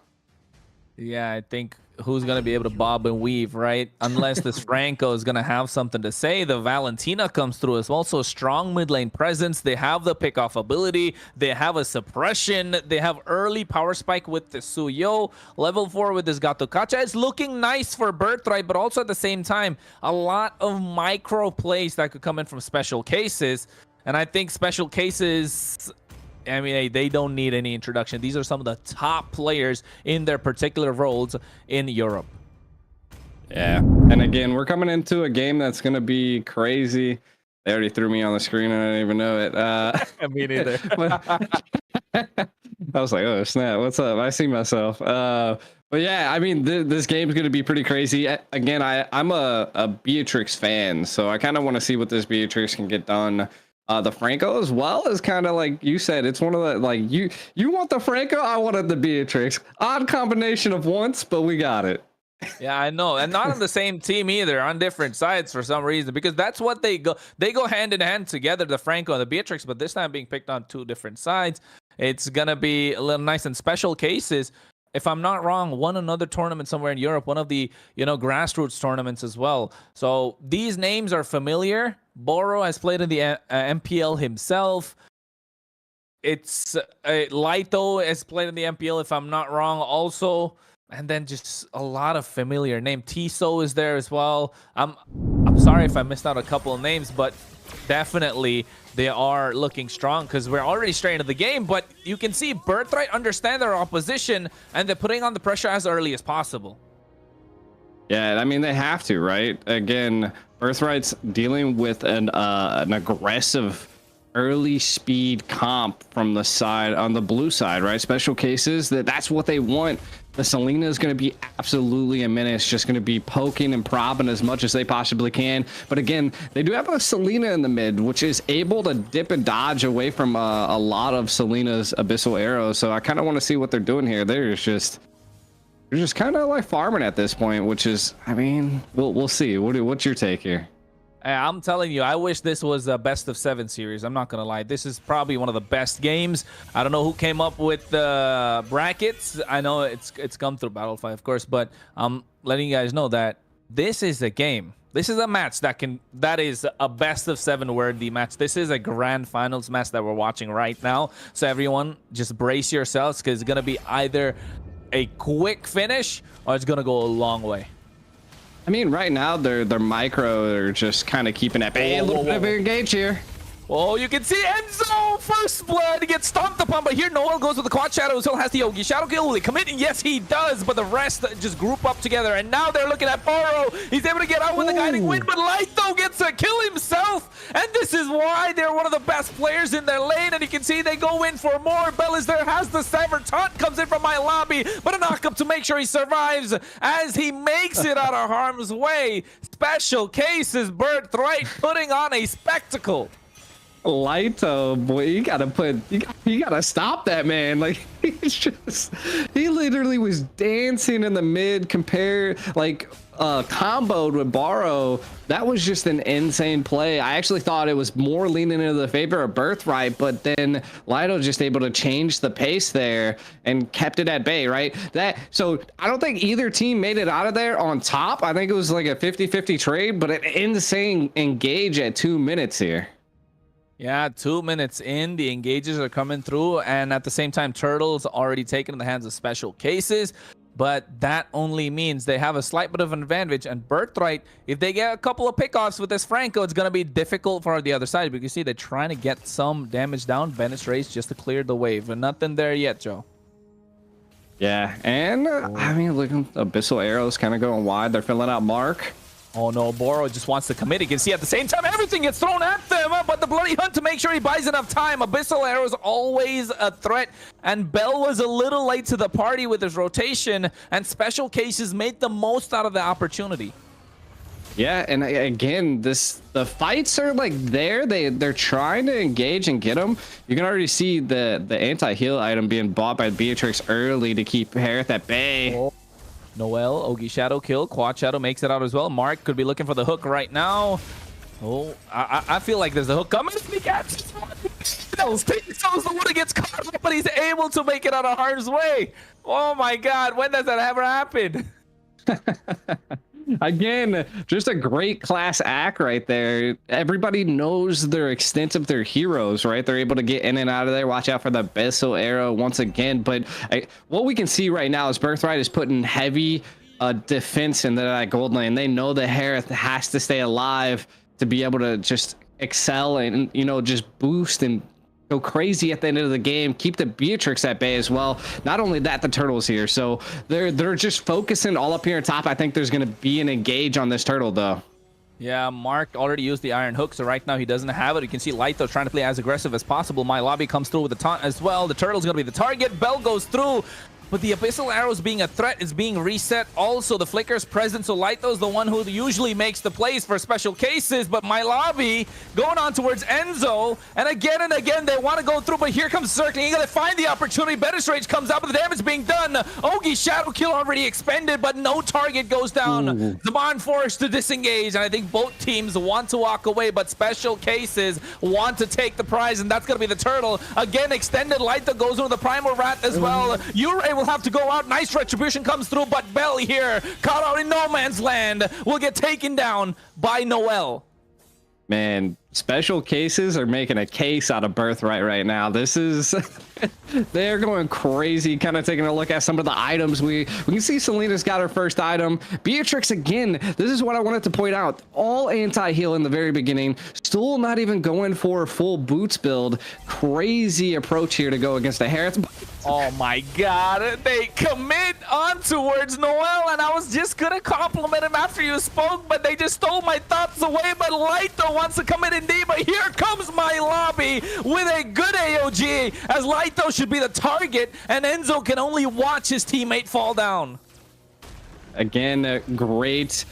Yeah, I think who's going to be able to bob and weave, right? Unless this Franco is going to have something to say. The Valentina comes through as well. So strong mid lane presence. They have the pick-off ability. They have a suppression. They have early power spike with the Suyo. Level 4 with this Gato Kacha. It's looking nice for Birthright, but also at the same time, a lot of micro plays that could come in from special cases. And I think special cases, I mean, they don't need any introduction. These are some of the top players in their particular roles in Europe.
Yeah. And again, we're coming into a game that's going to be crazy. They already threw me on the screen. I didn't even know it.
Me neither.
I was like, oh, snap. What's up? I see myself. But yeah, I mean, this game's going to be pretty crazy. Again, I'm a Beatrix fan, so I kind of want to see what this Beatrix can get done. The Franco as well is kind of like you said, it's one of the, like, you want the Franco, I wanted the Beatrix. Odd combination of once, but we got it.
Yeah, I know. And not on the same team either, on different sides for some reason, because that's what they go hand in hand together, the Franco and the Beatrix, but this time being picked on two different sides. It's gonna be a little nice. In special cases, if I'm not wrong, won another tournament somewhere in Europe, one of the, grassroots tournaments as well. So these names are familiar. Boro has played in the MPL himself. It's Laito has played in the MPL, if I'm not wrong, also. And then just a lot of familiar name. Tiso is there as well. I'm sorry if I missed out a couple of names, but definitely they are looking strong because we're already straight into the game. But you can see Birthright understand their opposition and they're putting on the pressure as early as possible.
Yeah, I mean, they have to, right? Again, Birthright's dealing with an aggressive early speed comp from the side on the blue side, right? Special cases, that's what they want. The Selena is going to be absolutely a menace, just going to be poking and propping as much as they possibly can. But again, they do have a Selena in the mid, which is able to dip and dodge away from a lot of Selena's abyssal arrows. So I kind of want to see what they're doing here. They're just kind of like farming at this point, which is, I mean, we'll see. What's your take here?
I'm telling you, I wish this was a best of 7 series. I'm not gonna lie, this is probably one of the best games. I don't know who came up with the brackets. I know it's come through Battlefy, of course, but I'm letting you guys know that this is a game. This is a match that is a best of 7 worthy match. This is a grand finals match that we're watching right now. So everyone, just brace yourselves because it's gonna be either a quick finish or it's gonna go a long way.
I mean, right now they're micro. They're just kind of keeping at bay. A little bit of engage here.
Oh, you can see Enzo first blood gets stomped upon, but here Noel goes with the quad shadow. Still has the Yogi shadow kill. Will he commit? Yes, he does. But the rest just group up together, and now they're looking at Boro. He's able to get out with the guiding wind, but Laito gets a kill himself, and this is why they're one of the best players in their lane. And you can see they go in for more. Bell is there, has the sever. Taunt comes in from my lobby, but a knock up to make sure he survives as he makes it out of harm's way. Special cases, Birthright putting on a spectacle.
Laito, boy, you gotta stop that man. Like, he literally was dancing in the mid, comboed with Baro. That was just an insane play. I actually thought it was more leaning into the favor of Birthright, but then Laito just able to change the pace there and kept it at bay, right? So I don't think either team made it out of there on top. I think it was like a 50-50 trade, but an insane engage at 2 minutes here.
Yeah, 2 minutes in, the engages are coming through, and at the same time, Turtle's already taken in the hands of special cases, but that only means they have a slight bit of an advantage, and Birthright, if they get a couple of pickoffs with this Franco, it's going to be difficult for the other side, because you see they're trying to get some damage down. Bennett race just to clear the wave, and nothing there yet, Joe.
Yeah, and I mean, look, abyssal arrows kind of going wide. They're filling out Mark.
Oh no, Boro just wants to commit. You can see at the same time everything gets thrown at them, but the Bloody Hunt to make sure he buys enough time. Abyssal Arrow is always a threat, and Bell was a little late to the party with his rotation, and special cases made the most out of the opportunity.
Yeah, and again, the fights are like they're trying to engage and get them. You can already see the anti-heal item being bought by Beatrix early to keep Harith at bay.
Oh. Noel, Ogi Shadow kill. Quad Shadow makes it out as well. Mark could be looking for the hook right now. Oh, I feel like there's a hook coming. He catches Tails the one that gets caught up, but he's able to make it out of harm's way. Oh my God, when does that ever happen?
Again, just a great class act right there. Everybody knows their extent of their heroes, right? They're able to get in and out of there. Watch out for the Abyssal arrow once again. But what we can see right now is Birthright is putting heavy defense into that gold lane. They know the Harith has to stay alive to be able to just excel and, you know, just boost and go crazy at the end of the game, keep the Beatrix at bay as well. Not only that, the turtle's here, so they're just focusing all up here on top. I think there's going to be an engage on this turtle though.
Yeah, Mark already used the iron hook, so right now he doesn't have it. You can see Light though trying to play as aggressive as possible. My lobby comes through with the taunt as well. The turtle's going to be the target. Bell goes through, but the Abyssal arrows being a threat is being reset. Also, the flicker's present, so Lighto's the one who usually makes the plays for special cases, but My Lobby going on towards Enzo, and again they want to go through, but here comes Circling. You gotta find the opportunity. Better Rage comes out, but the damage being done. Ogi Shadow kill already expended, but no target goes down. Zaman forced to disengage, and I think both teams want to walk away, but special cases want to take the prize, and that's gonna be the turtle. Again, extended Lighto goes into the Primal Rat as well. Ure will have to go out. Nice retribution comes through, but Bell here, caught out in no man's land, will get taken down by Noel.
Man, special cases are making a case out of Birthright right now. This is they're going crazy. Kind of taking a look at some of the items. We can see Selena's got her first item. Beatrix again, this is what I wanted to point out, all anti-heal in the very beginning. Still not even going for a full boots build. Crazy approach here to go against the Harith.
Oh my God, they commit on towards Noel, and I was just gonna compliment him after you spoke, but they just stole my thoughts away. But Lighto wants to come in indeed, but here comes My Lobby with a good AOG, as Lighto should be the target, and Enzo can only watch his teammate fall down.
Again, great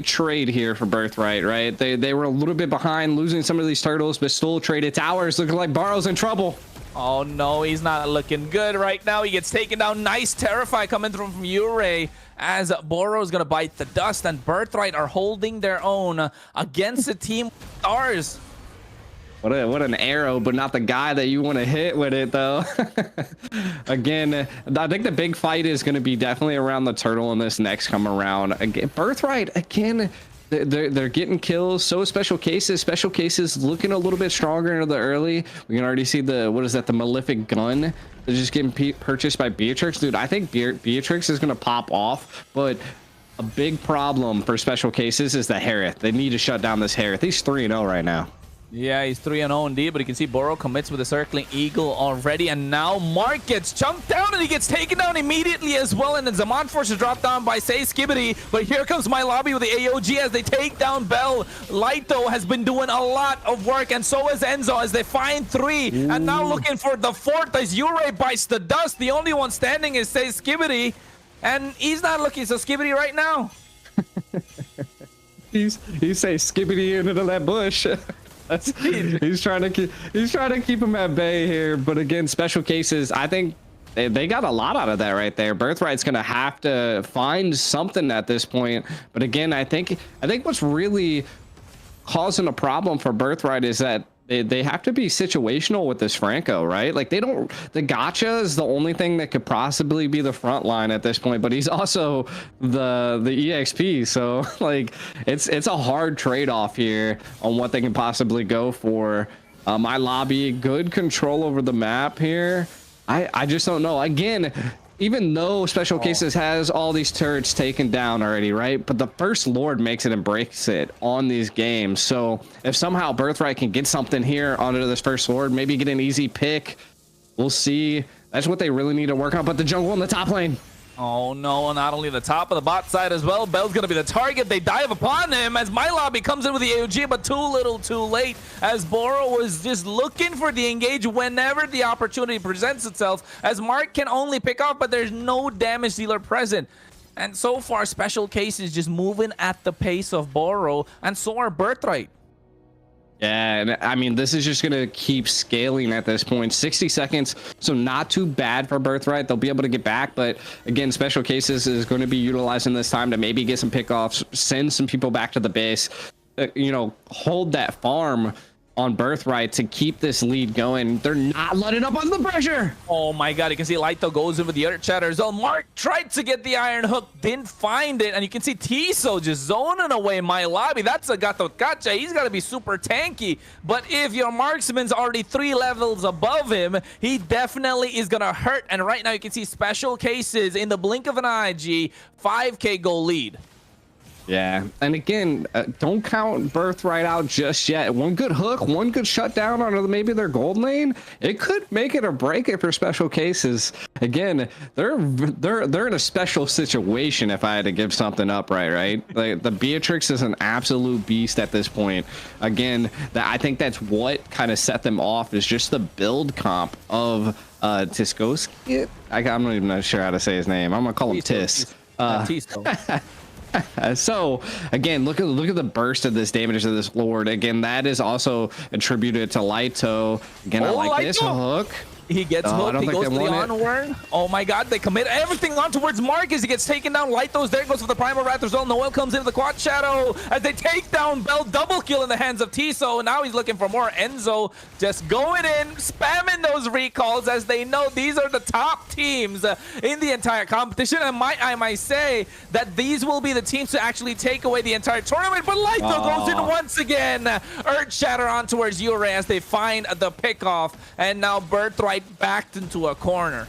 trade here for Birthright, right? They were a little bit behind, losing some of these turtles, but still traded towers. Looking like Barrow's in trouble.
Oh no, he's not looking good right now. He gets taken down. Nice Terrify coming through from Ure, as Boro's gonna bite the dust, and Birthright are holding their own against a team with stars.
What an arrow, but not the guy that you want to hit with it though. Again, I think the big fight is going to be definitely around the turtle in this next come around. Again, Birthright again, they're getting kills. So special cases looking a little bit stronger into the early. We can already see the the Malefic gun. They're just getting purchased by Beatrix. Dude, I think Beatrix is going to pop off, but a big problem for special cases is the Harith. They need to shut down this Harith. He's 3-0 right now.
Yeah, he's 3-0 indeed, but you can see Boro commits with the Circling Eagle already, and now Mark gets chunked down, and he gets taken down immediately as well, and then Zaman forced to drop down by Say Skibbity, but here comes My Lobby with the AOG as they take down Bell. Lighto has been doing a lot of work, and so has Enzo as they find 3, and now looking for the 4th as Ure bites the dust. The only one standing is Say Skibbity, and he's not looking so Skibbity right now.
He's Say Skibbity into that bush. He's trying to keep him at bay here, but again, special cases, I think they got a lot out of that right there. Birthright's gonna have to find something at this point, but again, I think what's really causing a problem for Birthright is that they have to be situational with this Franco, right? Like the gacha is the only thing that could possibly be the front line at this point, but he's also the EXP. So like it's a hard trade-off here on what they can possibly go for. My Lobby, good control over the map here. I just don't know. Again, even though special cases has all these turrets taken down already, right? But the First Lord makes it and breaks it on these games. So if somehow Birthright can get something here onto this First Lord, maybe get an easy pick, we'll see. That's what they really need to work on. But the jungle in the top lane.
Oh no, not only the top of the bot side as well. Bell's gonna be the target. They dive upon him as My Lobby comes in with the AOG, but too little too late, as Boro was just looking for the engage whenever the opportunity presents itself, as Mark can only pick off, but there's no damage dealer present. And so far, Special Case is just moving at the pace of Boro, and so are Birthright.
Yeah, and I mean, this is just going to keep scaling at this point. 60 seconds, so not too bad for Birthright. They'll be able to get back, but again, Special Cases is going to be utilizing this time to maybe get some pickoffs, send some people back to the base, you know, hold that farm on Birthright to keep this lead going. They're not letting up on the pressure.
Oh my god, you can see Lighto goes in with the Earth Shatter zone. Mark tried to get the Iron Hook, didn't find it, and you can see Tiso just zoning away MLBB. That's a Gato Gacha. He's got to be super tanky, but if your marksman's already 3 levels above him, he definitely is gonna hurt. And right now you can see Special Cases in the blink of an eye, 5k goal lead.
Yeah, and again, don't count Birthright out just yet. One good hook, one good shutdown on maybe their gold lane, it could make it or break it for Special Cases. Again, they're in a special situation if I had to give something up, right? Like, the Beatrix is an absolute beast at this point. Again, I think that's what kind of set them off, is just the build comp of Tiskoski. I'm not even sure how to say his name. I'm gonna call him Tis.
Tiso.
So again, look at the burst of this damage of this Lord. Again, that is also attributed to Lighto. Again, I like this hook.
He gets hooked. He goes to the onward. Oh my god, they commit everything on towards Marcus. He gets taken down. Lightos there, goes for the Primal Raptor zone. Noel comes into the quad shadow as they take down Bell. Double kill in the hands of Tiso. Now he's looking for more. Enzo just going in, spamming those recalls as they know these are the top teams in the entire competition. And I might say that these will be the teams to actually take away the entire tournament. But Lighto goes in once again. Earth Shatter on towards Yurei as they find the pickoff. And now Birthright backed into a corner.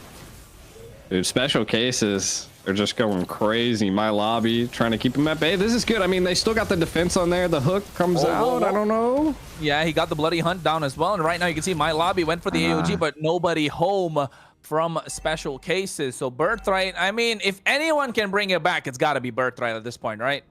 Dude, Special Cases are just going crazy. MLBB trying to keep him at bay. This is good. I mean, they still got the defense on there. The hook comes out. I don't know.
Yeah, he got the Bloody Hunt down as well. And right now you can see MLBB went for the AOG, but nobody home from Special Cases. So Birthright, I mean, if anyone can bring it back, it's got to be Birthright at this point, right?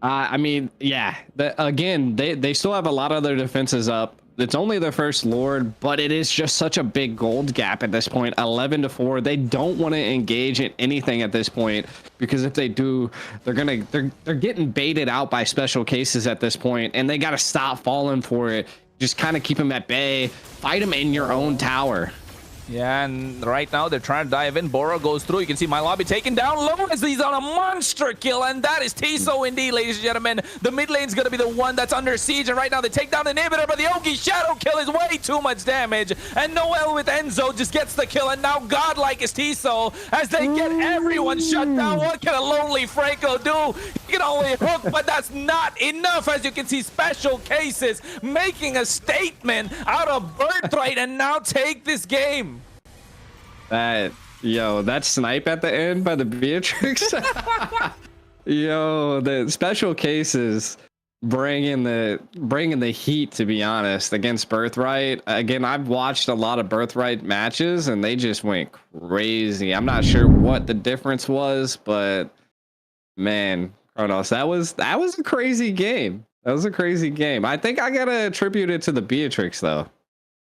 I mean, yeah. Again, they still have a lot of their defenses up. It's only their first Lord, but it is just such a big gold gap at this point. 11-4. They don't want to engage in anything at this point, because if they do, they're getting baited out by Special Cases at this point, and they got to stop falling for it. Just kind of keep them at bay. Fight them in your own tower.
Yeah, and right now they're trying to dive in. Boro goes through. You can see MLBB taken down low as he's on a monster kill, and that is Tiso indeed, ladies and gentlemen. The mid lane's going to be the one that's under siege, and right now they take down the inhibitor, but the Oki Shadow kill is way too much damage, and Noel with Enzo just gets the kill, and now godlike is Tiso as they get everyone shut down. What can a lonely Franco do? He can only hook, but that's not enough, as you can see Special Cases making a statement out of Birthright and now take this game.
That snipe at the end by the Beatrix. Yo, the Special Cases bringing the heat, to be honest, against Birthright. Again, I've watched a lot of Birthright matches and they just went crazy. I'm not sure what the difference was, but man, Kronos, that was a crazy game. That was a crazy game. I think I gotta attribute it to the Beatrix though.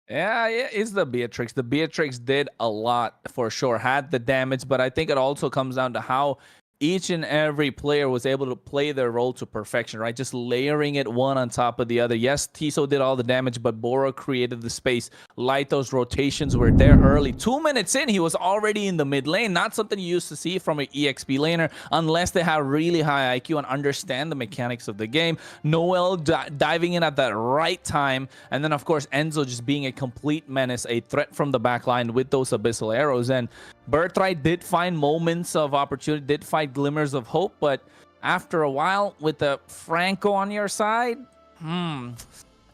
Yeah, it's the Beatrix. The Beatrix did a lot for sure, had the damage, but I think it also comes down to how each and every player was able to play their role to perfection, right? Just layering it one on top of the other. Yes, Tiso did all the damage, but Boro created the space. Lighto's rotations were there early. 2 minutes in, he was already in the mid lane. Not something you used to see from an EXP laner unless they have really high IQ and understand the mechanics of the game. Noel diving in at that right time. And then, of course, Enzo just being a complete menace, a threat from the backline with those abyssal arrows. And Birthright did find moments of opportunity, did find glimmers of hope, but after a while, with the Franco on your side,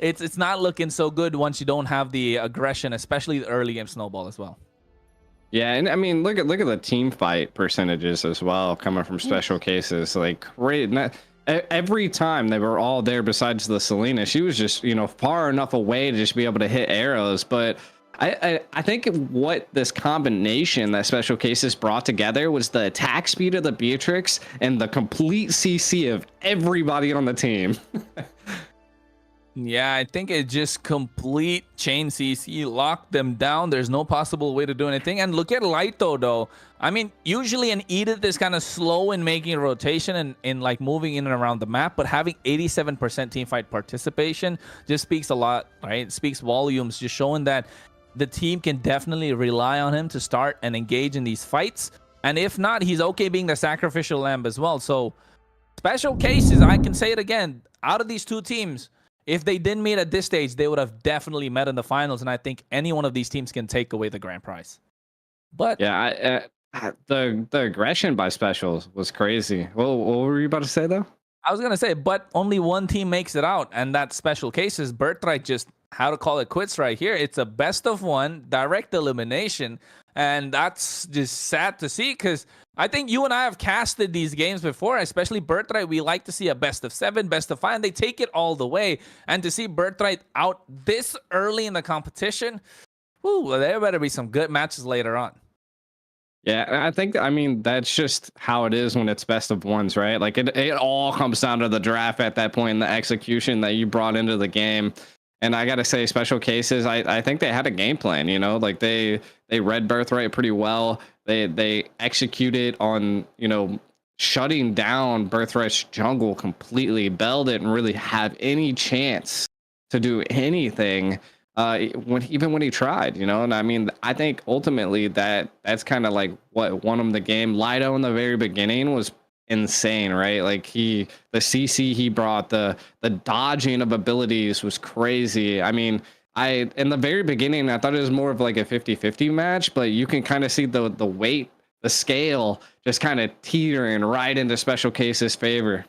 it's not looking so good once you don't have the aggression, especially the early game snowball as well.
Yeah, and I mean, look at the team fight percentages as well coming from Special Cases. Like, every time they were all there, besides the Selena, she was just far enough away to just be able to hit arrows, but I think what this combination that Special Cases brought together was the attack speed of the Beatrix and the complete CC of everybody on the team.
Yeah, I think it just complete chain CC, locked them down. There's no possible way to do anything. And look at Laito though. I mean, usually an Edith is kind of slow in making a rotation and in like moving in and around the map, but having 87% team fight participation just speaks a lot, right? It speaks volumes, just showing that the team can definitely rely on him to start and engage in these fights. And if not, he's okay being the sacrificial lamb as well. So special cases, I can say it again, out of these two teams, if they didn't meet at this stage, they would have definitely met in the finals, and I think any one of these teams can take away the grand prize. But
yeah, the aggression by specials was crazy. Well, what were you about to say though?
I was gonna say, but only one team makes it out, and that's special cases. Birthright just how to call it quits right here. It's a best of one, direct elimination, and that's just sad to see because I think you and I have casted these games before, especially Birthright. We like to see a best of 7, best of 5, and they take it all the way. And to see Birthright out this early in the competition, whoo, there better be some good matches later on.
Yeah, I mean, that's just how it is when it's best of ones, right? Like it all comes down to the draft at that point and the execution that you brought into the game. And I got to say, special cases, I think they had a game plan, you know, like they read Birthright pretty well. They executed on, you know, shutting down Birthright's jungle completely. Bell didn't really have any chance to do anything even when he tried, you know. And I mean, I think ultimately that's kind of like what won him the game. Lido in the very beginning was insane, right? Like the CC he brought, the dodging of abilities was crazy. I mean, in the very beginning I thought it was more of like a 50-50 match, but you can kind of see the weight, the scale just kind of teetering right into special cases favor.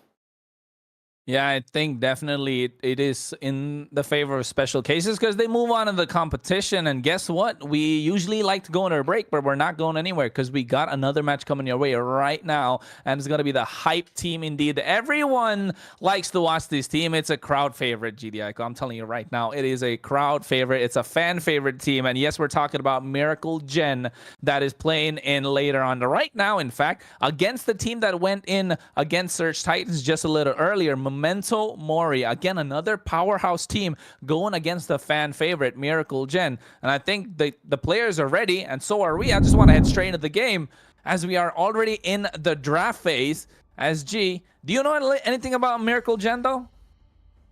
Yeah, I think definitely it is in the favor of special cases because they move on in the competition. And guess what? We usually like to go on our break, but we're not going anywhere because we got another match coming your way right now. And it's going to be the hype team indeed. Everyone likes to watch this team. It's a crowd favorite, GDI. I'm telling you right now, it is a crowd favorite. It's a fan favorite team. And yes, we're talking about Miracle Gen that is playing in later on. Right now, in fact, against the team that went in against Surge Titans just a little earlier, Memento Mori, again, another powerhouse team going against the fan favorite, Miracle Gen. And I think the players are ready, and so are we. I just want to head straight into the game as we are already in the draft phase. As G, do you know anything about Miracle Gen, though?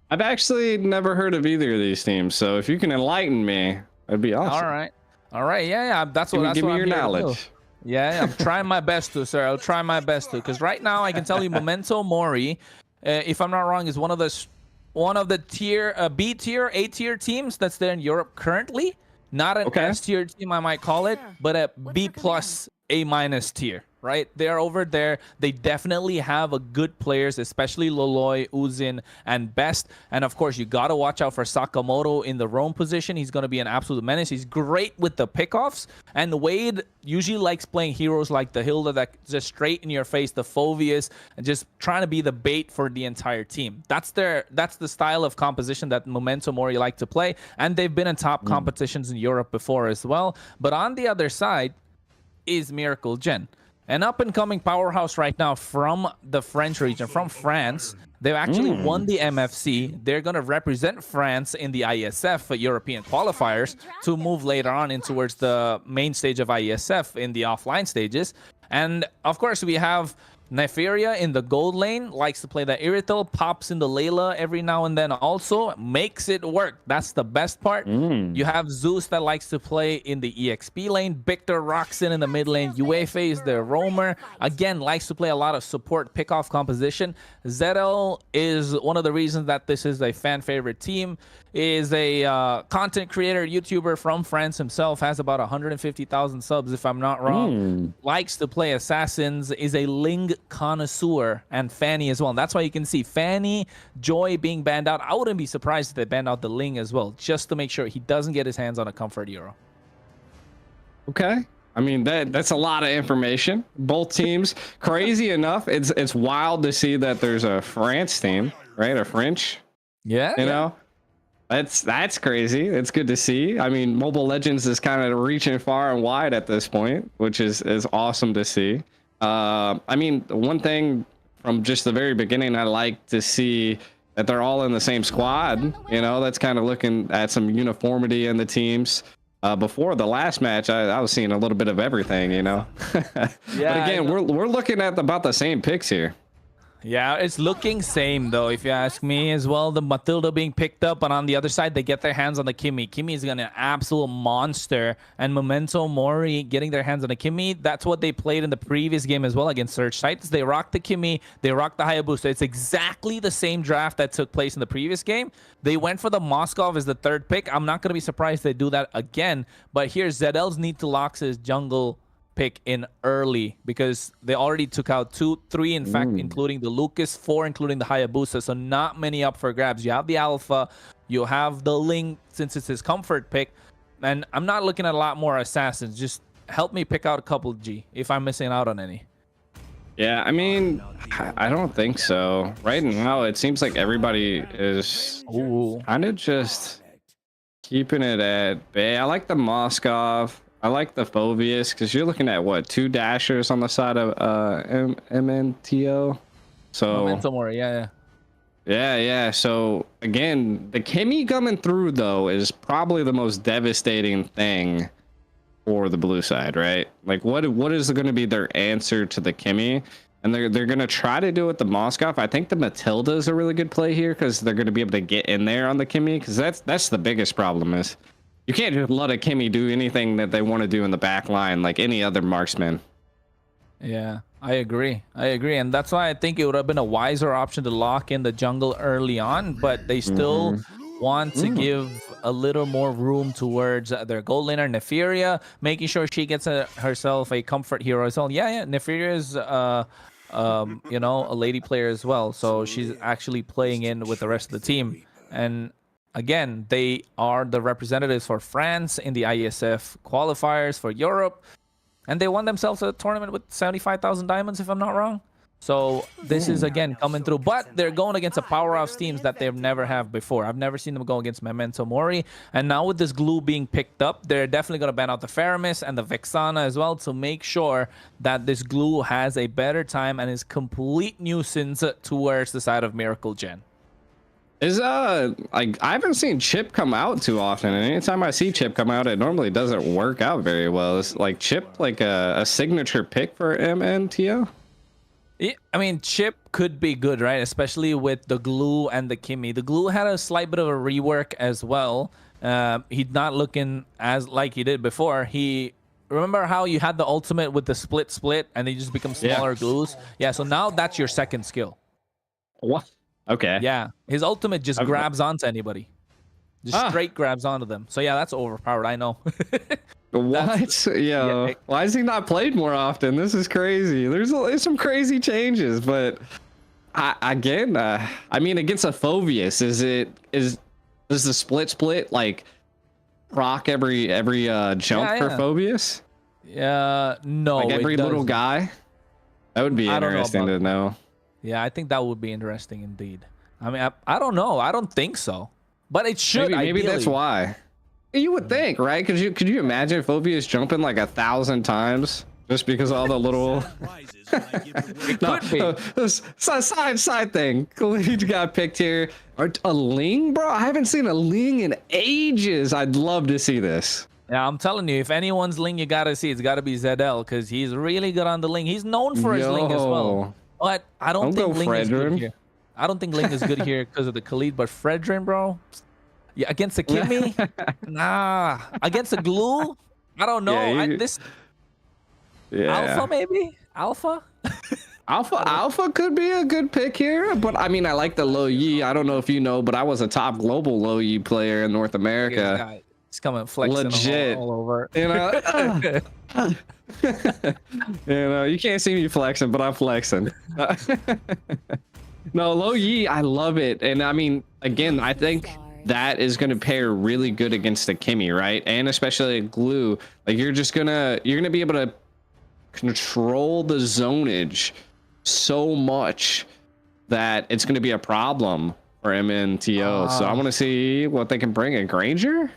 I've actually never heard of either of these teams, so if you can enlighten me, that'd be awesome.
All right, yeah, that's what
give me
I'm
your
here to
knowledge.
do. Yeah, I'm trying my best to, sir. I'll try my best to, because right now I can tell you Memento Mori, if I'm not wrong, is one of the tier B tier, A tier teams that's there in Europe currently. Not an S tier team, I might call it, but a B plus, A minus tier. Right? They're over there. They definitely have a good players, especially Loloy, Uzin, and Best. And of course, you got to watch out for Sakamoto in the roam position. He's going to be an absolute menace. He's great with the pickoffs. And Wade usually likes playing heroes like the Hilda that just straight in your face, the Phoveus, and just trying to be the bait for the entire team. That's the style of composition that Memento Mori like to play. And they've been in top competitions in Europe before as well. But on the other side is Miracle Gen. An up-and-coming powerhouse right now from the French region, from France. They've actually won the MFC. They're going to represent France in the ISF European qualifiers to move later on in towards the main stage of ISF in the offline stages. And, of course, we have Neferia in the gold lane, likes to play the Irithel, pops in the Layla every now and then also, makes it work. That's the best part. You have Zeus that likes to play in the EXP lane, Victor rocks in the mid lane, UEFA is the roamer, again, likes to play a lot of support pickoff composition. Zedel is one of the reasons that this is a fan favorite team, is a content creator, YouTuber from France himself, has about 150,000 subs if I'm not wrong, likes to play assassins, is a Ling connoisseur, and Fanny as well. And that's why you can see Fanny, Joy being banned out. I wouldn't be surprised if they banned out the Ling as well, just to make sure he doesn't get his hands on a comfort hero.
Okay. I mean, that's a lot of information. Both teams, crazy enough, it's wild to see that there's a France team, right? A French.
Yeah.
You know? That's crazy. It's good to see. I mean, Mobile Legends is kind of reaching far and wide at this point, which is awesome to see. I mean, one thing from just the very beginning I like to see that they're all in the same squad. You know, that's kind of looking at some uniformity in the teams. Before the last match, I was seeing a little bit of everything, you know. But again, we're looking at about the same picks here.
Yeah, it's looking same though, if you ask me as well. The Matilda being picked up, but on the other side, they get their hands on the Kimmy. Kimmy is gonna absolute monster, and Memento Mori getting their hands on the Kimmy. That's what they played in the previous game as well against Surge Titans. They rocked the Kimmy, they rocked the Hayabusa. It's exactly the same draft that took place in the previous game. They went for the Moskov as the third pick. I'm not gonna be surprised they do that again. But here, ZL's need to lock his jungle pick in early because they already took out 2, 3, in fact, including the Lucas, 4, including the Hayabusa. So not many up for grabs. You have the Alpha, you have the Ling since it's his comfort pick, and I'm not looking at a lot more assassins. Just help me pick out a couple, G, if I'm missing out on any.
Yeah, I mean, I don't think so. Right now, it seems like everybody is kind of just keeping it at bay. I like the Moskov. I like the Phobius because you're looking at what, 2 dashers on the side of MNTO. So
Momentum Mori,
yeah. So again, the Kimmy coming through though is probably the most devastating thing for the blue side, right? Like what is going to be their answer to the Kimmy? And they're going to try to do it with the Moskov. I think the Matilda is a really good play here because they're going to be able to get in there on the Kimmy, because that's the biggest problem is you can't just let a Kimmy do anything that they want to do in the back line like any other marksman.
Yeah, I agree. And that's why I think it would have been a wiser option to lock in the jungle early on, but they still want to give a little more room towards their gold laner, Neferia, making sure she gets herself a comfort hero as well. Yeah, Neferia is, you know, a lady player as well. So she's actually playing in with the rest of the team. And again, they are the representatives for France in the IESF qualifiers for Europe. And they won themselves a tournament with 75,000 diamonds, if I'm not wrong. So this is, again, coming through. But they're going against a powerhouse teams that they've never have before. I've never seen them go against Memento Mori. And now with this glue being picked up, they're definitely going to ban out the Faramis and the Vexana as well to make sure that this glue has a better time and is complete nuisance towards the side of Miracle Gen.
Is like I haven't seen Chip come out too often, and anytime I see Chip come out, it normally doesn't work out very well. Is like Chip like a signature pick for MNTO?
Yeah, I mean, Chip could be good, right? Especially with the glue and the Kimmy. The glue had a slight bit of a rework as well. He's not looking as like he did before. Remember how you had the ultimate with the split, and they just become smaller glues? Yeah, so now that's your second skill.
What? Okay.
Yeah, his ultimate just grabs onto anybody. Just straight grabs onto them. So yeah, that's overpowered, I know.
What? Yeah. Why has he not played more often? This is crazy. There's some crazy changes, but I mean, against a Phobius, does the split like proc every jump for Phobius?
Yeah, no.
Like every little guy? That would be interesting to know.
Yeah, I think that would be interesting indeed. I mean, I don't know. I don't think so. But it should.
Maybe that's why. You would think, right? Could you imagine Phobius jumping like 1,000 times just because all the little side thing. He got picked here. Or a Ling, bro? I haven't seen a Ling in ages. I'd love to see this.
Yeah, I'm telling you, if anyone's Ling you gotta see, it's gotta be ZL because he's really good on the Ling. He's known for his Ling as well. But I don't think Ling is good here. I don't think Ling is good here because of the Khalid, but Fredrin, bro. Yeah, against the Kimmy? Nah. Against the glue? I don't know. Alpha, maybe? Alpha?
Alpha could be a good pick here, but I mean, I like the Low Yi. I don't know if you know, but I was a top global Low Yi player in North America.
He's coming flexing
legit
all over.
You know? You know, you can't see me flexing, but I'm flexing. No, Low Yi, I love it. And I mean, again, I think that is going to pair really good against the Kimmy, right? And especially glue. Like you're going to be able to control the zonage so much that it's going to be a problem for MNTO. So I want to see what they can bring. A Granger?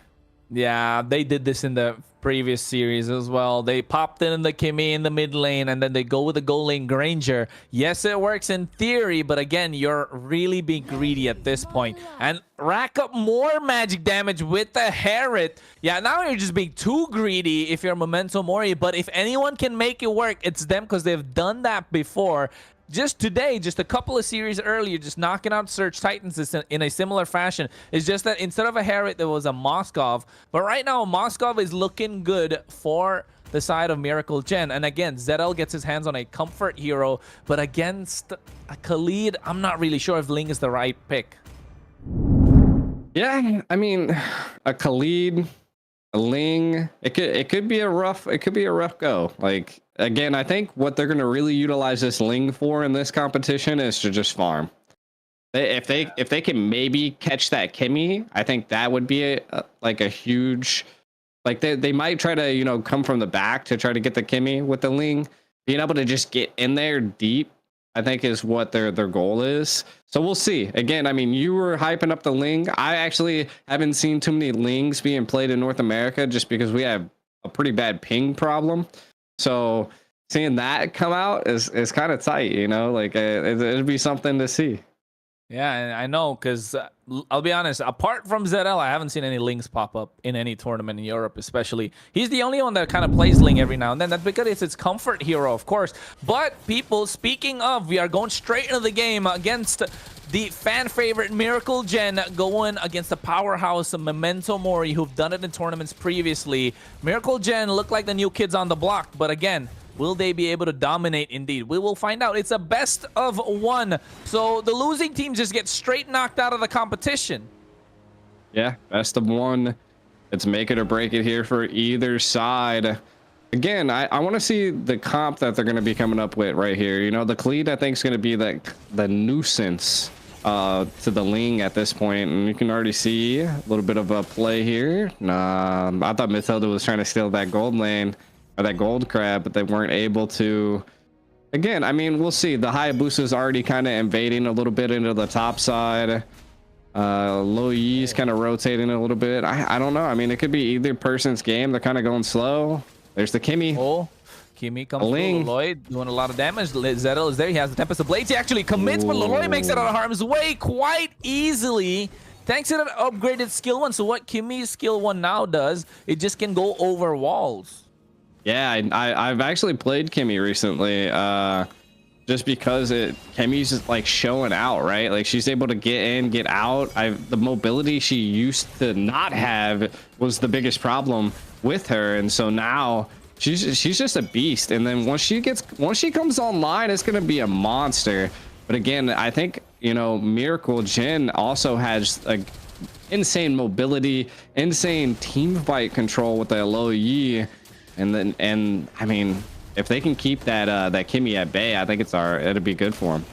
Yeah, they did this in the previous series as well. They popped in the Kimmy in the mid lane, and then they go with the gold lane Granger. Yes, it works in theory, but again, you're really being greedy at this point. And rack up more magic damage with the Herald. Yeah, now you're just being too greedy if you're Memento Mori, but if anyone can make it work, it's them because they've done that before. Just today, just a couple of series earlier, just knocking out Surge Titans in a similar fashion. It's just that instead of a Herald, there was a Moskov. But right now, Moskov is looking good for the side of Miracle Gen. And again, ZL gets his hands on a comfort hero. But against a Khalid, I'm not really sure if Ling is the right pick.
Yeah, I mean, a Khalid, a Ling, it could be a rough go. Like, again, I think what they're going to really utilize this Ling for in this competition is to just farm. If they can maybe catch that Kimmy, I think that would be a huge, like they might try to, you know, come from the back to try to get the Kimmy with the Ling. Being able to just get in there deep, I think, is what their goal is. So we'll see. Again, I mean, you were hyping up the Ling. I actually haven't seen too many Lings being played in North America just because we have a pretty bad ping problem. So seeing that come out is kind of tight, you know, like it'd be something to see.
Yeah, I know, because I'll be honest, apart from ZL, I haven't seen any Lings pop up in any tournament in Europe, especially. He's the only one that kind of plays Ling every now and then. That's because it's its comfort hero, of course. But people, speaking of, we are going straight into the game against the fan favorite Miracle Gen, going against the powerhouse Memento Mori, who've done it in tournaments previously. Miracle Gen look like the new kids on the block, but again, will they be able to dominate? Indeed, we will find out. It's a best of one, so the losing team just gets straight knocked out of the competition.
Yeah, best of one. It's make it or break it here for either side. Again, I want to see the comp that they're going to be coming up with right here. You know, the Khalid, I think, is going to be the nuisance to the Ling at this point, and you can already see a little bit of a play here. I thought Matilda was trying to steal that gold lane, or that gold crab, but they weren't able to. Again, I mean, we'll see. The Hayabusa is already kind of invading a little bit into the top side. Lo Yi's kind of rotating a little bit. I don't know. I mean, it could be either person's game. They're kind of going slow. There's the Kimmy.
Oh, Kimmy comes through. Lloyd doing a lot of damage. Zettel is there. He has the Tempest of Blades. He actually commits, but Lloyd makes it out of harm's way quite easily, thanks to that upgraded skill 1. So what Kimmy's skill 1 now does, it just can go over walls.
Yeah, I've actually played Kimmy recently, just because Kimmy's just like showing out, right? Like she's able to get in, get out. The mobility she used to not have was the biggest problem with her, and so now she's just a beast. And then once she comes online, it's gonna be a monster. But again, I think, you know, Miracle Gen also has like insane mobility, insane team fight control with the Lo Yi. And I mean, if they can keep that Kimmy at bay, I think it'll be good for him.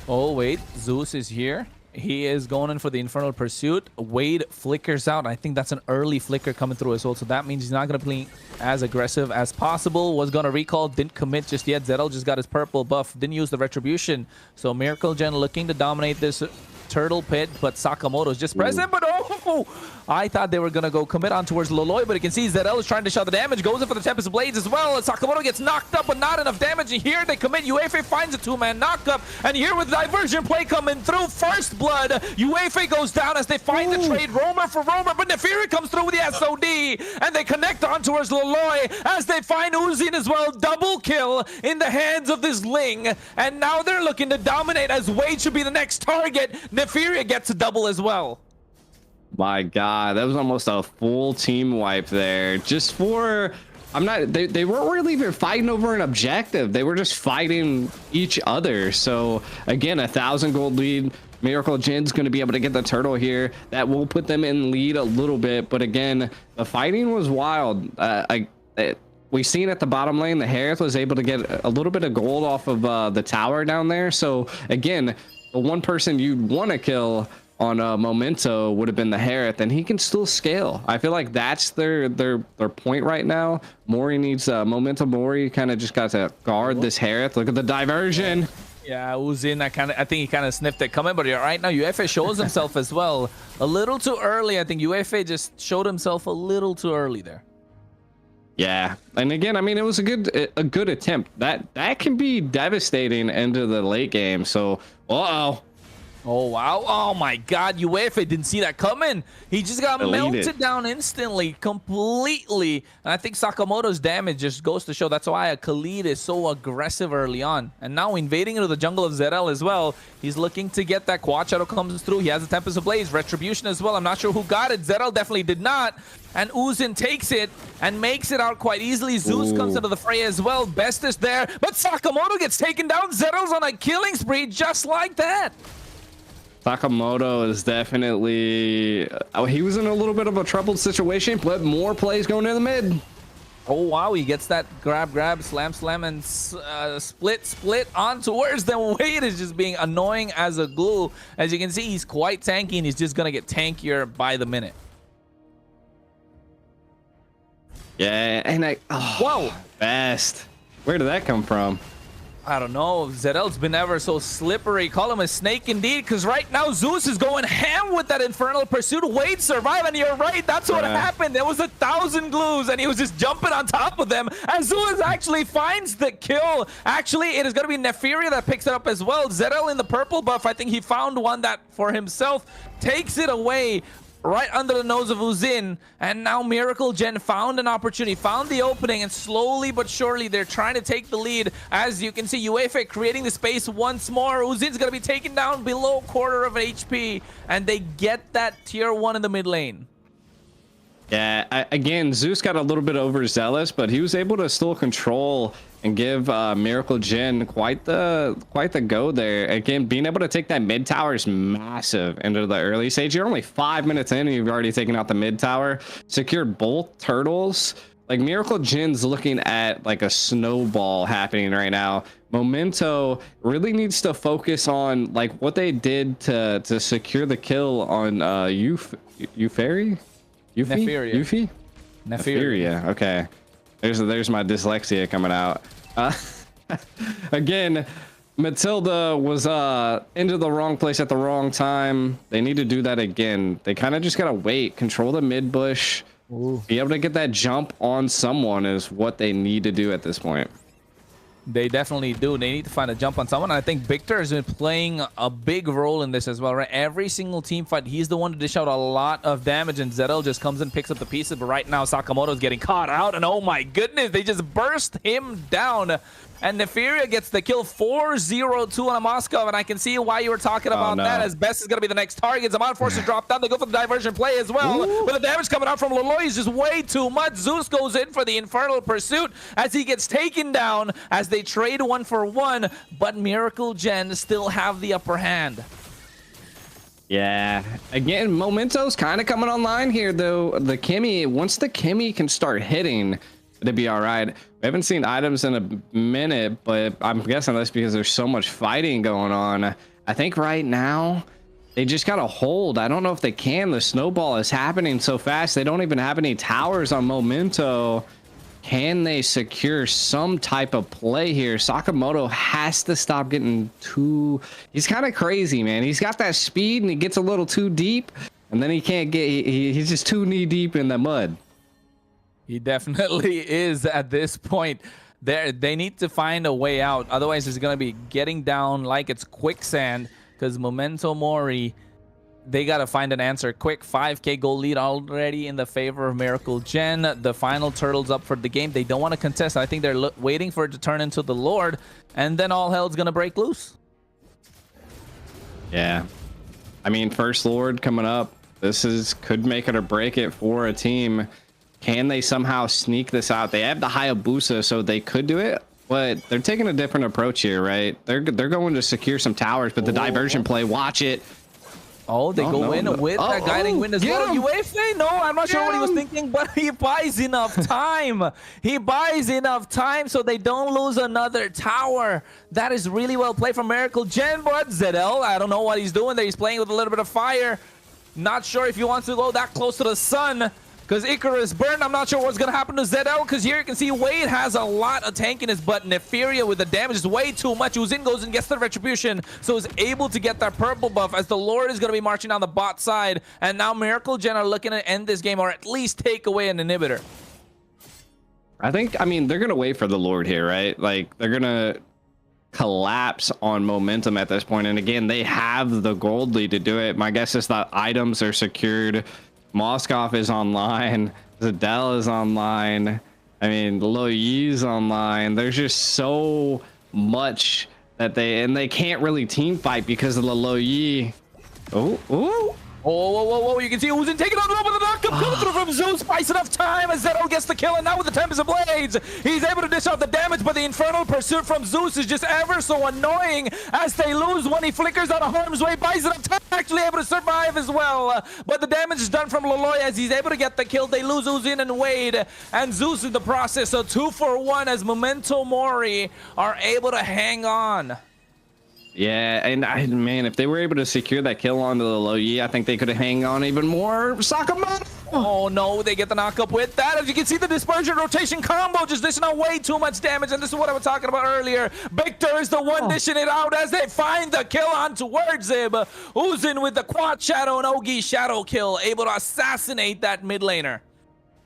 Oh wait, Zeus is here. He is going in for the Infernal Pursuit. Wade flickers out. I think that's an early flicker coming through as well, so that means he's not going to play as aggressive as possible. Was going to recall, didn't commit just yet. Zettel just got his purple buff, didn't use the Retribution. So Miracle Gen looking to dominate this turtle pit, but Sakamoto's just present. But oh, I thought they were gonna go commit on towards Loloy, but you can see ZL is trying to shut the damage, goes in for the Tempest Blades as well, and Sakamoto gets knocked up, but not enough damage. And here they commit. UEFA finds a 2-man knockup, and here with diversion play coming through, first blood, UEFA goes down as they find the trade roamer for roamer, but Nefiri comes through with the SOD, and they connect on towards Loloy as they find Uzin as well. Double kill in the hands of this Ling, and now they're looking to dominate as Wade should be the next target. Nefiria gets a double as well.
My God, that was almost a full team wipe there. Just for, they weren't really even fighting over an objective. They were just fighting each other. So again, 1,000 gold lead. Miracle Gen's going to be able to get the turtle here. That will put them in lead a little bit. But again, the fighting was wild. We've seen at the bottom lane, the Harith was able to get a little bit of gold off of the tower down there. So again, the one person you'd want to kill on Memento would have been the Harith, and he can still scale. I feel like that's their point right now. Mori needs Memento Mori kind of just got to guard this Harith. Look at the diversion.
Yeah, Uzin, I think he kind of sniffed it coming, but right now UFA shows himself as well. A little too early. I think UFA just showed himself a little too early there.
Yeah, and again, I mean, it was a good attempt. That can be devastating into the late game. So,
Oh, wow. Oh, my God. UEFA didn't see that coming. He just got melted down instantly, completely. And I think Sakamoto's damage just goes to show that's why Khalid is so aggressive early on. And now invading into the jungle of Zerel as well. He's looking to get that Quad Shadow comes through. He has the Tempest Ablaze, Retribution as well. I'm not sure who got it. Zerel definitely did not. And Uzin takes it and makes it out quite easily. Zeus comes into the fray as well. Best is there. But Sakamoto gets taken down. Zerel's on a killing spree just like that.
Sakamoto is definitely he was in a little bit of a troubled situation, but more plays going in the mid.
Oh wow, he gets that grab, slam, and split on towards them. Wade is just being annoying as a glue. As you can see, he's quite tanky, and he's just gonna get tankier by the minute.
Yeah, and whoa, best. Where did that come from?
I don't know. Zerel's been ever so slippery. Call him a snake indeed, because right now Zeus is going ham with that Infernal Pursuit. Wade survived, and you're right. That's what happened. There was 1,000 glues, and he was just jumping on top of them. And Zeus actually finds the kill. Actually, it is going to be Neferia that picks it up as well. Zerel in the purple buff. I think he found one that for himself takes it away. Right under the nose of Uzin, and now Miracle Gen found an opportunity, found the opening, and slowly but surely they're trying to take the lead. As you can see, UEFA creating the space once more. Uzin's gonna be taken down below quarter of an HP, and they get that tier 1 in the mid lane.
Yeah, again, Zeus got a little bit overzealous, but he was able to still control and give Miracle Gen quite the go there. Again, being able to take that mid tower is massive into the early stage. You're only 5 minutes in and you've already taken out the mid tower, secured both turtles. Like, Miracle Gen's looking at like a snowball happening right now. Memento really needs to focus on like what they did to secure the kill on Neferia. Okay, there's my dyslexia coming out. Again, Matilda was into the wrong place at the wrong time. They need to do that again. They kind of just gotta wait, control the mid bush. Be able to get that jump on someone is what they need to do at this point.
They definitely do. They need to find a jump on someone. I think Victor has been playing a big role in this as well, right? Every single team fight, he's the one to dish out a lot of damage, and Zerel just comes and picks up the pieces. But right now, Sakamoto's getting caught out, and oh my goodness, they just burst him down. And Neferia gets the kill, 4-0-2 on a Moscow, and I can see why you were talking about that, as Best is going to be the next target. Zaman forces drop down. They go for the diversion play as well. But the damage coming out from Loloy is just way too much. Zeus goes in for the Infernal Pursuit as he gets taken down as they trade 1-for-1, but Miracle Gen still have the upper hand.
Yeah, again, Momento's kind of coming online here, though. The Kimmy, once the Kimmy can start hitting, it'd be all right. We haven't seen items in a minute, but I'm guessing that's because there's so much fighting going on. I think right now they just gotta hold. I don't know if they can. The snowball is happening so fast. They don't even have any towers on Momento. Can they secure some type of play here? Sakamoto has to stop getting too... He's kind of crazy, man. He's got that speed and he gets a little too deep, and then he can't get... He's just too knee deep in the mud.
He definitely is at this point. They need to find a way out. Otherwise, it's going to be getting down like it's quicksand, because Memento Mori, they got to find an answer quick. 5k goal lead already in the favor of Miracle Gen. The final turtle's up for the game. They don't want to contest. I think they're waiting for it to turn into the Lord, and then all hell's going to break loose.
Yeah. I mean, first Lord coming up. This could make it or break it for a team. Can they somehow sneak this out? They have the Hayabusa, so they could do it, but they're taking a different approach here, right? They're going to secure some towers, but the diversion play, watch it.
Oh, they go in with that guiding wind as well. UEFA? No, I'm not sure what he was thinking, but he buys enough time. He buys enough time so they don't lose another tower. That is really well played from Miracle Gen, but Zedel, I don't know what he's doing there. He's playing with a little bit of fire. Not sure if he wants to go that close to the sun. because Icarus burned. I'm not sure what's going to happen to ZL, because here you can see Wade has a lot of tankiness, but Nefaria with the damage is way too much. Uzin goes and gets the Retribution, so is able to get that purple buff as the Lord is going to be marching down the bot side. And now Miracle Gen are looking to end this game, or at least take away an inhibitor.
I mean, they're going to wait for the Lord here, right? Like, they're going to collapse on momentum at this point. And again, they have the gold lead to do it. My guess is that items are secured. Moskov is online. Zadell is online. I mean, Lo Yi's online. There's just so much that they can't really team fight because of the Lo Yi.
Oh, you can see Uzin taking on the rope with the knockup coming through from Zeus. Buys enough time as Zero gets the kill, and now with the Tempest of Blades, he's able to dish out the damage, but the Infernal Pursuit from Zeus is just ever so annoying as they lose when he flickers out of harm's way. Buys enough time, actually able to survive as well. But the damage is done from Loloy as he's able to get the kill. They lose Uzin and Wade, and Zeus in the process. So 2 for 1 as Memento Mori are able to hang on.
Yeah, and man, if they were able to secure that kill onto the Lo Yi, I think they could have hang on even more. Sakamoto!
Oh no, they get the knockup with that. As you can see, the dispersion rotation combo just dishing out way too much damage, and this is what I was talking about earlier. Victor is the one dishing it out as they find the kill on towards him. Uzin with the quad shadow and Ogi shadow kill, able to assassinate that mid laner.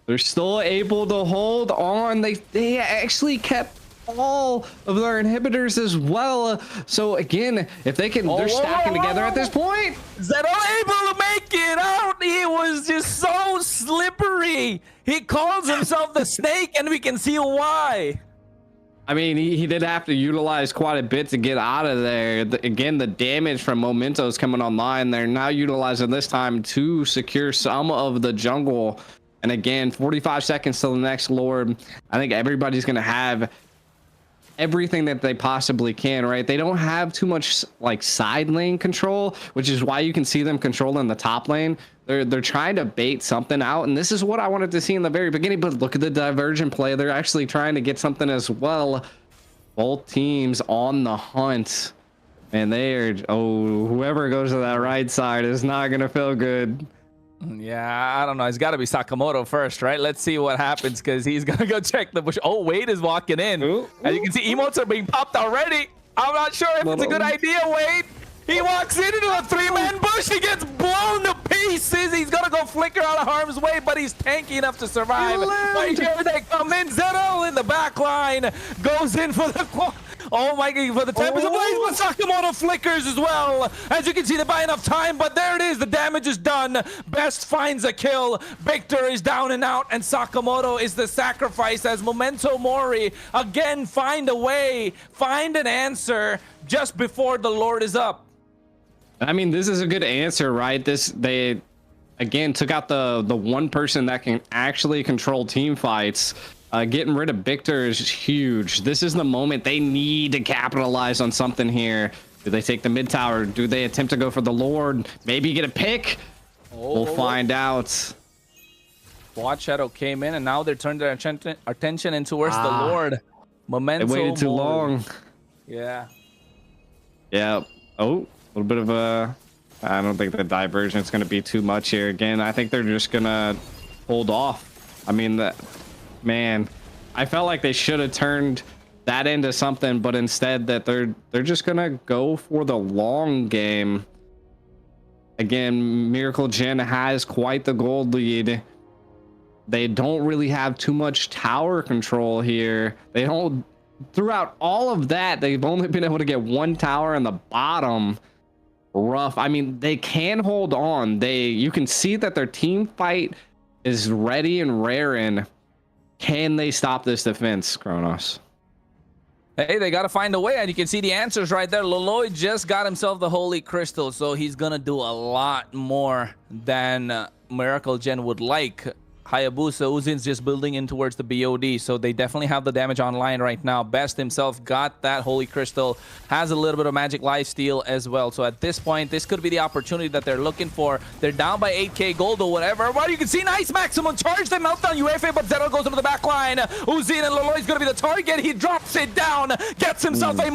They're still able to hold on. They actually kept all of their inhibitors as well. So again, if they can, they're stacking together at this point.
Zero able to make it out. He was just so slippery. He calls himself the snake, and we can see why.
I mean, he did have to utilize quite a bit to get out of there. Again, the damage from Mementos coming online. They're now utilizing this time to secure some of the jungle. And again, 45 seconds till the next Lord. I think everybody's going to have everything that they possibly can, right? They don't have too much like side lane control, which is why you can see them controlling the top lane. They're trying to bait something out, and this is what I wanted to see in the very beginning. But look at the divergent play. They're actually trying to get something as well. Both teams on the hunt, and they are, whoever goes to that right side is not gonna feel good.
Yeah, I don't know. It's got to be Sakamoto first, right? Let's see what happens, because he's going to go check the bush. Oh, Wade is walking in. As you can see, emotes are being popped already. I'm not sure if it's a good idea, Wade. He walks into a 3-man bush. He gets blown to pieces. He's going to go flicker out of harm's way, but he's tanky enough to survive. Right here they come in. Zero in the back line goes in for the... Oh my God, for the Tempest of Blades, but Sakamoto flickers as well. As you can see, they buy enough time, but there it is. The damage is done. Best finds a kill. Victor is down and out, and Sakamoto is the sacrifice as Memento Mori again find a way, find an answer just before the Lord is up.
I mean, this is a good answer, right? They again took out the one person that can actually control team fights. Getting rid of Victor is huge. This is the moment they need to capitalize on something here. Do they take the mid tower? Do they attempt to go for the Lord? Maybe get a pick? We'll find out.
Quad Shadow came in, and now they're turning their attention in towards the Lord. Memento.
They waited too long.
Yeah.
Yeah. Oh, a little bit of a... I don't think the diversion is going to be too much here. Again, I think they're just going to hold off. I mean, man, I felt like they should have turned that into something, but instead that they're just going to go for the long game. Again, Miracle Gen has quite the gold lead. They don't really have too much tower control here. They don't... Throughout all of that, they've only been able to get one tower in the bottom. Rough. I mean, they can hold on. You can see that their team fight is ready and raring. Can they stop this defense, Kronos?
Hey, they got to find a way, and you can see the answers right there. Loloy just got himself the Holy Crystal, so he's going to do a lot more than Miracle Gen would like. Hayabusa, Uzin's just building in towards the BOD, so they definitely have the damage online right now. Best himself got that Holy Crystal, has a little bit of magic lifesteal as well. So at this point, this could be the opportunity that they're looking for. They're down by 8k gold or whatever. Well, you can see nice maximum charge. They melt down UFA, but Zero goes into the back line. Uzin and Loloy's going to be the target. He drops it down, gets himself a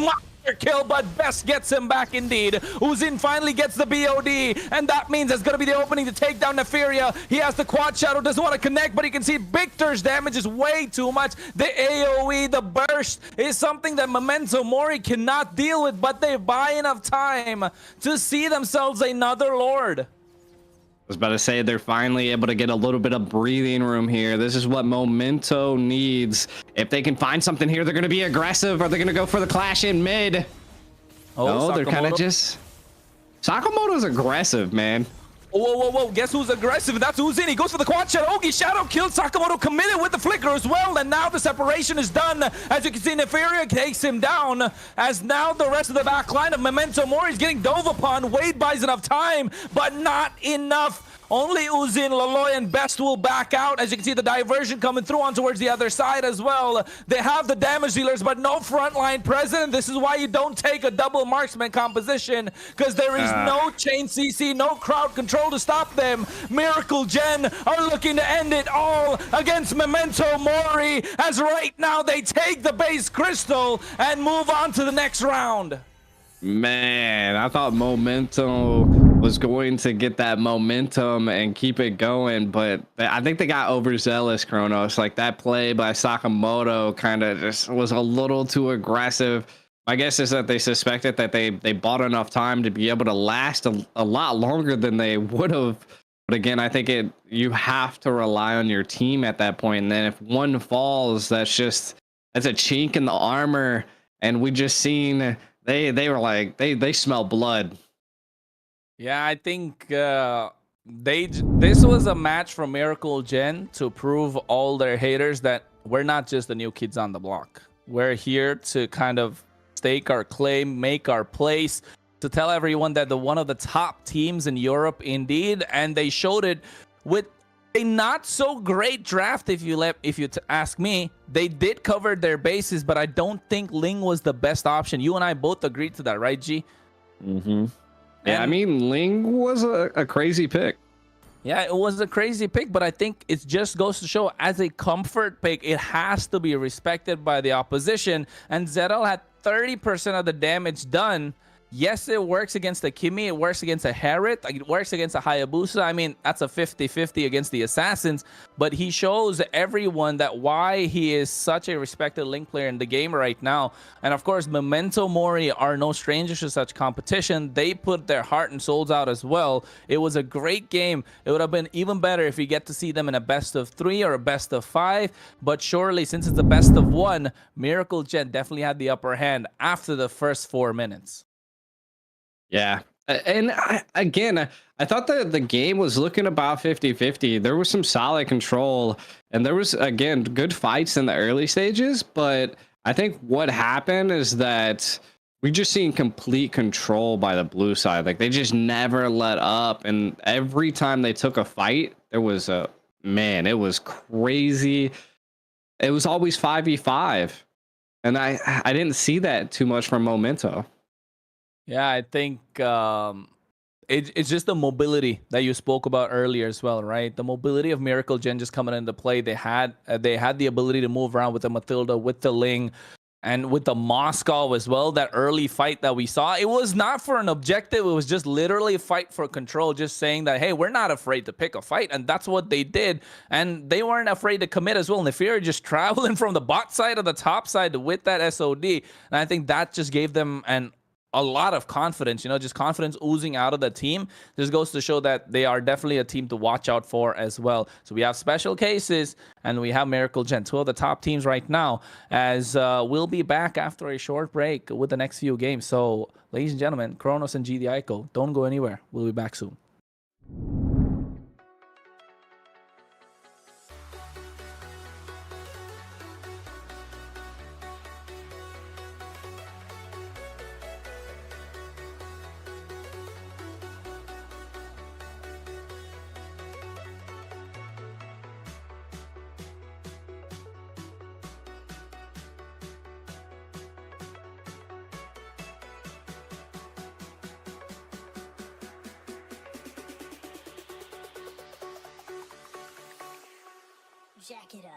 kill, but Best gets him back indeed. Uzin finally gets the BOD, and that means it's going to be the opening to take down Neferia. He has the quad shadow, doesn't want to connect, but you can see Victor's damage is way too much. The AoE, the burst, is something that Memento Mori cannot deal with, but they buy enough time to see themselves another Lord.
I was about to say they're finally able to get a little bit of breathing room here. This is what Memento needs. If they can find something here, they're going to be aggressive. Are they going to go for the clash in mid? Oh, they're kind of just... Sakamoto's aggressive, man.
Whoa, whoa, whoa. Guess who's aggressive? That's Uzin. He goes for the quad shadow. Ogi shadow killed. Sakamoto committed with the flicker as well. And now the separation is done. As you can see, Neferia takes him down. As now the rest of the back line of Memento Mori is getting dove upon. Wade buys enough time, but not enough. Only Uzin, Laloy, and Best will back out. As you can see, the diversion coming through on towards the other side as well. They have the damage dealers, but no frontline present. This is why you don't take a double marksman composition, because there is no chain CC, no crowd control to stop them. Miracle Gen are looking to end it all against Memento Mori, as right now they take the base crystal and move on to the next round.
Man, I thought Memento was going to get that momentum and keep it going, but I think they got overzealous, Kronos. Like, that play by Sakamoto kind of just was a little too aggressive. My guess is that they suspected that they bought enough time to be able to last a lot longer than they would have. But again, I think you have to rely on your team at that point. And then if one falls, that's a chink in the armor. And we just seen they were like they smell blood.
Yeah, I think this was a match for Miracle Gen to prove all their haters that we're not just the new kids on the block. We're here to kind of stake our claim, make our place, to tell everyone that the one of the top teams in Europe indeed, and they showed it with a not so great draft. If you ask me, they did cover their bases, but I don't think Ling was the best option. You and I both agreed to that, right, G?
Mm-hmm. Yeah, I mean, Ling was a crazy pick.
Yeah, it was a crazy pick, but I think it just goes to show, as a comfort pick, it has to be respected by the opposition. And Zedel had 30% of the damage done. Yes, it works against a Kimi, it works against a Herod, it works against a Hayabusa. I mean, that's a 50-50 against the Assassins, but he shows everyone that why he is such a respected Link player in the game right now. And of course, Memento Mori are no strangers to such competition. They put their heart and souls out as well. It was a great game. It would have been even better if we get to see them in a best of 3 or a best of 5, but surely, since it's a best of 1, Miracle Gen definitely had the upper hand after the first 4 minutes.
Yeah, and I thought that the game was looking about 50-50. There was some solid control, and there was, again, good fights in the early stages, but I think what happened is that we just seen complete control by the blue side. Like, they just never let up, and every time they took a fight, there was it was crazy. It was always 5v5, and I didn't see that too much from Memento.
Yeah, I think it's just the mobility that you spoke about earlier as well, right? The mobility of Miracle Gen just coming into play. They had the ability to move around with the Mathilda, with the Ling, and with the Moscow as well. That early fight that we saw, it was not for an objective. It was just literally a fight for control, just saying that, hey, we're not afraid to pick a fight. And that's what they did. And they weren't afraid to commit as well. Neferia just traveling from the bot side to the top side with that SOD. And I think that just gave them a lot of confidence, just confidence oozing out of the team. This goes to show that they are definitely a team to watch out for as well. So we have Special Cases and we have Miracle Gen, 2 of the top teams right now, as we'll be back after a short break with the next few games. So, ladies and gentlemen, Kronos and GD Aiko, don't go anywhere. We'll be back soon.
Jack it up.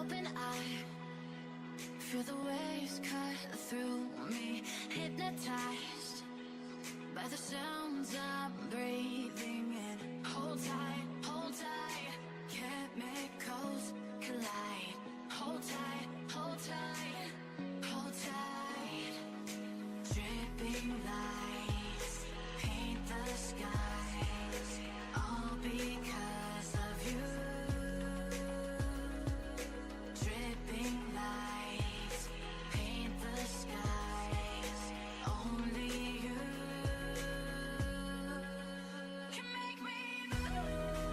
open eye, feel the waves cut through me, hypnotized by the sounds I'm breathing in. Hold tight, chemicals collide. Hold tight, hold tight, hold tight. Dripping lights paint the skies, all because of you. Dripping lights paint the skies, only you can make me move.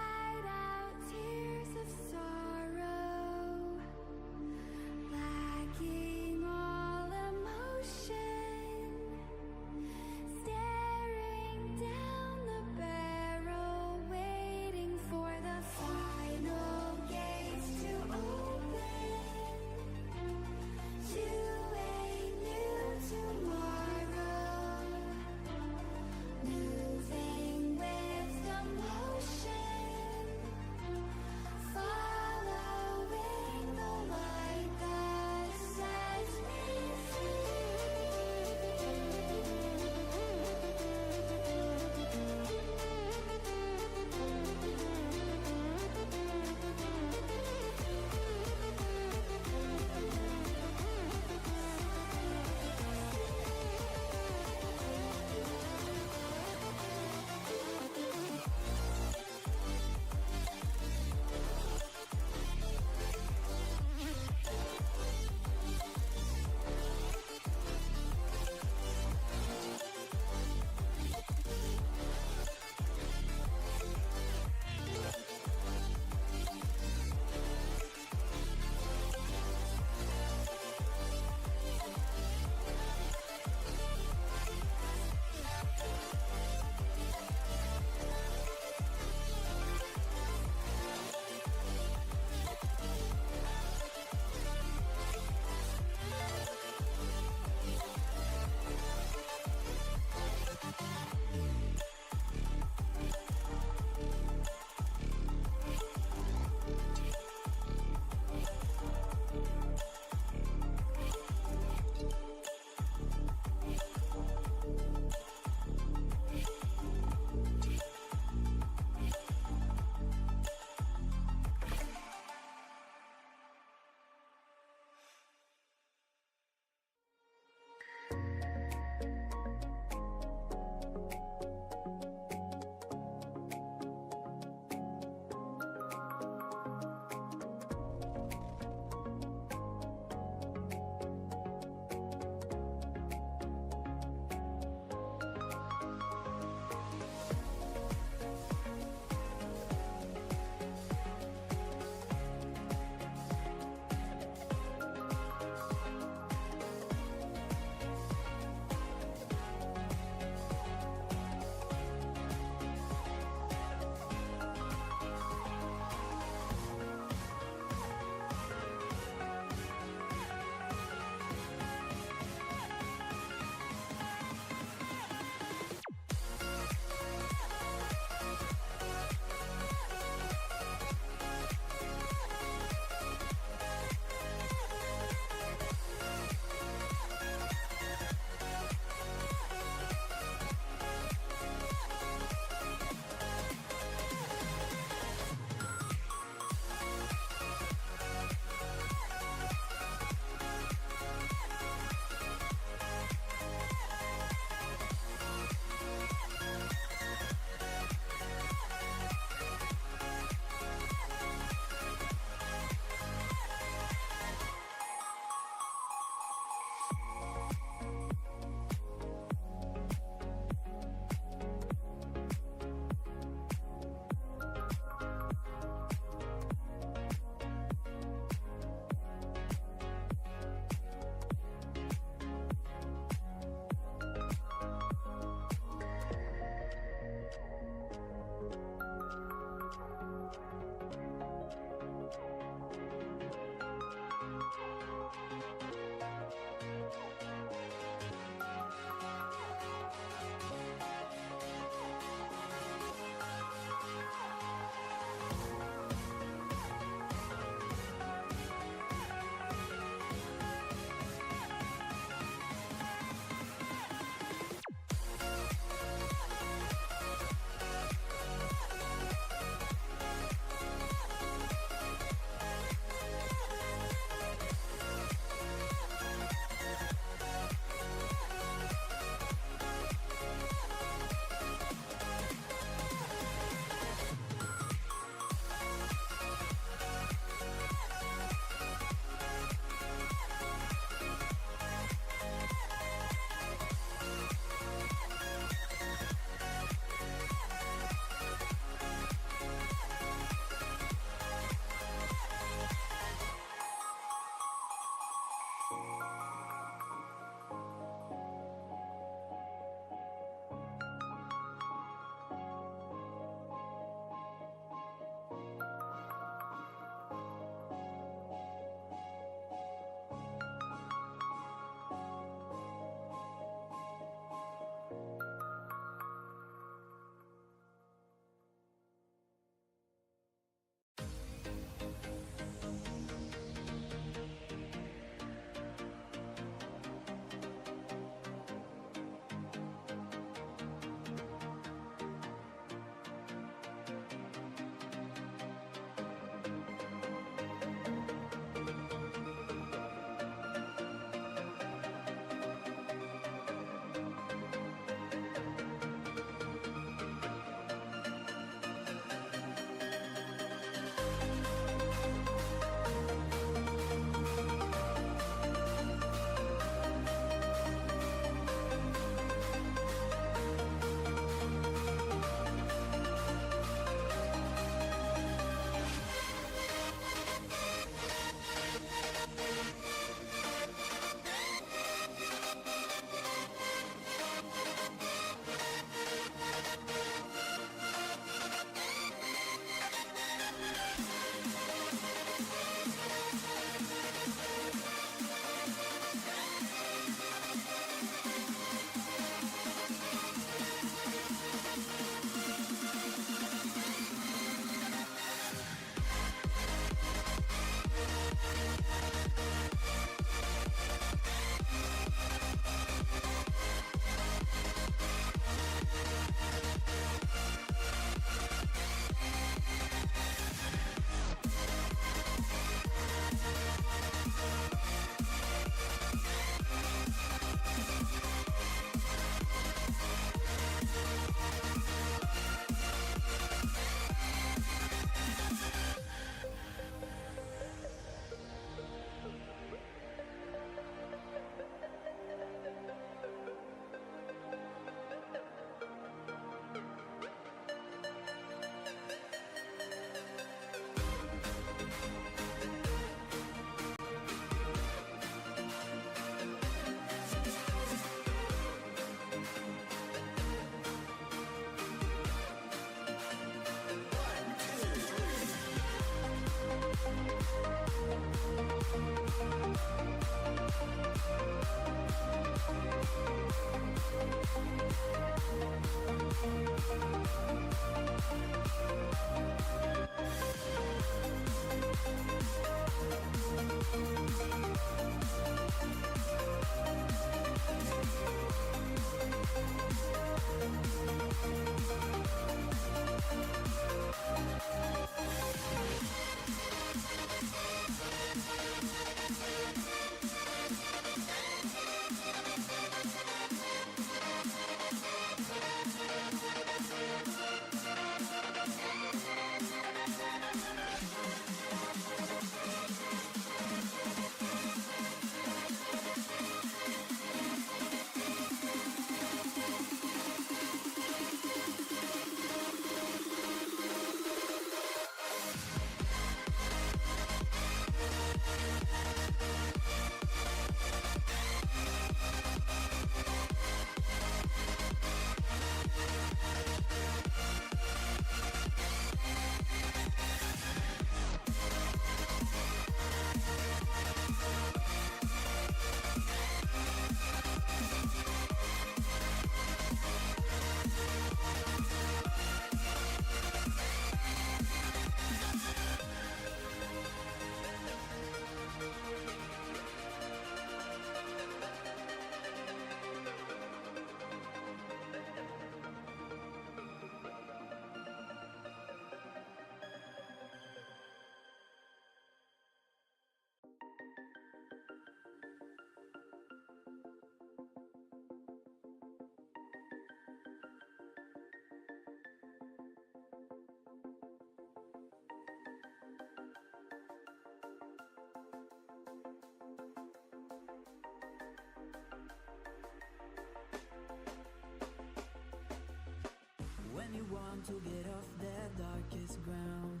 to get off their darkest ground.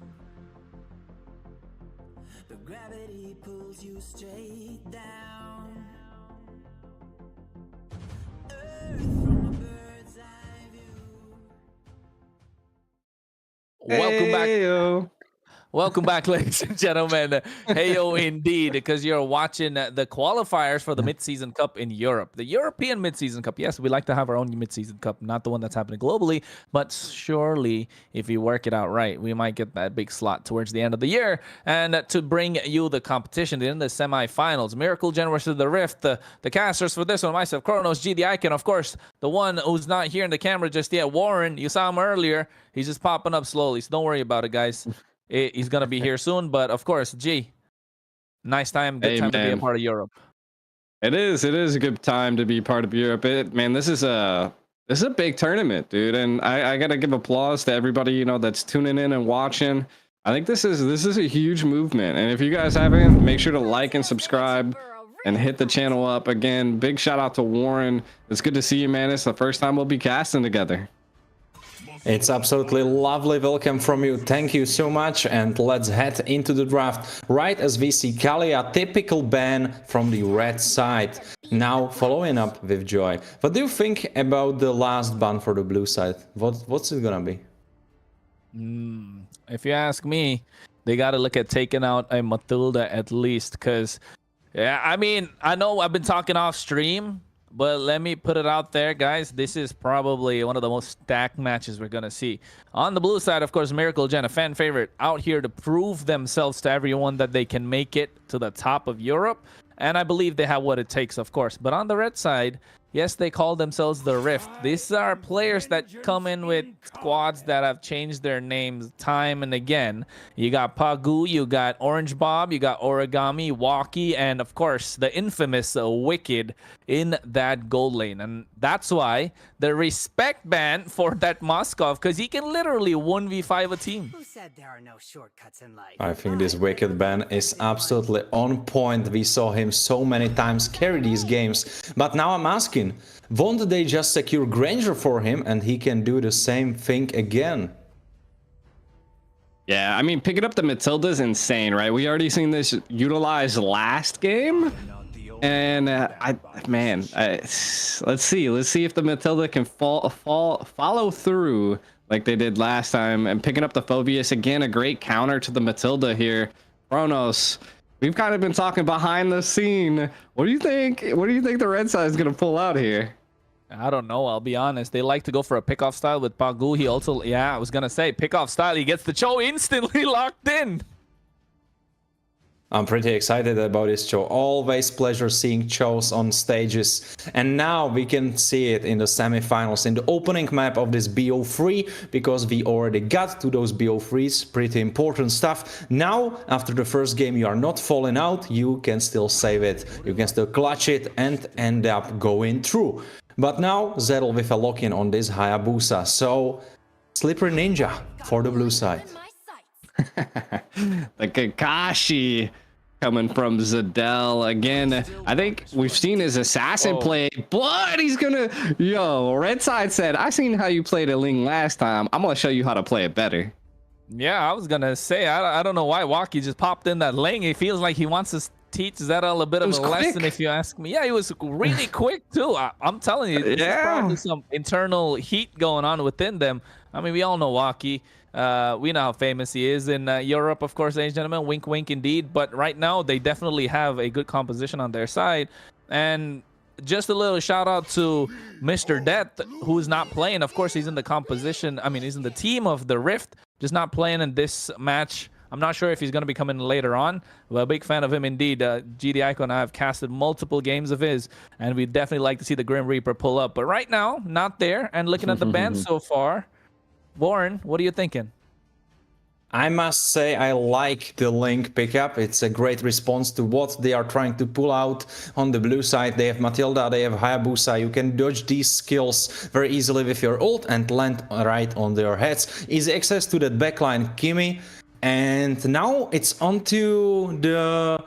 But gravity pulls you straight down. Earth from a bird's eye view.
Welcome back.
Heyo.
Welcome back, ladies and gentlemen. Heyo indeed, because you're watching the qualifiers for the Mid-Season Cup in Europe. The European Mid-Season Cup. Yes, we like to have our own Mid-Season Cup, not the one that's happening globally, but surely if we work it out right, we might get that big slot towards the end of the year. And to bring you the competition in the semifinals, Miracle Gen versus the Rift, the casters for this one, myself, Kronos, G, the Icon, of course, the one who's not here in the camera just yet, Warren. You saw him earlier. He's just popping up slowly, so don't worry about it, guys. He's going to be here soon, but of course, G, nice time, good time to be a part of Europe.
It is a good time to be part of Europe. Man, this is a big tournament, dude, and I got to give applause to everybody, you know, that's tuning in and watching. I think this is a huge movement, and if you guys haven't, make sure to like and subscribe and hit the channel up. Again, big shout out to Warren. It's good to see you, man. It's the first time we'll be casting together.
It's absolutely lovely welcome from you. Thank you so much, and let's head into the draft. Right as we see Kalia, typical ban from the red side. Now following up with Joy. What do you think about the last ban for the blue side? What's it gonna be?
If you ask me, they got to look at taking out a Matilda at least, because, yeah, I mean, I know I've been talking off stream, but let me put it out there, guys. This is probably one of the most stacked matches we're going to see. On the blue side, of course, Miracle Gen, a fan favorite, out here to prove themselves to everyone that they can make it to the top of Europe. And I believe they have what it takes, of course. But on the red side, yes, they call themselves the Rift. These are players that come in with squads that have changed their names time and again. You got Pagu, you got Orange Bob, you got Origami, Walkie, and of course, the infamous Wicked in that gold lane. And that's why the respect ban for that Moskov, because he can literally 1v5 a team.
Who said there are no shortcuts in life?
I think this Wicked ban is absolutely on point. We saw him so many times carry these games. But now I'm asking, won't they just secure Granger for him and he can do the same thing again?
Yeah, I mean, picking up the Matilda is insane, right? We already seen this utilized last game. And let's see if the Matilda can follow through like they did last time. And picking up the Phobius again, a great counter to the Matilda here. Kronos, we've kind of been talking behind the scene. What do you think? What do you think the red side is gonna pull out here?
I don't know. I'll be honest. They like to go for a pickoff style with Pagu. He also, yeah, I was gonna say pickoff style. He gets the Cho instantly locked in.
I'm pretty excited about this Cho. Always pleasure seeing Chos on stages. And now we can see it in the semifinals, in the opening map of this BO3, because we already got to those BO3s. Pretty important stuff. Now, after the first game, you are not falling out. You can still save it. You can still clutch it and end up going through. But now, Zedel with a lock-in on this Hayabusa. So, Slippery Ninja for the blue side.
The Kakashi coming from Zedel again. I think we've seen his assassin play, but he's gonna, red side said, I seen how you played a Ling last time. I'm gonna show you how to play it better.
Yeah, I was gonna say, I don't know why Walkie just popped in that lane. It feels like he wants to teach Zedel a bit of a lesson, if you ask me. Yeah, he was really quick too. I'm telling you, there's probably some internal heat going on within them. I mean, we all know Walkie. We know how famous he is in Europe, of course, ladies and gentlemen. Wink, wink, indeed. But right now, they definitely have a good composition on their side. And just a little shout out to Mr. Death, who's not playing. Of course, he's in the composition. I mean, he's in the team of the Rift, just not playing in this match. I'm not sure if he's going to be coming later on. Well, a big fan of him indeed. GD Icon and I have casted multiple games of his, and we'd definitely like to see the Grim Reaper pull up. But right now, not there. And looking at the band so far, Warren, what are you thinking?
I must say I like the Link pickup. It's a great response to what they are trying to pull out on the blue side. They have Matilda, they have Hayabusa. You can dodge these skills very easily with your ult and land right on their heads. Easy access to that backline Kimi. And now it's onto the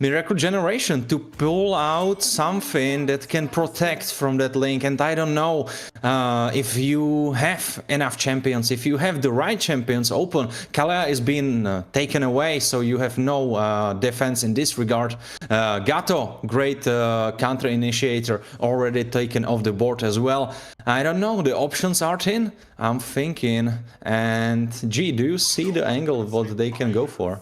Miracle Generation to pull out something that can protect from that link. And I don't know if you have enough champions, if you have the right champions open. Kalea is being taken away, so you have no defense in this regard. Gato, great counter initiator, already taken off the board as well. I don't know, the options are thin, I'm thinking. And G, do you see the angle of what they can go for?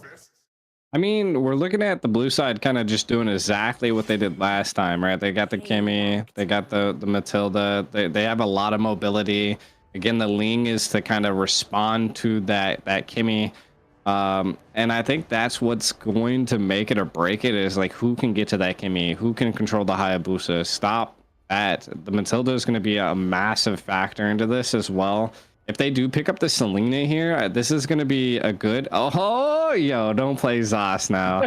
I mean, we're looking at the blue side kind of just doing exactly what they did last time, right? They got the Kimmy, they got the Matilda, they have a lot of mobility. Again, the Ling is to kind of respond to that Kimmy. And I think that's what's going to make it or break it, is like who can get to that Kimmy, who can control the Hayabusa. Stop that. The Matilda is going to be a massive factor into this as well. If they do pick up the Selena here, this is going to be a good... Oh, yo, don't play Zos now.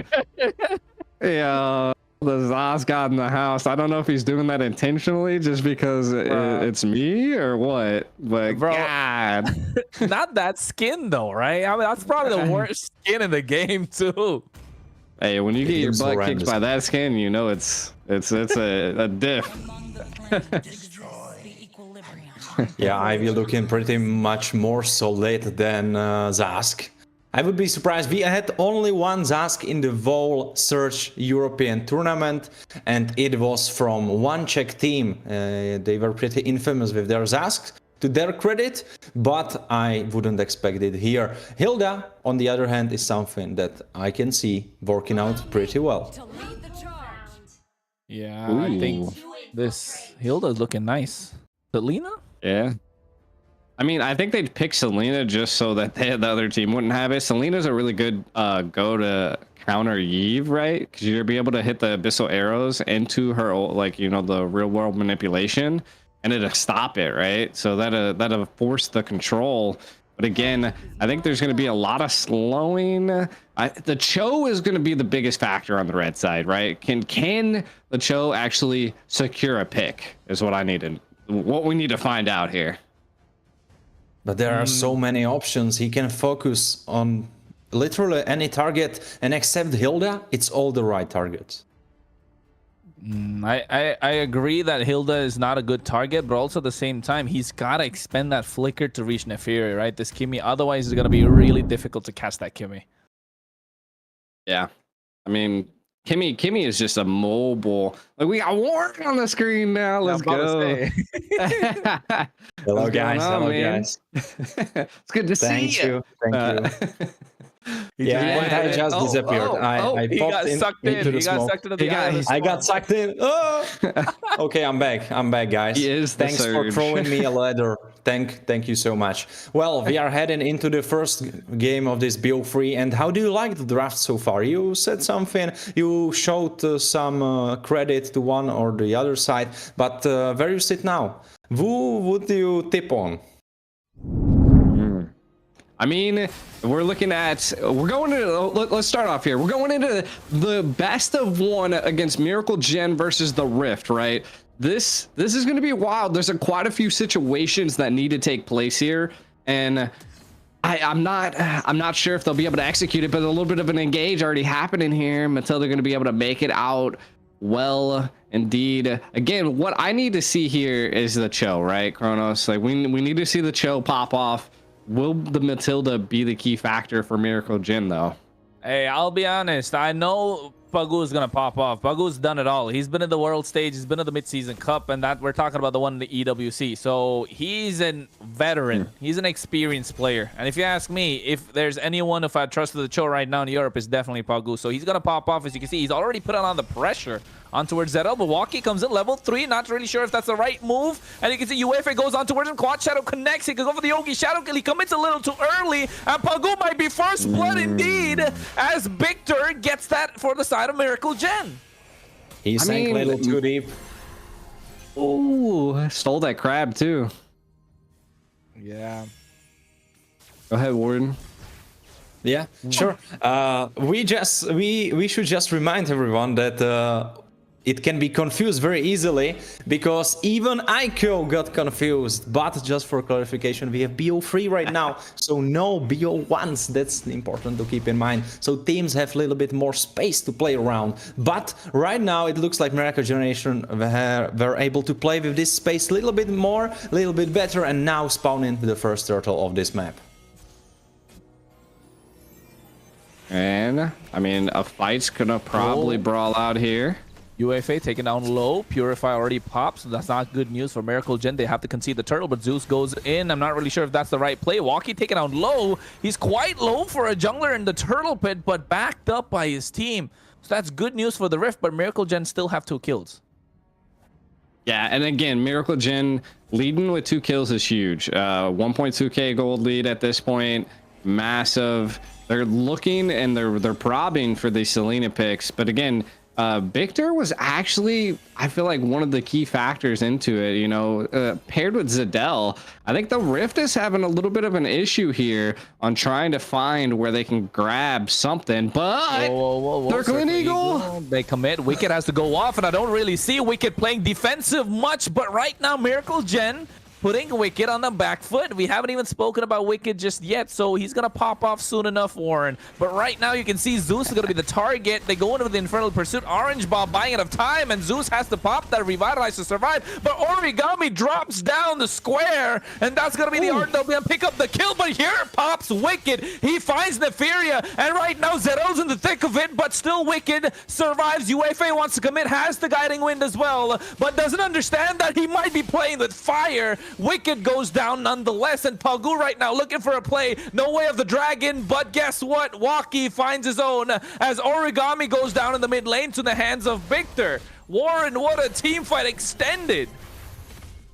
Yo, the Zos got in the house. I don't know if he's doing that intentionally just because it's me or what. But,
bro,
God.
Not that skin, though, right? I mean, that's probably the worst skin in the game, too.
Hey, when you get your butt kicked by that skin, you know it's a diff.
Yeah, Ivy looking pretty much more solid than Zask. I would be surprised. We had only one Zask in the whole Search European tournament, and it was from one Czech team. They were pretty infamous with their Zask, to their credit, but I wouldn't expect it here. Hilda, on the other hand, is something that I can see working out pretty well.
Yeah,
Ooh.
I think this Hilda's looking nice. Selena?
Yeah. I mean, I think they'd pick Selena just so that the other team wouldn't have it. Selena's a really good go to counter Yve, right? Because you'll be able to hit the abyssal arrows into her, like, you know, the real world manipulation, and it'll stop it, right? So that'll force the control. But again, I think there's going to be a lot of slowing. The Cho is going to be the biggest factor on the red side, right? Can the Cho actually secure a pick is what we need to find out here.
But there are so many options. He can focus on literally any target, and except Hilda, it's all the right targets.
I agree that Hilda is not a good target, but also at the same time, he's got to expend that flicker to reach Neferi, right? This Kimmy, otherwise it's going to be really difficult to cast that Kimmy.
Yeah. I mean, Kimmy is just a mobile. Like, we got Warren on the screen now. Let's go.
Hello, guys. Hello,
man?
guys.
It's good to see you.
Thank you. Yeah, I just disappeared. I
he
popped
got sucked
into
in.
the
He got
smoke.
sucked into the eye of the
I
storm.
got sucked in. Oh! Okay, I'm back. I'm back, guys.
He is the
Thanks for
surge.
throwing me a ladder. Thank you so much. Well, we are heading into the first game of this BO3. And how do you like the draft so far? You said something. You showed some credit to one or the other side. But where you sit now? Who would you tip on?
I mean, let's start off here. We're going into the best of one against Miracle Gen versus the Rift, right? This is going to be wild. There's quite a few situations that need to take place here, and I'm not sure if they'll be able to execute it, but a little bit of an engage already happening here. Matilda going to be able to make it out well indeed. Again, what I need to see here is the Cho, right, Kronos? Like, we need to see the Cho pop off. Will the Matilda be the key factor for Miracle Gen, though?
Hey, I'll be honest. I know Pagu is going to pop off. Pagu's done it all. He's been in the world stage. He's been in the mid-season cup, and that we're talking about the one in the EWC. So he's a veteran. He's an experienced player. And if you ask me, if there's anyone if I trusted the Cho right now in Europe, it's definitely Pagu. So he's going to pop off. As you can see, he's already put on the pressure on towards Zero. Milwaukee comes in level 3. Not really sure if that's the right move. And you can see UEFA goes on towards him. Quad Shadow connects. He can go for the Yogi Shadow Kill. He commits a little too early. And Pagu might be first blood indeed, as Victor gets that for the side of Miracle Gen.
He sank a little too deep.
Ooh, stole that crab too.
Yeah.
Go ahead, Warden.
Yeah, sure. We should just remind everyone that it can be confused very easily, because even Aiko got confused. But just for clarification, we have BO3 right now, so no BO1s. That's important to keep in mind. So teams have a little bit more space to play around. But right now it looks like Miracle Generation were able to play with this space a little bit more, a little bit better, and now spawn into the first turtle of this map.
And I mean, a fight's gonna probably brawl out here.
UFA taken down low. Purify already pops, so that's not good news for Miracle Gen. They have to concede the turtle, but Zeus goes in. I'm not really sure if that's the right play. Walkie taken down low. He's quite low for a jungler in the turtle pit, but backed up by his team. So that's good news for the Rift, but Miracle Gen still have 2 kills.
Yeah, and again, Miracle Gen leading with 2 kills is huge. 1.2k gold lead at this point. Massive. They're looking and they're probing for the Selena picks, but again, Victor was actually, I feel like, one of the key factors into it, you know, paired with Zadel. I think the Rift is having a little bit of an issue here on trying to find where they can grab something, but Circling Eagle,
they commit. Wicked has to go off, and I don't really see Wicked playing defensive much, but right now Miracle Gen putting Wicked on the back foot. We haven't even spoken about Wicked just yet, so he's going to pop off soon enough, Warren. But right now, you can see Zeus is going to be the target. They go into the Infernal Pursuit. Orange Ball buying enough time, and Zeus has to pop that Revitalize to survive. But Origami drops down the square, and that's going to be the RWM pick up the kill. But here pops Wicked. He finds Neferia, and right now, Zero's in the thick of it, but still Wicked survives. UFA wants to commit, has the Guiding Wind as well, but doesn't understand that he might be playing with fire. Wicked goes down nonetheless, and Pagu right now looking for a play. No way of the dragon, but guess what? Walkie finds his own as Origami goes down in the mid lane to the hands of Victor. Warren, what a team fight extended.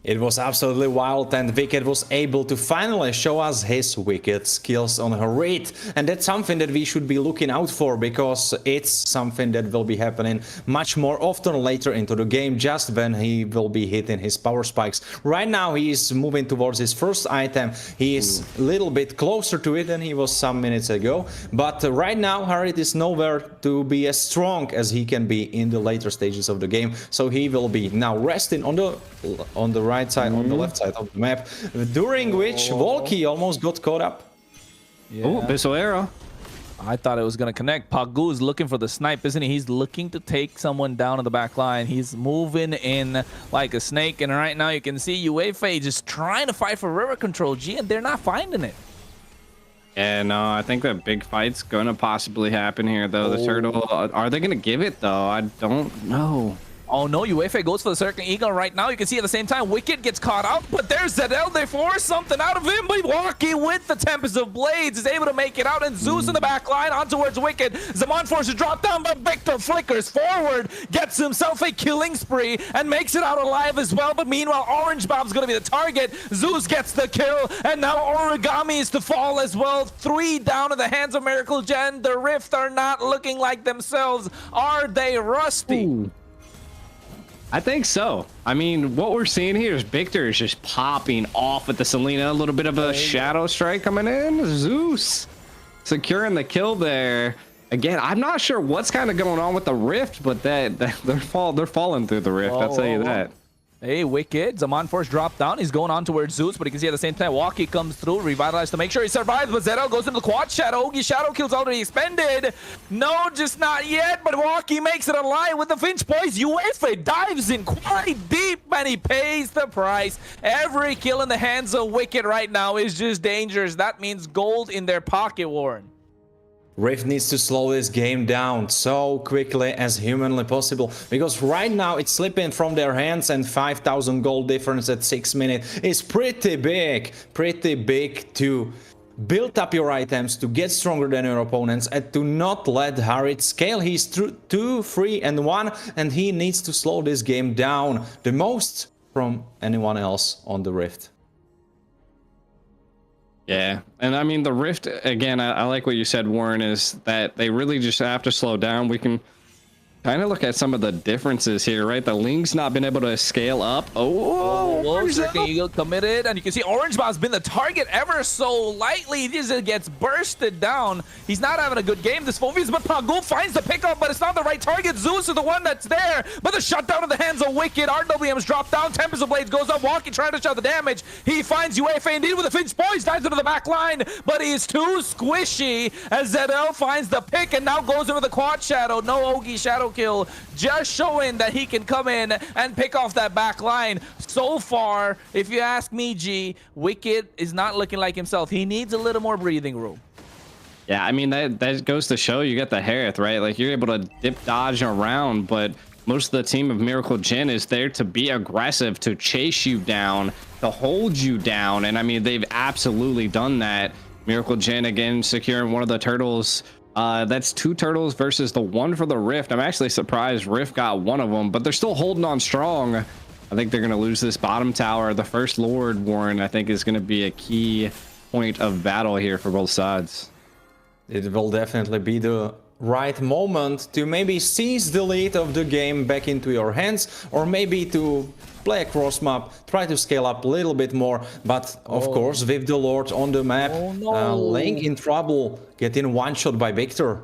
It was absolutely wild, and Wicked was able to finally show us his wicked skills on her read. And that's something that we should be looking out for, because it's something that will be happening much more often later into the game, just when he will be hitting his power spikes. Right now he is moving towards his first item. He is a little bit closer to it than he was some minutes ago, but right now Harit is nowhere to be as strong as he can be in the later stages of the game. So he will be now resting on the right side, on the left side of the map, during which Volky almost got caught up.
Oh, Bissell arrow.
I thought it was going to connect. Pagu is looking for the snipe, isn't he? He's looking to take someone down in the back line. He's moving in like a snake, and right now you can see UEFA just trying to fight for river control, G, and they're not finding it.
Yeah, no, I think that big fight's going to possibly happen here, though. The turtle, are they going to give it, though? I don't know.
Oh no, UEFA goes for the Circling Eagle right now. You can see at the same time, Wicked gets caught up, but there's Zadel. They force something out of him, but Walkie with the Tempest of Blades is able to make it out, and Zeus in the back line on towards Wicked. Zaman forces drop down, but Victor flickers forward, gets himself a killing spree, and makes it out alive as well. But meanwhile, Orange Bob's going to be the target. Zeus gets the kill, and now Origami is to fall as well. 3 down in the hands of Miracle Gen. The Rift are not looking like themselves. Are they rusty?
Ooh. I think so. I mean, what we're seeing here is Victor is just popping off at the Selena. A little bit of a shadow strike coming in. Zeus securing the kill there. Again, I'm not sure what's kind of going on with the Rift, but they're falling through the Rift. I'll tell you that.
Hey, Wicked. Zaman Force dropped down. He's going on towards Zeus, but you can see at the same time, Walkie comes through, revitalized to make sure he survives. But Zero goes into the quad shadow. Ogi shadow kills already expended. No, just not yet, but Walkie makes it alive with the Finch Boys. UEFA dives in quite deep, and he pays the price. Every kill in the hands of Wicked right now is just dangerous. That means gold in their pocket, Warren.
Rift needs to slow this game down so quickly as humanly possible, because right now it's slipping from their hands, and 5,000 gold difference at 6 minutes is pretty big to build up your items, to get stronger than your opponents, and to not let Harit scale. He's 2, 3, and 1, and he needs to slow this game down the most from anyone else on the Rift.
Yeah, and I mean, the Rift, again, I like what you said, Warren, is that they really just have to slow down. We can Kind of look at some of the differences here, right? The Ling's not been able to scale up. Oh,
Second Eagle committed, and you can see Orange Bob's been the target ever so lightly. He just gets bursted down. He's not having a good game, this Phobius, but Pagul finds the pickup, but it's not the right target. Zeus is the one that's there, but the shutdown in the hands of Wicked. RWM's dropped down, Tempest of Blades goes up, Walkie trying to shut the damage. He finds UEFA indeed with a Finch Poise, dives into the back line, but he's too squishy as ZL finds the pick and now goes in with a quad shadow. No Ogi shadow kill, just showing that he can come in and pick off that back line. So far, if you ask me, G, Wicked is not looking like himself. He needs a little more breathing room.
Yeah, I mean, that goes to show you got the Harith, right? Like, you're able to dip, dodge around, but most of the team of Miracle Gen is there to be aggressive, to chase you down, to hold you down. And I mean, they've absolutely done that. Miracle Gen, again, securing one of the turtles. That's 2 turtles versus the 1 for the Rift. I'm actually surprised Rift got one of them, but they're still holding on strong. I think they're going to lose this bottom tower. The First Lord, Warren, I think is going to be a key point of battle here for both sides.
It will definitely be the right moment to maybe seize the lead of the game back into your hands, or maybe to play a cross map, try to scale up a little bit more, but of course with the Lord on the map, Link in trouble, getting one shot by Victor.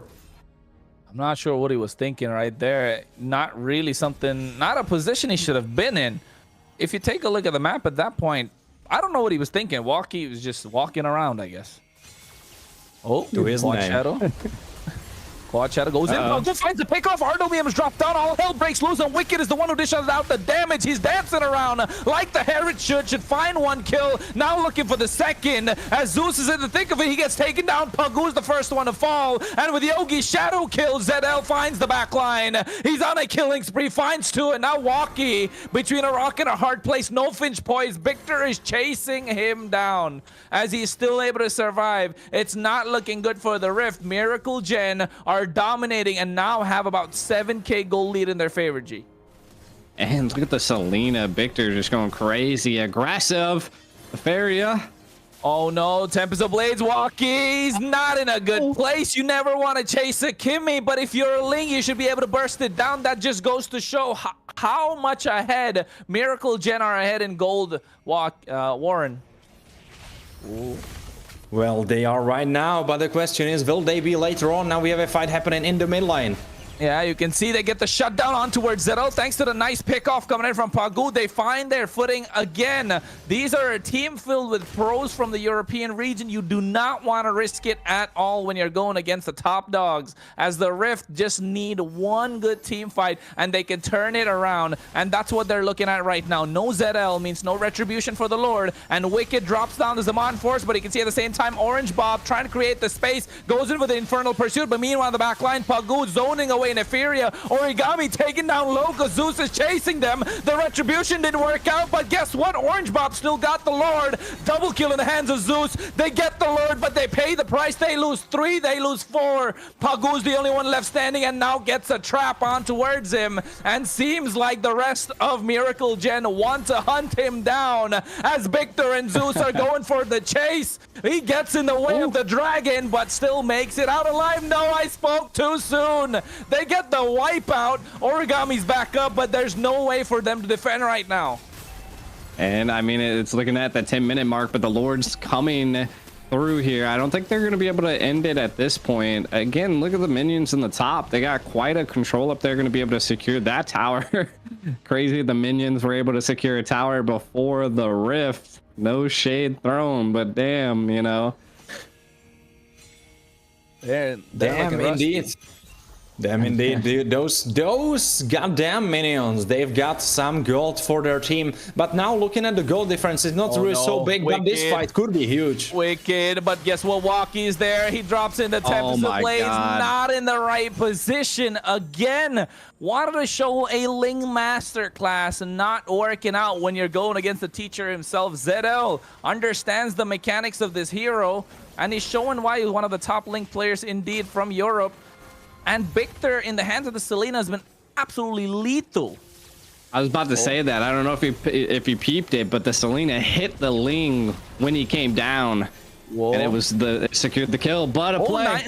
I'm not sure what he was thinking right there. Not really something, not a position he should have been in. If you take a look at the map at that point, I don't know what he was thinking. Walkie was just walking around, I guess. Oh,
to his
Quad
name.
Shadow. Quad Shadow goes in. Pagul finds the pick off. RWM's dropped down. All hell breaks loose, and Wicked is the one who dishes out the damage. He's dancing around like the Herod should find 1 kill. Now looking for the second. As Zeus is in the thick of it, he gets taken down. Pagul's the first one to fall. And with Yogi's shadow kill, ZL finds the back line. He's on a killing spree, finds 2, and now Walkie between a rock and a hard place. No Finch Poise. Victor is chasing him down as he's still able to survive. It's not looking good for the Rift. Miracle Gen are dominating and now have about 7k gold lead in their favor, G.
And look at the Selena. Victor just going crazy aggressive. The Faria.
Oh no, Tempest of Blades, Walkie's not in a good place. You never want to chase a Kimmy, but if you're a Ling, you should be able to burst it down. That just goes to show how much ahead Miracle Gen are ahead in gold, Warren.
Ooh. Well, they are right now, but the question is, will they be later on? Now we have a fight happening in the mid lane.
Yeah, you can see they get the shutdown on towards Zero. Thanks to the nice pickoff coming in from Pagul, they find their footing again. These are a team filled with pros from the European region. You do not want to risk it at all when you're going against the top dogs, as the Rift just need one good team fight and they can turn it around, and that's what they're looking at right now. No ZL means no retribution for the Lord, and Wicked drops down the Zaman Force, but you can see at the same time Orange Bob trying to create the space, goes in with the Infernal Pursuit, but meanwhile the back line, Pagul zoning away Neferia. Origami taking down Loco. Zeus is chasing them. The retribution didn't work out, but guess what? Orange Bob still got the Lord. Double kill in the hands of Zeus. They get the Lord, but they pay the price. They lose 3, they lose 4. Pagul's the only one left standing and now gets a trap on towards him, and seems like the rest of Miracle Gen want to hunt him down as Victor and Zeus are going for the chase. He gets in the way of the dragon, but still makes it out alive. No, I spoke too soon. They get the wipeout. Origami's back up, but there's no way for them to defend right now.
And I mean, it's looking at the 10-minute mark, but the Lord's coming through here. I don't think they're going to be able to end it at this point. Again, look at the minions in the top. They got quite a control up there, going to be able to secure that tower. Crazy, the minions were able to secure a tower before the Rift. No shade thrown, but damn, you know.
They're
Damn, indeed. Damn, indeed, dude. Those goddamn minions, they've got some gold for their team. But now looking at the gold difference, it's not really so big, but this fight could be huge.
Wicked, but guess what? Walkie's there. He drops in the Tempest of Blades, not in the right position again. Wanted to show a Ling masterclass and not working out when you're going against the teacher himself. ZL understands the mechanics of this hero, and he's showing why he's one of the top Ling players indeed from Europe. And Victor in the hands of the Selena has been absolutely lethal.
I was about to say that. I don't know if you peeped it, but the Selena hit the Ling when he came down. Whoa. And it was it secured the kill, but a play.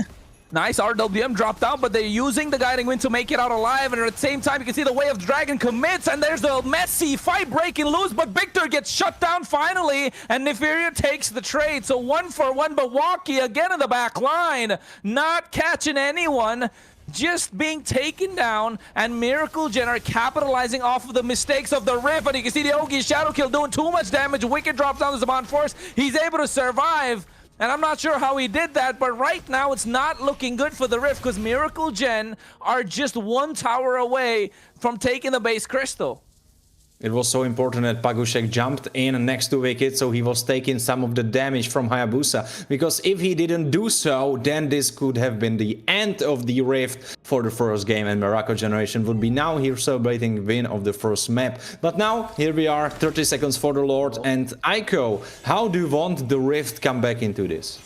Nice RWM drop down, but they're using the guiding wind to make it out alive, and at the same time you can see the Way of Dragon commits, and there's the messy fight breaking loose, but Victor gets shut down finally, and Nefaria takes the trade. So 1-for-1, but Walkie again in the back line, not catching anyone, just being taken down, and Miracle Gen are capitalizing off of the mistakes of the Rift. And you can see the Ogi Shadow Kill doing too much damage. Wicked drops down the Zaman Force. He's able to survive, and I'm not sure how he did that, but right now it's not looking good for the Rift because Miracle Gen are just one tower away from taking the base crystal.
It was so important that Pagushek jumped in next to Wicked, so he was taking some of the damage from Hayabusa. Because if he didn't do so, then this could have been the end of the Rift for the first game, and Miracle Generation would be now here celebrating win of the first map. But now, here we are, 30 seconds for the Lord, and Aiko, how do you want the Rift come back into this?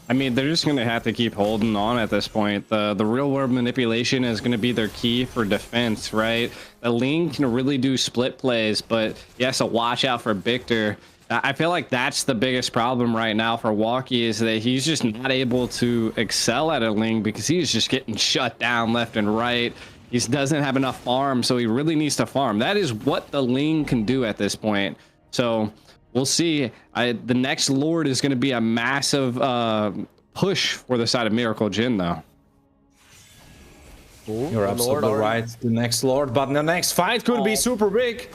I mean, they're just going to have to keep holding on at this point. The real world manipulation is going to be their key for defense, right? The Ling can really do split plays, but he has to watch out for Victor. I feel like that's the biggest problem right now for Walkie, is that he's just not able to excel at a Ling because he's just getting shut down left and right. He doesn't have enough farm, so he really needs to farm. That is what the Ling can do at this point. So we'll see. The next Lord is going to be a massive push for the side of Miracle Gen, though.
Ooh,
You're absolutely right. The next Lord, but the next fight could be super big.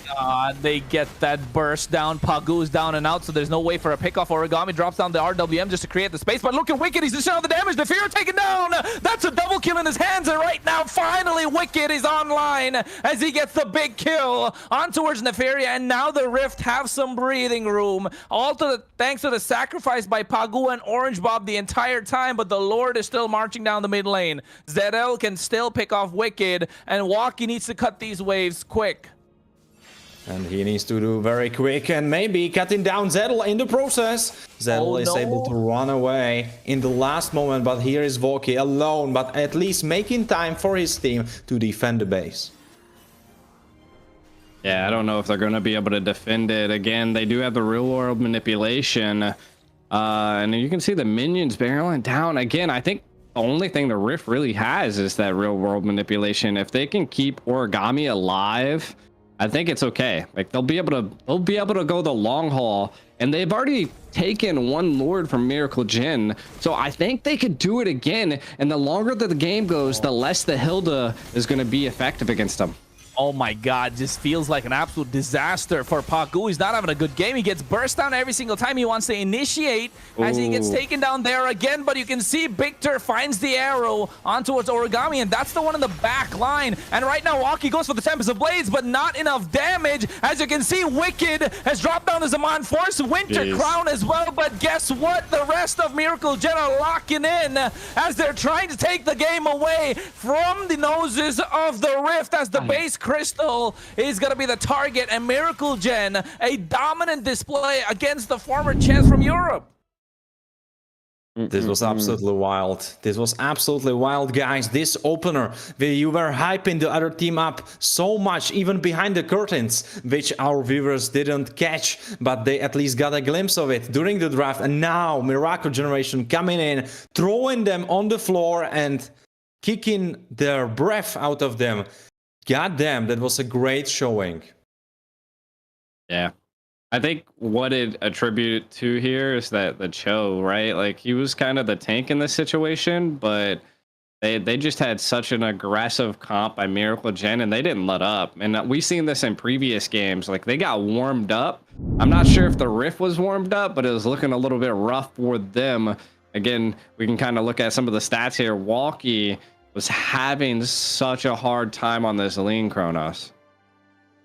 They get that burst down. Pagu's down and out, so there's no way for a pickoff. Origami drops down the RWM just to create the space, but look at Wicked. He's just showing the damage. The Fear taken down. That's a double kill in his hands, and right now, finally, Wicked is online as he gets the big kill on towards Nefaria, and now the Rift have some breathing room. All thanks to the sacrifice by Pagu and Orange Bob the entire time, but the Lord is still marching down the mid lane. ZL can still pick off Wicked, and Walkie needs to cut these waves quick.
And he needs to do very quick, and maybe cutting down Zedel in the process. Zedel is able to run away in the last moment, but here is Walkie alone, but at least making time for his team to defend the base.
Yeah, I don't know if they're going to be able to defend it. Again, they do have the real world manipulation, and you can see the minions barreling down. Again, I think the only thing the Rift really has is that real world manipulation. If they can keep Origami alive, I think it's okay. Like they'll be able to go the long haul, and they've already taken one Lord from Miracle Gen, so I think they could do it again. And the longer that the game goes, the less the Hilda is going to be effective against them.
Oh my god, just feels like an absolute disaster for Pagu. He's not having a good game. He gets burst down every single time he wants to initiate as he gets taken down there again, but you can see Victor finds the arrow on towards Origami, and that's the one in the back line. And right now, Walkie goes for the Tempest of Blades, but not enough damage. As you can see, Wicked has dropped down the Zaman Force, Winter Crown as well, but guess what? The rest of Miracle Gen are locking in as they're trying to take the game away from the noses of the Rift, as the base crystal is going to be the target, and Miracle Gen, a dominant display against the former champs from Europe.
This was absolutely wild. This was absolutely wild, guys. This opener, where you were hyping the other team up so much, even behind the curtains, which our viewers didn't catch, but they at least got a glimpse of it during the draft. And now, Miracle Generation coming in, throwing them on the floor and kicking their breath out of them. God damn, that was a great showing.
Yeah. I think what it attributed to here is that the Cho, right? Like he was kind of the tank in this situation, but they just had such an aggressive comp by Miracle Gen, and they didn't let up. And we've seen this in previous games. Like they got warmed up. I'm not sure if the Rift was warmed up, but it was looking a little bit rough for them. Again, we can kind of look at some of the stats here. Walkie was having such a hard time on this lean Kronos.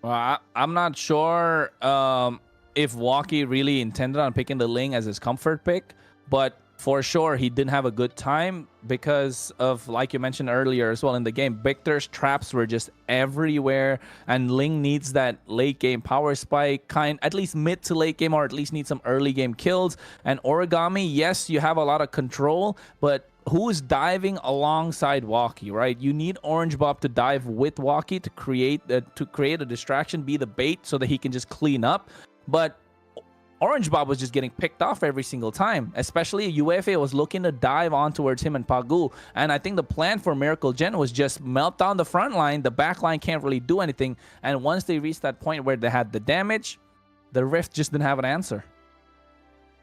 Well, I'm not sure if Walkie really intended on picking the Ling as his comfort pick, but for sure he didn't have a good time because of, like you mentioned earlier as well in the game, Victor's traps were just everywhere, and Ling needs that late game power spike, at least mid to late game, or at least need some early game kills. And Origami, yes, you have a lot of control, but who is diving alongside Walkie, right? You need Orange Bob to dive with Walkie to create a distraction, be the bait so that he can just clean up. But Orange Bob was just getting picked off every single time, especially UEFA was looking to dive on towards him and Pagu. And I think the plan for Miracle Gen was just melt down the front line. The back line can't really do anything. And once they reached that point where they had the damage, the Rift just didn't have an answer.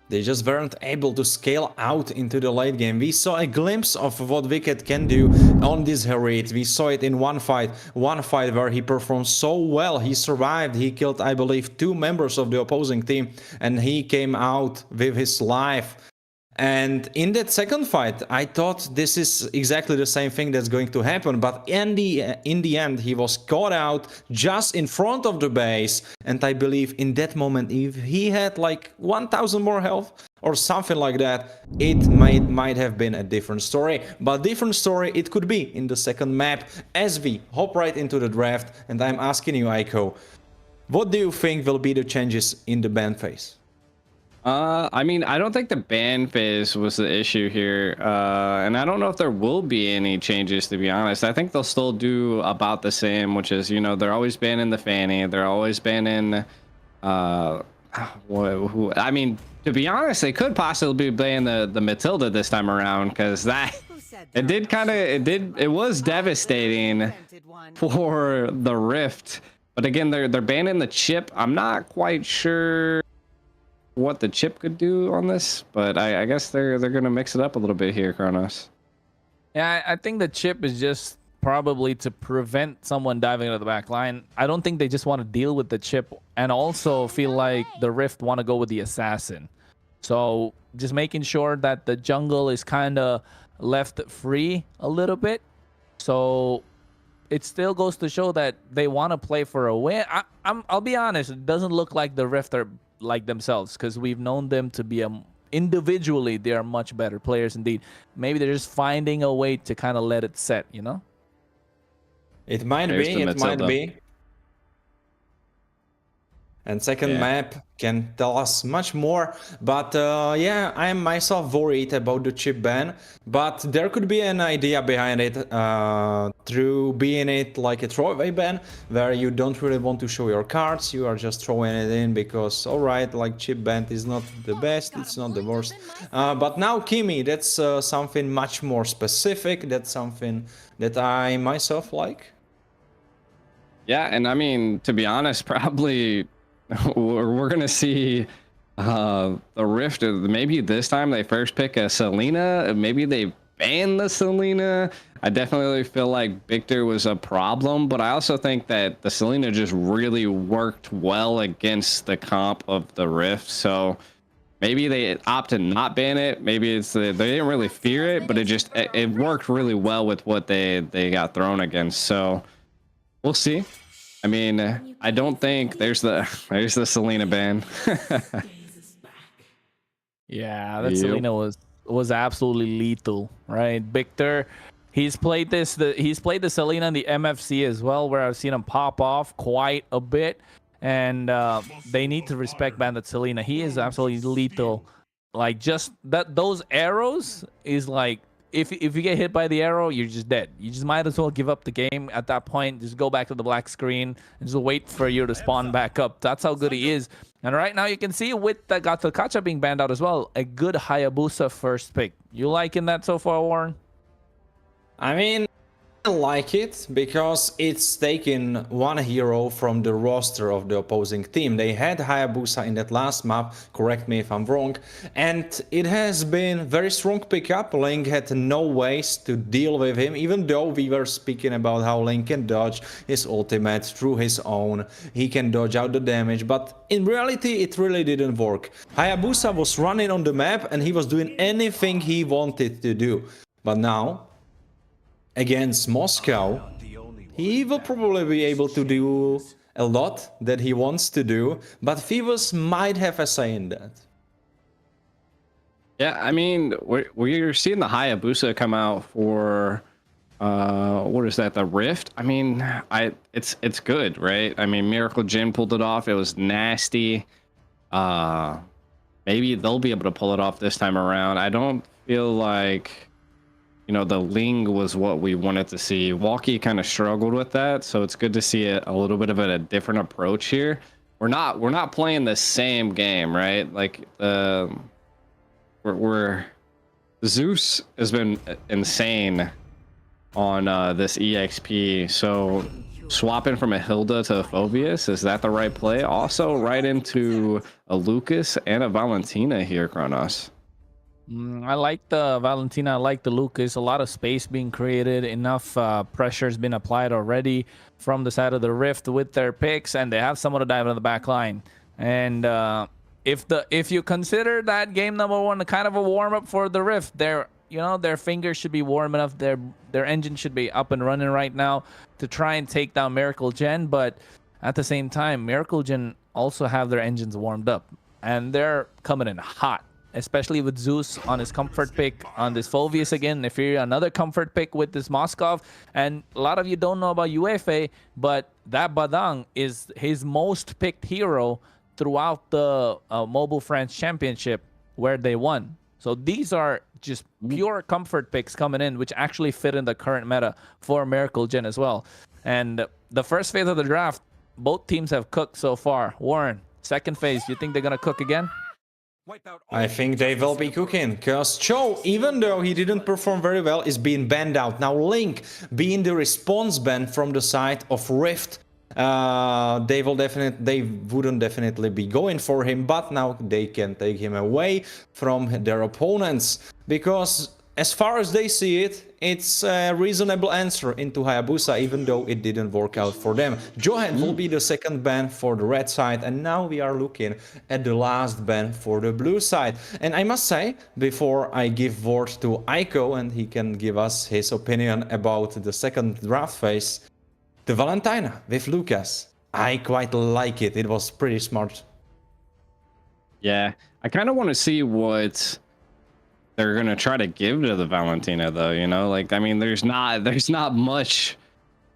They just weren't able to scale out into the late game. We saw a glimpse of what Wicked can do on this Harit. We saw it in one fight where he performed so well. He survived. He killed, I believe, 2 members of the opposing team, and he came out with his life. And in that second fight, I thought this is exactly the same thing that's going to happen. But in the end, he was caught out just in front of the base. And I believe in that moment, if he had like 1000 more health or something like that, it might have been a different story. But different story it could be in the second map as we hop right into the draft. And I'm asking you, Aiko, what do you think will be the changes in the ban phase?
I mean, I don't think the ban phase was the issue here, and I don't know if there will be any changes, to be honest. I think they'll still do about the same, which is, you know, they're always banning the Fanny, they're always banning, I mean, to be honest, they could possibly be banning the Matilda this time around, because it was devastating for the Rift. But again, they're banning the chip. I'm not quite sure what the chip could do on this, but I guess they're gonna mix it up a little bit here, Kronos.
Yeah, I think the chip is just probably to prevent someone diving into the back line. I don't think they just want to deal with the chip, and also feel like the Rift want to go with the assassin. So just making sure that the jungle is kind of left free a little bit. So it still goes to show that they want to play for a win. I'll be honest, it doesn't look like the Rift are like themselves, because we've known them to be individually they are much better players indeed. Maybe they're just finding a way to kind of let it set, you know.
It might be. And second map can tell us much more. But yeah, I am myself worried about the chip ban. But there could be an idea behind it through being it like a throwaway ban, where you don't really want to show your cards. You are just throwing it in because, alright, like chip ban is not the best, it's not the worst. But now Kimi, that's something much more specific. That's something that I myself like.
Yeah, and I mean, to be honest, probably we're gonna see the Rift. Maybe this time they first pick a Selena. Maybe they ban the Selena. I definitely feel like Victor was a problem, but I also think that the Selena just really worked well against the comp of the Rift. So maybe they opt to not ban it. Maybe it's they didn't really fear it, but it worked really well with what they got thrown against. So we'll see. I mean, I don't think there's the Selena ban.
Yeah, that Selena was absolutely lethal, right? Victor, he's played the Selena in the MFC as well, where I've seen him pop off quite a bit, and they need to respect Bandit Selena. He is absolutely lethal. Like, just those arrows is like, if you get hit by the arrow, you're just dead. You just might as well give up the game at that point. Just go back to the black screen and just wait for you to spawn back up. That's how good he is. And right now you can see with the Gatakacha being banned out as well, a good Hayabusa first pick. You liking that so far, Warren?
I mean, I like it because it's taken one hero from the roster of the opposing team. They had Hayabusa in that last map, correct me if I'm wrong, and it has been very strong pickup. Link had no ways to deal with him, even though we were speaking about how Link can dodge his ultimate through his own. He can dodge out the damage, but in reality it really didn't work. Hayabusa was running on the map and he was doing anything he wanted to do. But now, against Moscow, he will probably be able to do a lot that he wants to do, but Phoebus might have a say in that.
Yeah, I mean, we're seeing the Hayabusa come out for what is that, the Rift? I mean, it's good, right? I mean, Miracle Jin pulled it off. It was nasty. Maybe they'll be able to pull it off this time around. I don't feel like, you know, the Ling was what we wanted to see. Walkie kind of struggled with that, so it's good to see a little bit of a different approach here. we're not playing the same game, right? Like we're Zeus has been insane on this EXP, so swapping from a Hilda to a Phobius, is that the right play? Also right into a Lucas and a Valentina here, Kronos.
I like the Valentina. I like the Lucas. A lot of space being created. Enough pressure has been applied already from the side of the Rift with their picks, and they have someone to dive into the back line. And if you consider that game number 1 kind of a warm up for the Rift, their fingers should be warm enough. Their engine should be up and running right now to try and take down Miracle Gen. But at the same time, Miracle Gen also have their engines warmed up, and they're coming in hot. Especially with Zeus on his comfort pick on this Phobius again. If you're another comfort pick with this Moskov, and a lot of you don't know about UEFA, but that Badang is his most picked hero throughout the Mobile France Championship where they won. So these are just pure comfort picks coming in, which actually fit in the current meta for Miracle Gen as well. And the first phase of the draft, both teams have cooked so far. Warren, second phase, you think they're going to cook again?
I think they will be cooking, because Cho, even though he didn't perform very well, is being banned out. Now Link, being the response ban from the side of Rift, they wouldn't definitely be going for him, but now they can take him away from their opponents, because as far as they see it, it's a reasonable answer into Hayabusa, even though it didn't work out for them. Johan will be the second ban for the red side, and now we are looking at the last ban for the blue side. And I must say, before I give word to Aiko and he can give us his opinion about the second draft phase, the Valentina with Lucas, I quite like it. It was pretty smart.
Yeah, I kind of want to see what they're gonna try to give to the Valentina, though. You know, like, I mean, there's not much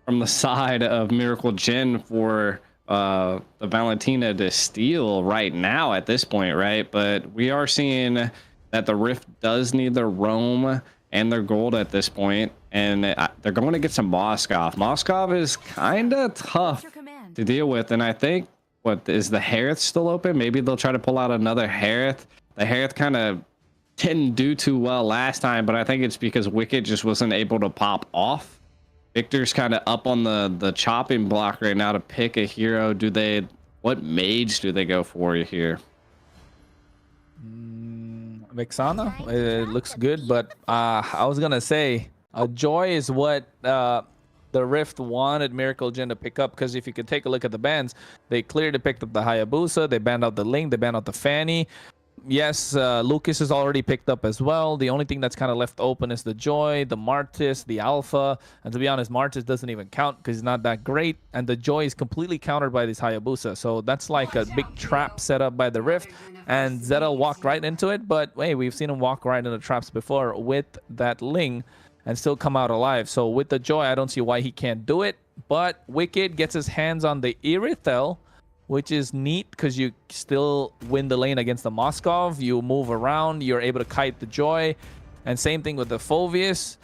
from the side of Miracle Gen for the Valentina to steal right now at this point, right? But we are seeing that the Rift does need their roam and their gold at this point, and they're going to get some Moskov. Moskov is kind of tough to deal with, and I think, what is the Harith still open? Maybe they'll try to pull out another Harith. The Harith kind of didn't do too well last time, but I think it's because Wicked just wasn't able to pop off. Victor's kind of up on the chopping block right now to pick a hero. What mage do they go for here?
Vexana, it looks good, but I was gonna say Joy is what the Rift wanted Miracle Gen to pick up, because if you could take a look at the bans, they clearly picked up the Hayabusa, they banned out the Ling, they banned out the Fanny. Yes, Lucas is already picked up as well. The only thing that's kind of left open is the Joy, the Martis, the Alpha. And to be honest, Martis doesn't even count because he's not that great. And the Joy is completely countered by this Hayabusa. So that's like a big trap set up by the Rift. And Zeta walked right into it. But hey, we've seen him walk right into traps before with that Ling and still come out alive. So with the Joy, I don't see why he can't do it. But Wicked gets his hands on the Irithel, which is neat because you still win the lane against the Moskov. You move around, you're able to kite the Joy. And same thing with the Phobius.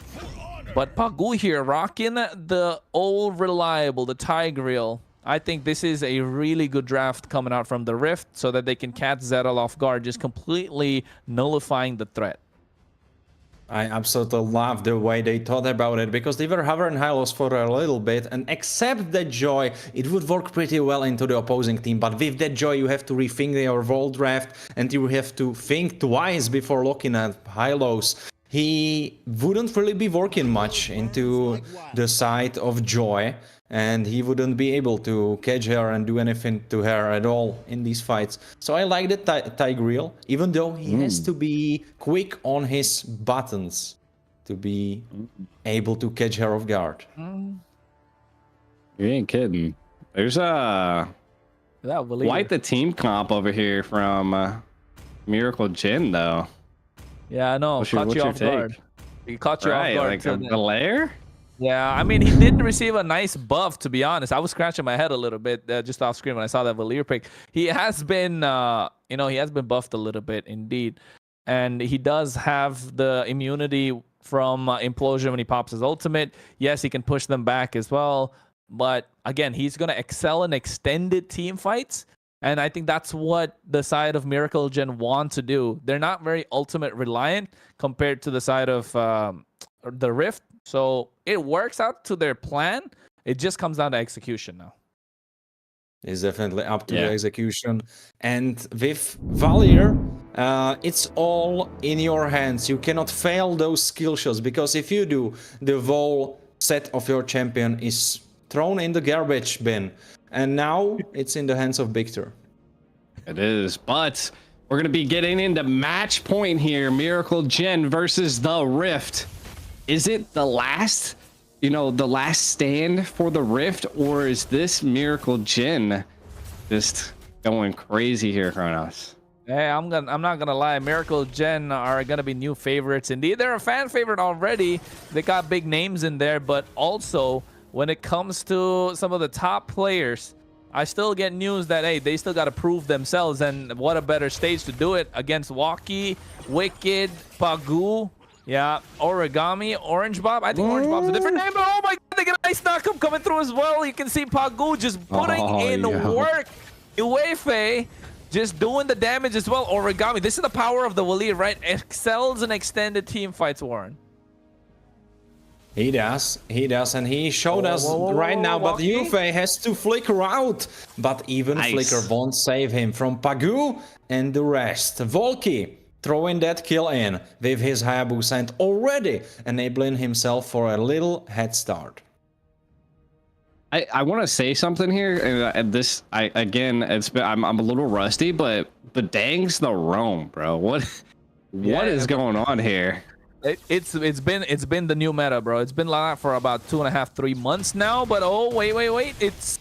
But Pagu here rocking the old reliable, the Tigreal. I think this is a really good draft coming out from the Rift so that they can catch Zetal off guard, just completely nullifying the threat.
I absolutely love the way they thought about it, because they were hovering Hylos for a little bit, and except that Joy, it would work pretty well into the opposing team. But with that Joy, you have to rethink your whole draft, and you have to think twice before looking at Hylos. He wouldn't really be working much into the side of Joy, and he wouldn't be able to catch her and do anything to her at all in these fights. So I like the Tigreal, even though he has to be quick on his buttons to be able to catch her off guard.
You ain't kidding. There's quite the team comp over here from Miracle Gen, though.
Yeah, I know. Caught you off guard. He caught you off guard.
Like a Belair?
Yeah, I mean, he did receive a nice buff, to be honest. I was scratching my head a little bit just off screen when I saw that Valier pick. He has been, he has been buffed a little bit, indeed. And he does have the immunity from Implosion when he pops his ultimate. Yes, he can push them back as well. But again, he's going to excel in extended team fights. And I think that's what the side of Miracle Gen want to do. They're not very ultimate reliant compared to the side of the Rift. So it works out to their plan. It just comes down to execution now.
It's definitely up to the execution. And with Valier, it's all in your hands. You cannot fail those skill shots, because if you do, the whole set of your champion is thrown in the garbage bin. And now it's in the hands of Victor.
It is, but we're going to be getting into match point here. Miracle Gen versus the Rift. Is it the last, the last stand for the Rift, or is this Miracle Gen just going crazy here, Kronos?
Hey, I'm not gonna lie. Miracle Gen are gonna be new favorites. Indeed, they're a fan favorite already. They got big names in there, but also when it comes to some of the top players, I still get news that, hey, they still got to prove themselves, and what a better stage to do it against Waki, Wicked, Pagu, Origami, Orange Bob. I think Orange Bob's a different name, but oh my god, they get a nice knockup coming through as well. You can see Pagu just putting in work. Uefe just doing the damage as well. Origami, this is the power of the Wali, right? Excels in extended team fights, Warren.
He does, and he showed us right now, but Uefe has to flicker out. But even flicker won't save him from Pagu and the rest. Volky throwing that kill in with his Hayabusa and already enabling himself for a little head start.
I want to say something here, and this, I'm a little rusty, but dang's the Rome, bro. What is going on here?
It's been the new meta, bro. It's been like that for about 2.5, 3 months now. But oh wait, it's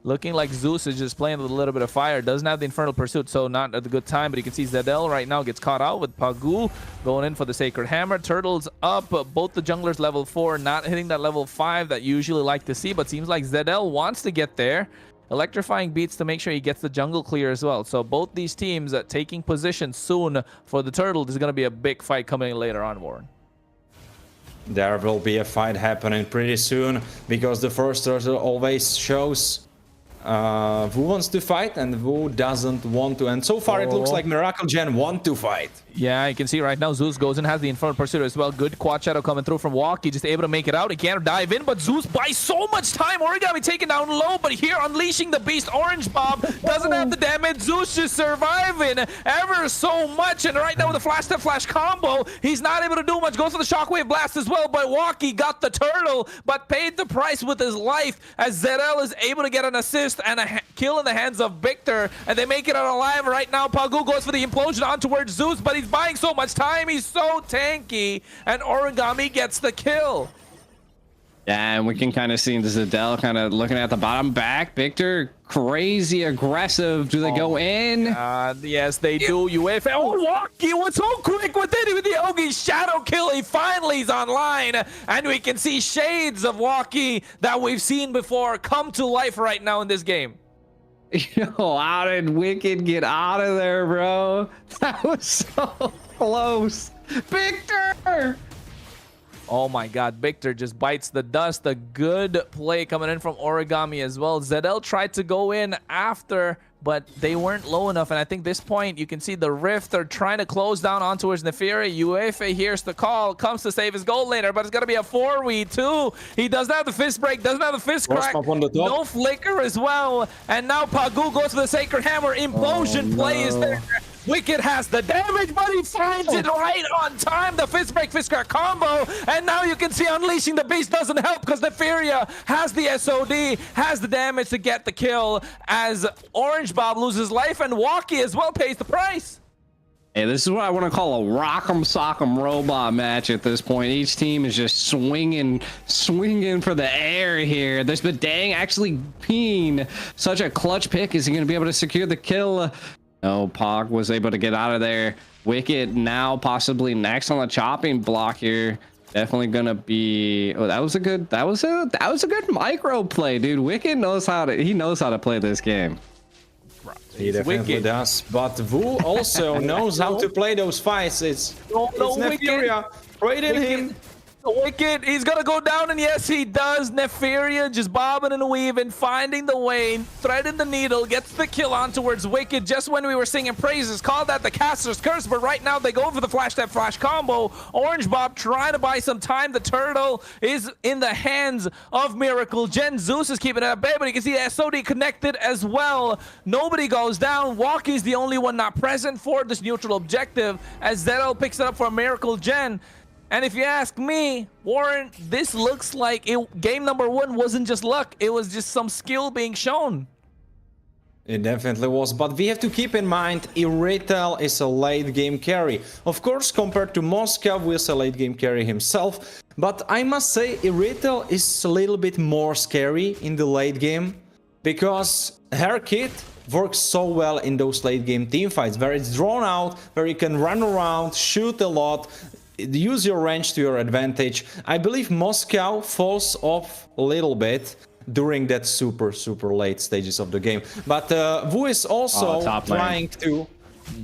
looking like Zeus is just playing with a little bit of fire. Doesn't have the Infernal Pursuit, so not at the good time. But you can see Zedel right now gets caught out with Pagu going in for the Sacred Hammer. Turtles up, both the junglers level 4, not hitting that level 5 that you usually like to see. But seems like Zedel wants to get there. Electrifying beats to make sure he gets the jungle clear as well. So both these teams taking position soon for the Turtle. There's going to be a big fight coming later on, Warren.
There will be a fight happening pretty soon, because the first Turtle always shows who wants to fight and who doesn't want to. And so far it looks like Miracle Gen want to fight.
Yeah, you can see right now Zeus goes and has the Infernal Pursuit as well. Good quad shadow coming through from Walkie, just able to make it out. He can't dive in, but Zeus buys so much time. Origami taken down low, but here unleashing the beast. Orange Bob doesn't have the damage. Zeus just surviving ever so much, and right now with the flash step flash combo, he's not able to do much. Goes for the shockwave blast as well, but Walkie got the turtle, but paid the price with his life as Zedel is able to get an assist and a kill in the hands of Victor, and they make it out alive. Right now Pagu goes for the implosion on towards Zeus, but he's buying so much time. He's so tanky, and Origami gets the kill.
Yeah, and we can kind of see Zedel kind of looking at the bottom back. Victor, crazy aggressive. Do they go in?
Yes, they do. Uefe. Oh, Walkie was so quick with it. With the Ogi shadow kill, he finally is online. And we can see shades of Walkie that we've seen before come to life right now in this game.
Yo, how did Wicked get out of there, bro? That was so close. Victor!
Oh my god, Victor just bites the dust. A good play coming in from Origami as well. Zedel tried to go in after, but they weren't low enough. And I think this point, you can see the Rift are trying to close down on towards Neferi. Uefe hears the call, comes to save his gold laner, but it's going to be a 4v2. He doesn't have the fist break, doesn't have the fist crack. No flicker as well. And now Pagu goes for the Sacred Hammer. Implosion play is there. Wicked has the damage, but he finds it right on time. The fist break, fist crack combo. And now you can see unleashing the beast doesn't help because Neferia has the SOD, has the damage to get the kill as Orange Bob loses life, and Walkie as well pays the price.
Hey, this is what I want to call a rock'em sock'em robot match at this point. Each team is just swinging for the air here. There's been Dang actually being such a clutch pick. Is he going to be able to secure the kill? No, Pog was able to get out of there. Wicked now possibly next on the chopping block here. Definitely gonna be. Oh, that was a good micro play, dude. Wicked knows how to play this game.
He definitely does. But Wu also knows how to play those fights. It's Neferia right in him.
Wicked, he's gonna go down, and yes, he does. Nefaria just bobbing and weaving, finding the way, threading the needle, gets the kill on towards Wicked. Just when we were singing praises, called that the caster's curse, but right now they go for the flash step flash combo. Orange Bob trying to buy some time. The turtle is in the hands of Miracle Gen. Zeus is keeping it at bay, but you can see the SOD connected as well. Nobody goes down. Walkie's the only one not present for this neutral objective as Zero picks it up for Miracle Gen. And if you ask me, Warren, this looks like game number 1 wasn't just luck. It was just some skill being shown.
It definitely was, but we have to keep in mind Irrital is a late game carry. Of course, compared to Moscow, who is a late game carry himself. But I must say, Irrital is a little bit more scary in the late game. Because her kit works so well in those late game teamfights, where it's drawn out, where you can run around, shoot a lot, use your range to your advantage. I believe Moscow falls off a little bit during that super late stages of the game. But Wu is also trying to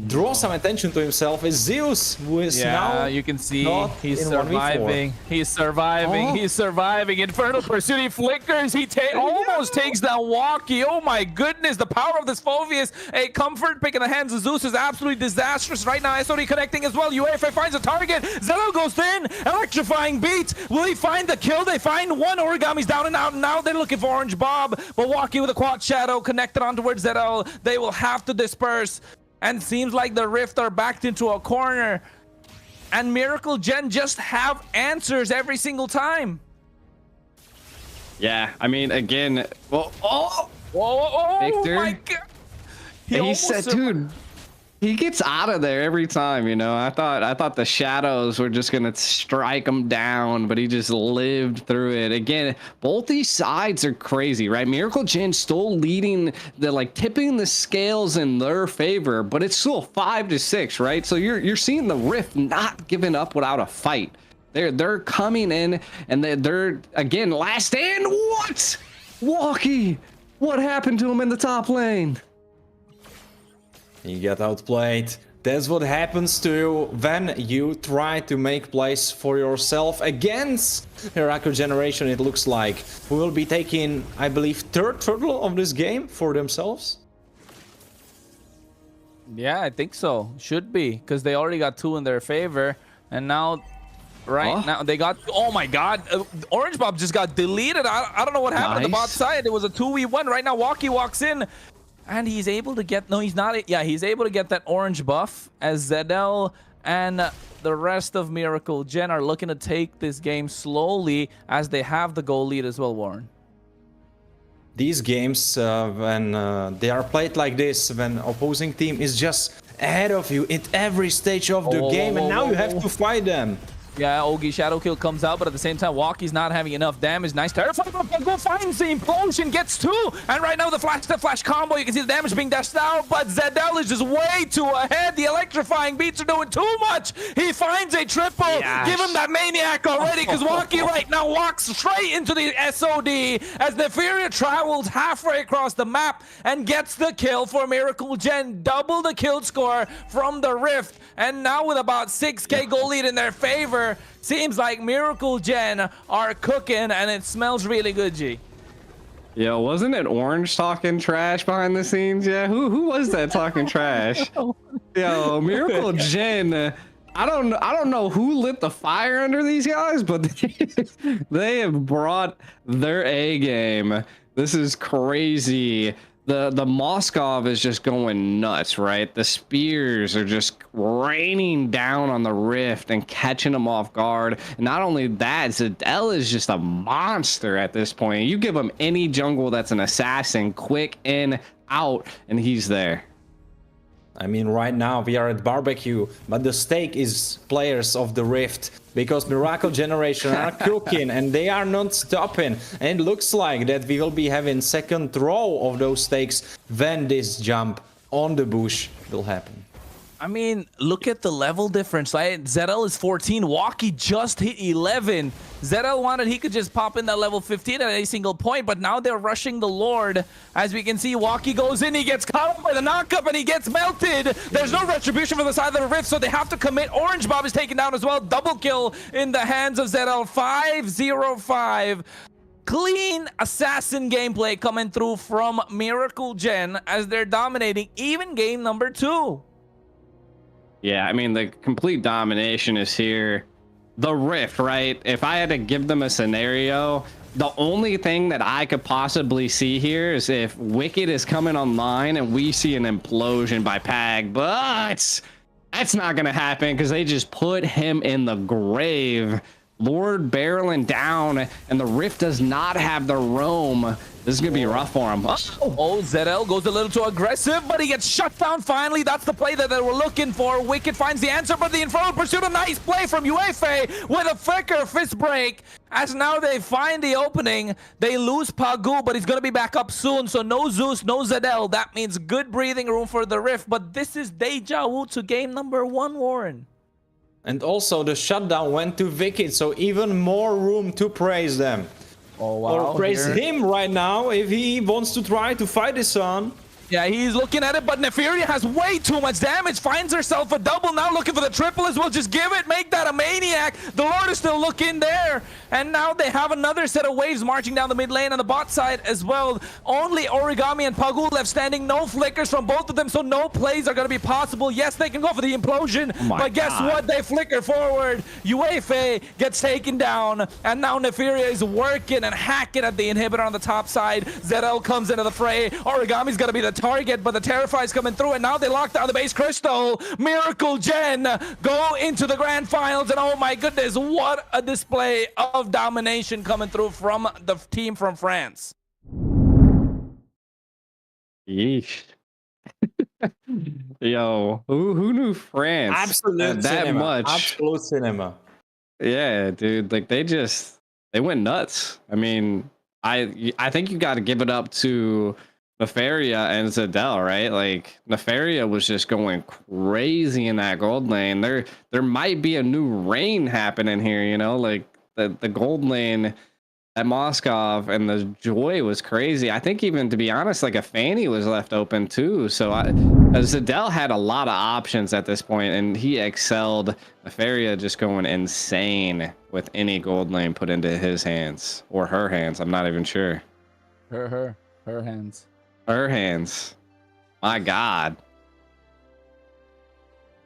draw some attention to himself. Is Zeus, who is now
you can see he's
in
surviving.
1v4.
He's surviving. He's surviving. Infernal Pursuit, he flickers. He almost takes down Walkie. Oh my goodness, the power of this Phoveus. A comfort pick in the hands of Zeus is absolutely disastrous right now. SOD connecting as well. UAFA finds a target. Zero goes in. Electrifying beat. Will he find the kill? They find one. Origami's down and out. And now they're looking for Orange Bob. But Walkie with a quad shadow connected on towards Zero. They will have to disperse. And seems like the Rift are backed into a corner. And Miracle Gen just have answers every single time.
Yeah, I mean, again, well,
Whoa,
Victor,
my God.
He said, dude, he gets out of there every time, you know. I thought the shadows were just gonna strike him down, but he just lived through it. Again, both these sides are crazy, right? Miracle Gen still leading, the like tipping the scales in their favor, but it's still 5-6, right? So you're seeing the Rift not giving up without a fight. They're coming in, and they're again last stand. What? Walkie, what happened to him in the top lane?
You get outplayed. That's what happens to you when you try to make plays for yourself against Miracle Generation. It looks like we will be taking, I believe, third turtle of this game for themselves.
Yeah, I think so. Should be, because they already got 2 in their favor. And now, now they got, oh my God, Orange Bob just got deleted. I don't know what happened on the bot side. It was a 2v1. Right now, Walkie walks in. And he's able to get, no, he's not, yeah, he's able to get that orange buff as Zedel and the rest of Miracle Gen are looking to take this game slowly as they have the goal lead as well, Warren.
These games, when they are played like this, when opposing team is just ahead of you at every stage of the game, and now you have to fight them.
Yeah, Ogi Shadow Kill comes out, but at the same time, Walkie's not having enough damage. Nice terrifying, go finds the implosion, gets 2, and right now the flash combo, you can see the damage being dashed out, but Zedel is just way too ahead. The electrifying beats are doing too much. He finds a triple. Yes. Give him that maniac already, because Walkie right now walks straight into the SOD as Nefaria travels halfway across the map and gets the kill for Miracle Gen. Double the kill score from the Rift, and now with about 6k goal lead in their favor, seems like Miracle Gen are cooking, and it smells really good, G.
Yo, wasn't it Orange talking trash behind the scenes? Yeah, who was that talking trash? Yo, Miracle Gen. I don't know who lit the fire under these guys, but they have brought their A game. This is crazy. The Moskov is just going nuts, right? The spears are just raining down on the Rift and catching them off guard. And not only that, Zedel is just a monster at this point. You give him any jungle that's an assassin, quick in, out, and he's there.
I mean, right now we are at barbecue, but the stake is players of the Rift, because Miracle Generation are cooking and they are not stopping. And it looks like that we will be having second row of those stakes when this jump on the bush will happen.
I mean, look at the level difference, right? ZL is 14. Walkie just hit 11. ZL wanted he could just pop in that level 15 at a single point, but now they're rushing the Lord. As we can see, Walkie goes in, he gets caught by the knockup, and he gets melted. There's no retribution from the side of the Rift, so they have to commit. Orange Bob is taken down as well. Double kill in the hands of ZL. 5-0-5. Clean assassin gameplay coming through from Miracle Gen as they're dominating even game number 2.
Yeah, I mean, the complete domination is here. The Rift, right? If I had to give them a scenario, the only thing that I could possibly see here is if Wicked is coming online and we see an implosion by Pag, but that's not going to happen because they just put him in the grave. Lord barreling down, and the Rift does not have the roam. This is going to be rough for him.
Oh, ZL goes a little too aggressive, but he gets shut down finally. That's the play that they were looking for. Wicked finds the answer, but the Infernal Pursuit, a nice play from UEFA with a flicker fist break. As now they find the opening, they lose Pagu, but he's going to be back up soon. So no Zeus, no ZL. That means good breathing room for the Rift, but this is deja vu to game number 1, Warren.
And also the shutdown went to Wicked, so even more room to praise them.
Oh, wow.
Or praise him right now if he wants to try to fight his son.
Yeah, he's looking at it, but Neferia has way too much damage. Finds herself a double, now looking for the triple as well. Just give it, make that a maniac. The Lord is still looking there. And now they have another set of waves marching down the mid lane on the bot side as well. Only Origami and Pagu left standing. No flickers from both of them, so no plays are going to be possible. Yes, they can go for the implosion, but guess what? They flicker forward. UEFA gets taken down, and now Neferia is working and hacking at the inhibitor on the top side. ZL comes into the fray. Origami's going to be the target, but the Terrify's coming through, and now they lock down the base crystal. Miracle Gen go into the grand finals, and oh my goodness, what a display of domination coming through from the team from France.
Yeesh. Yo, who knew France?
Absolute
that
cinema.
much?
Absolute cinema.
Yeah, dude, like they went nuts. I mean, I think you got to give it up to Neferia and Zadel, right? Like Neferia was just going crazy in that gold lane. There might be a new reign happening here, you know, like the gold lane at Moscow and the joy was crazy. I think even, to be honest, like a Fanny was left open too. So Zadel had a lot of options at this point, and he excelled. Neferia just going insane with any gold lane put into his hands or her hands. I'm not even sure.
Her hands.
Her hands. My God.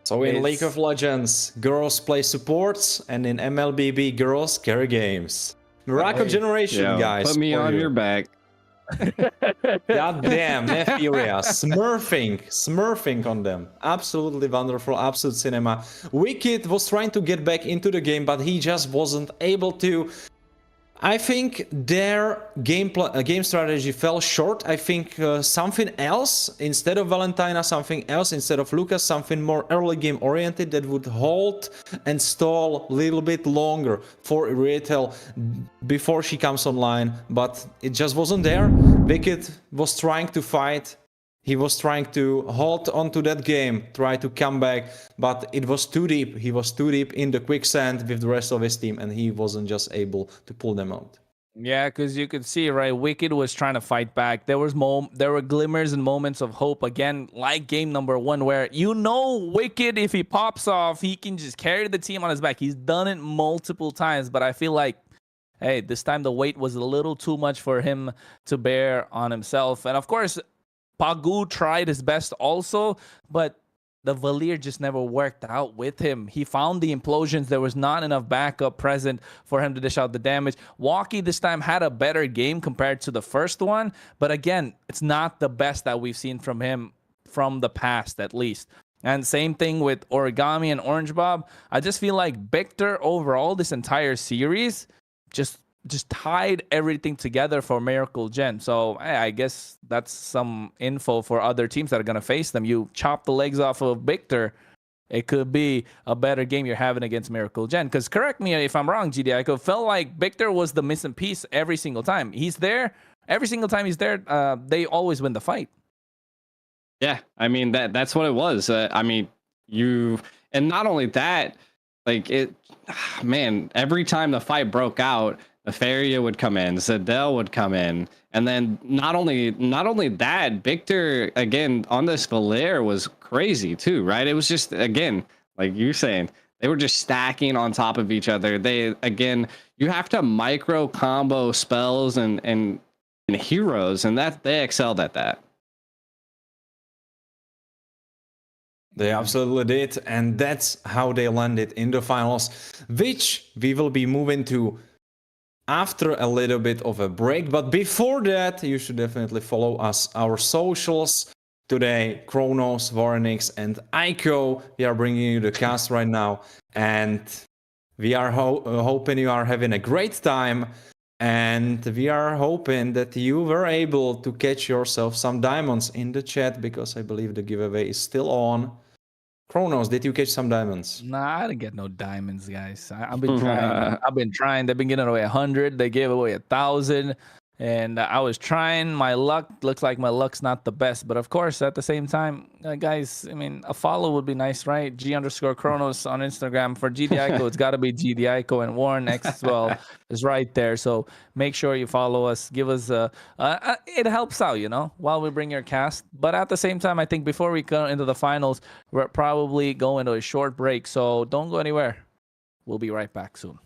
So in League of Legends, girls play supports, and in MLBB, girls carry games. Miracle Generation,
Yo,
guys.
put me on your back.
God damn, Neferia. Smurfing on them. Absolutely wonderful, absolute cinema. Wicked was trying to get back into the game, but he just wasn't able to. I think their game strategy fell short. I think something else instead of Valentina, something else instead of Lucas, something more early game oriented that would hold and stall a little bit longer for Retail before she comes online. But it just wasn't there. Wicked was trying to fight. He was trying to hold onto that game, try to come back, but it was too deep. He was too deep in the quicksand with the rest of his team, and he wasn't just able to pull them out.
Yeah, because you could see, right, Wicked was trying to fight back. There were glimmers and moments of hope, again, like game number 1, where you know Wicked, if he pops off, he can just carry the team on his back. He's done it multiple times, but I feel like, hey, this time the weight was a little too much for him to bear on himself. And of course, Pagu tried his best also, but the Valir just never worked out with him. He found the implosions. There was not enough backup present for him to dish out the damage. Walkie this time had a better game compared to the first one, but again, it's not the best that we've seen from him from the past, at least. And same thing with Origami and Orange Bob. I just feel like Victor overall, this entire series, just tied everything together for Miracle Gen. So I guess that's some info for other teams that are going to face them. You chop the legs off of Victor, it could be a better game you're having against Miracle Gen. Because correct me if I'm wrong, GD, I felt like Victor was the missing piece every single time. He's there. Every single time he's there, they always win the fight.
Yeah, I mean, that's what it was. I mean, and not only that, like it, man, every time the fight broke out, Nefaria would come in, Zadell would come in, and then not only that, Victor again on this Valair was crazy too, right? It was just, again, like you're saying, they were just stacking on top of each other. They, again, you have to micro combo spells and heroes, and that they excelled at that.
They absolutely did, and that's how they landed in the finals, which we will be moving to after a little bit of a break. But before that, you should definitely follow our socials. Today, Kronos, Varenix, and Aiko, we are bringing you the cast right now, and we are hoping you are having a great time, and we are hoping that you were able to catch yourself some diamonds in the chat, because I believe the giveaway is still on. Kronos, did you catch some diamonds?
Nah, I didn't get no diamonds, guys. I've been trying. I've been trying. They've been giving away 100. They gave away 1,000. And I was trying my luck. Looks like my luck's not the best. But of course, at the same time, guys, I mean, a follow would be nice, right? G_Kronos on Instagram. For GDICO, it's got to be GDICO, and Warren X as well is right there. So make sure you follow us. Give us it helps out, you know, while we bring your cast. But at the same time, I think before we go into the finals, we're probably going to a short break. So don't go anywhere. We'll be right back soon.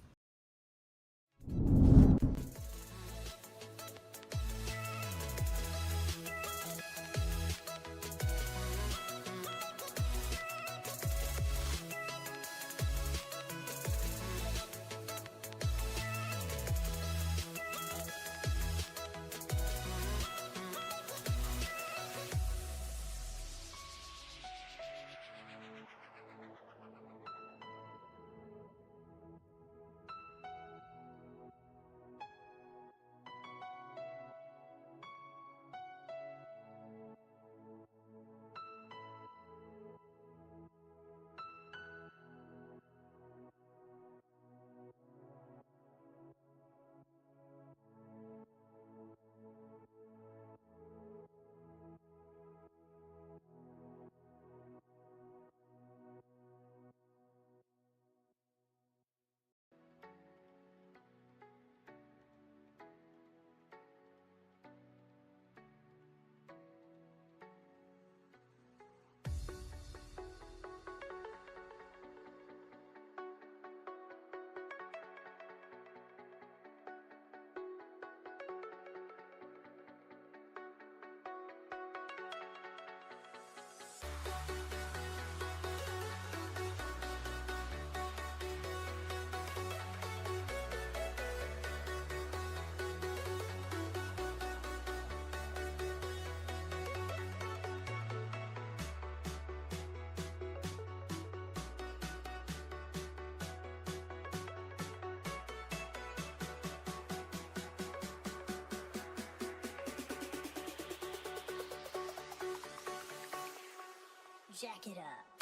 Jack it up.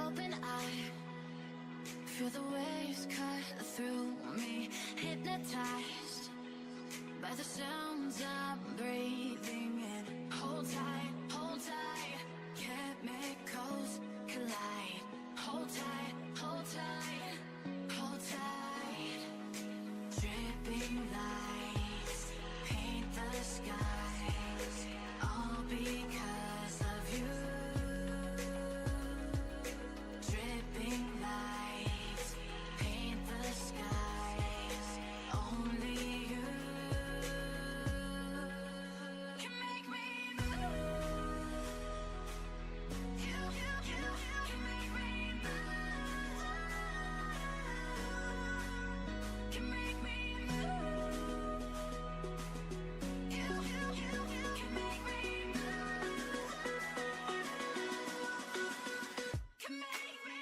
open eye. Feel the waves cut through me, hypnotized by the sounds I'm breathing in. Hold tight, hold tight. Chemicals collide. Hold tight, hold tight, hold tight. Dripping lights paint the skies, all because of you. Dripping lights paint the skies, only you can make me move. You can make me move. Can make me move. You can make me move. Can make me.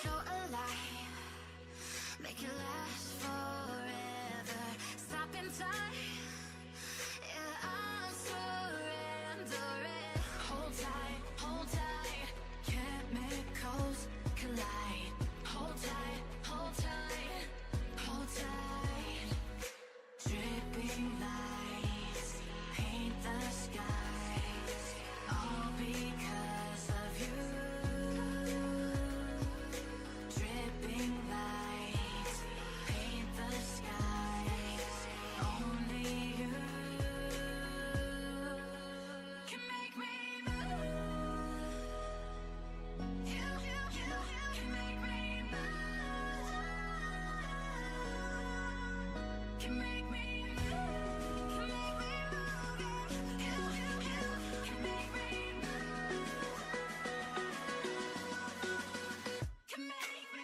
So alive, make it last forever. Stop in time, yeah, I'm surrendering. Hold tight, chemicals collide. Hold tight, hold tight, hold tight. Dripping lights paint the skies, all because of you. Dripping lights paint the skies, only you can make me move. You can make me move. Can make me move. Can make me move. You can make me move. Can make me.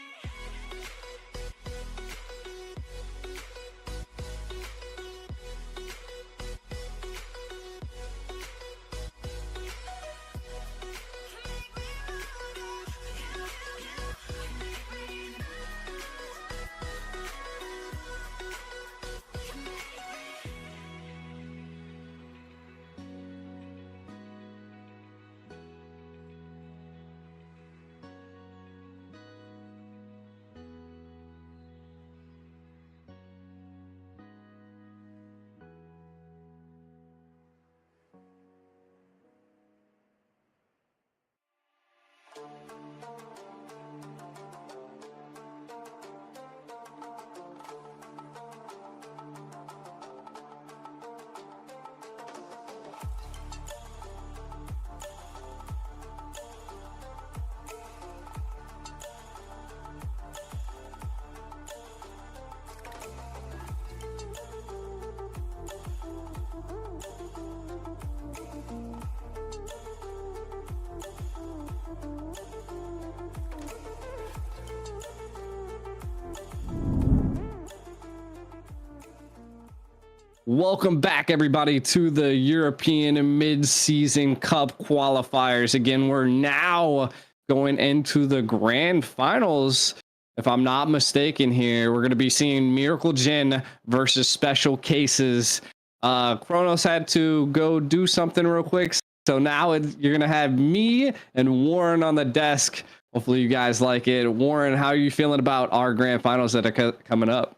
Welcome back, everybody, to the European Mid-Season Cup qualifiers. Again, we're now going into the grand finals. If I'm not mistaken here, we're going to be seeing Miracle Jin versus Special Cases. Kronos had to go do something real quick, so now you're going to have me and Warren on the desk. Hopefully you guys like it. Warren, how are you feeling about our grand finals that are coming up?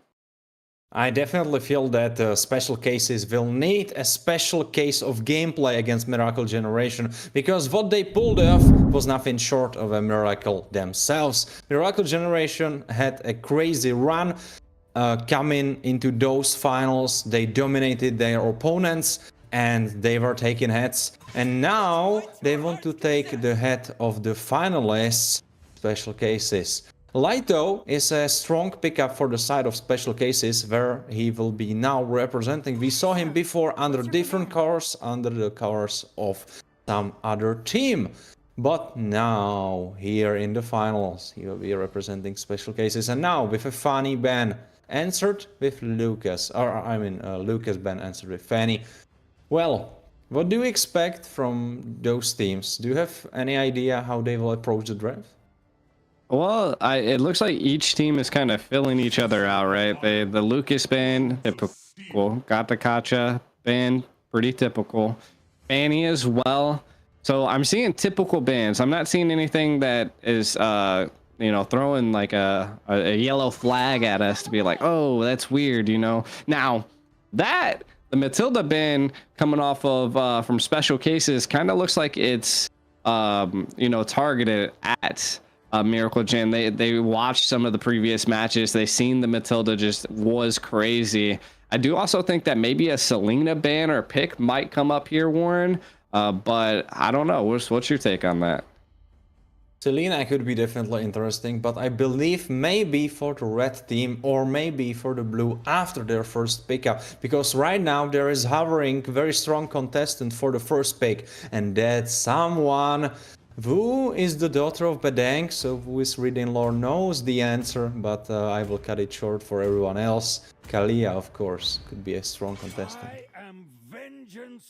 I definitely feel that Special Cases will need a special case of gameplay against Miracle Generation, because what they pulled off was nothing short of a miracle themselves. Miracle Generation had a crazy run coming into those finals. They dominated their opponents and they were taking heads. And now they want to take the head of the finalists, Special Cases. Laito is a strong pickup for the side of Special Cases, where he will be now representing. We saw him before under different colors, under the colors of some other team. But now, here in the finals, he will be representing Special Cases. And now, with a Fanny ban answered with Lucas. Lucas ban answered with Fanny. Well, What do you expect from those teams? Do you have any idea how they will approach the draft?
Well, it looks like each team is kind of filling each other out, right? The Lucas band, typical. Got the Kacha band, pretty typical. Fanny as well. So I'm seeing typical bands. I'm not seeing anything that is, you know, throwing like a yellow flag at us to be like, oh, that's weird, you know. Now, the Matilda band coming off of from Special Cases kind of looks like it's, you know, targeted at Miracle Gen. They watched some of the previous matches. They seen the Matilda just was crazy. I do also think that maybe a Selena ban or pick might come up here, Warren. But I don't know. What's your take on that?
Selena could be definitely interesting, but I believe maybe for the red team or maybe for the blue after their first pickup, because right now there is hovering very strong contestant for the first pick, and that's someone who is the daughter of Bedang, so who is reading lore knows the answer, but I will cut it short for everyone else. Kalia, of course, could be a strong contestant.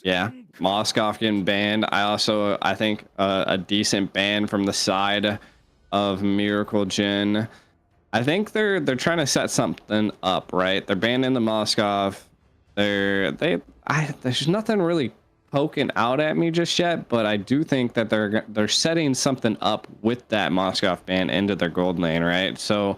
Yeah, Moskov getting banned. I think a decent ban from the side of Miracle Gen. I think they're trying to set something up, right? They're banning the Moskov. There's nothing really poking out at me just yet, but I do think that they're setting something up with that Moskov ban into their gold lane, right? So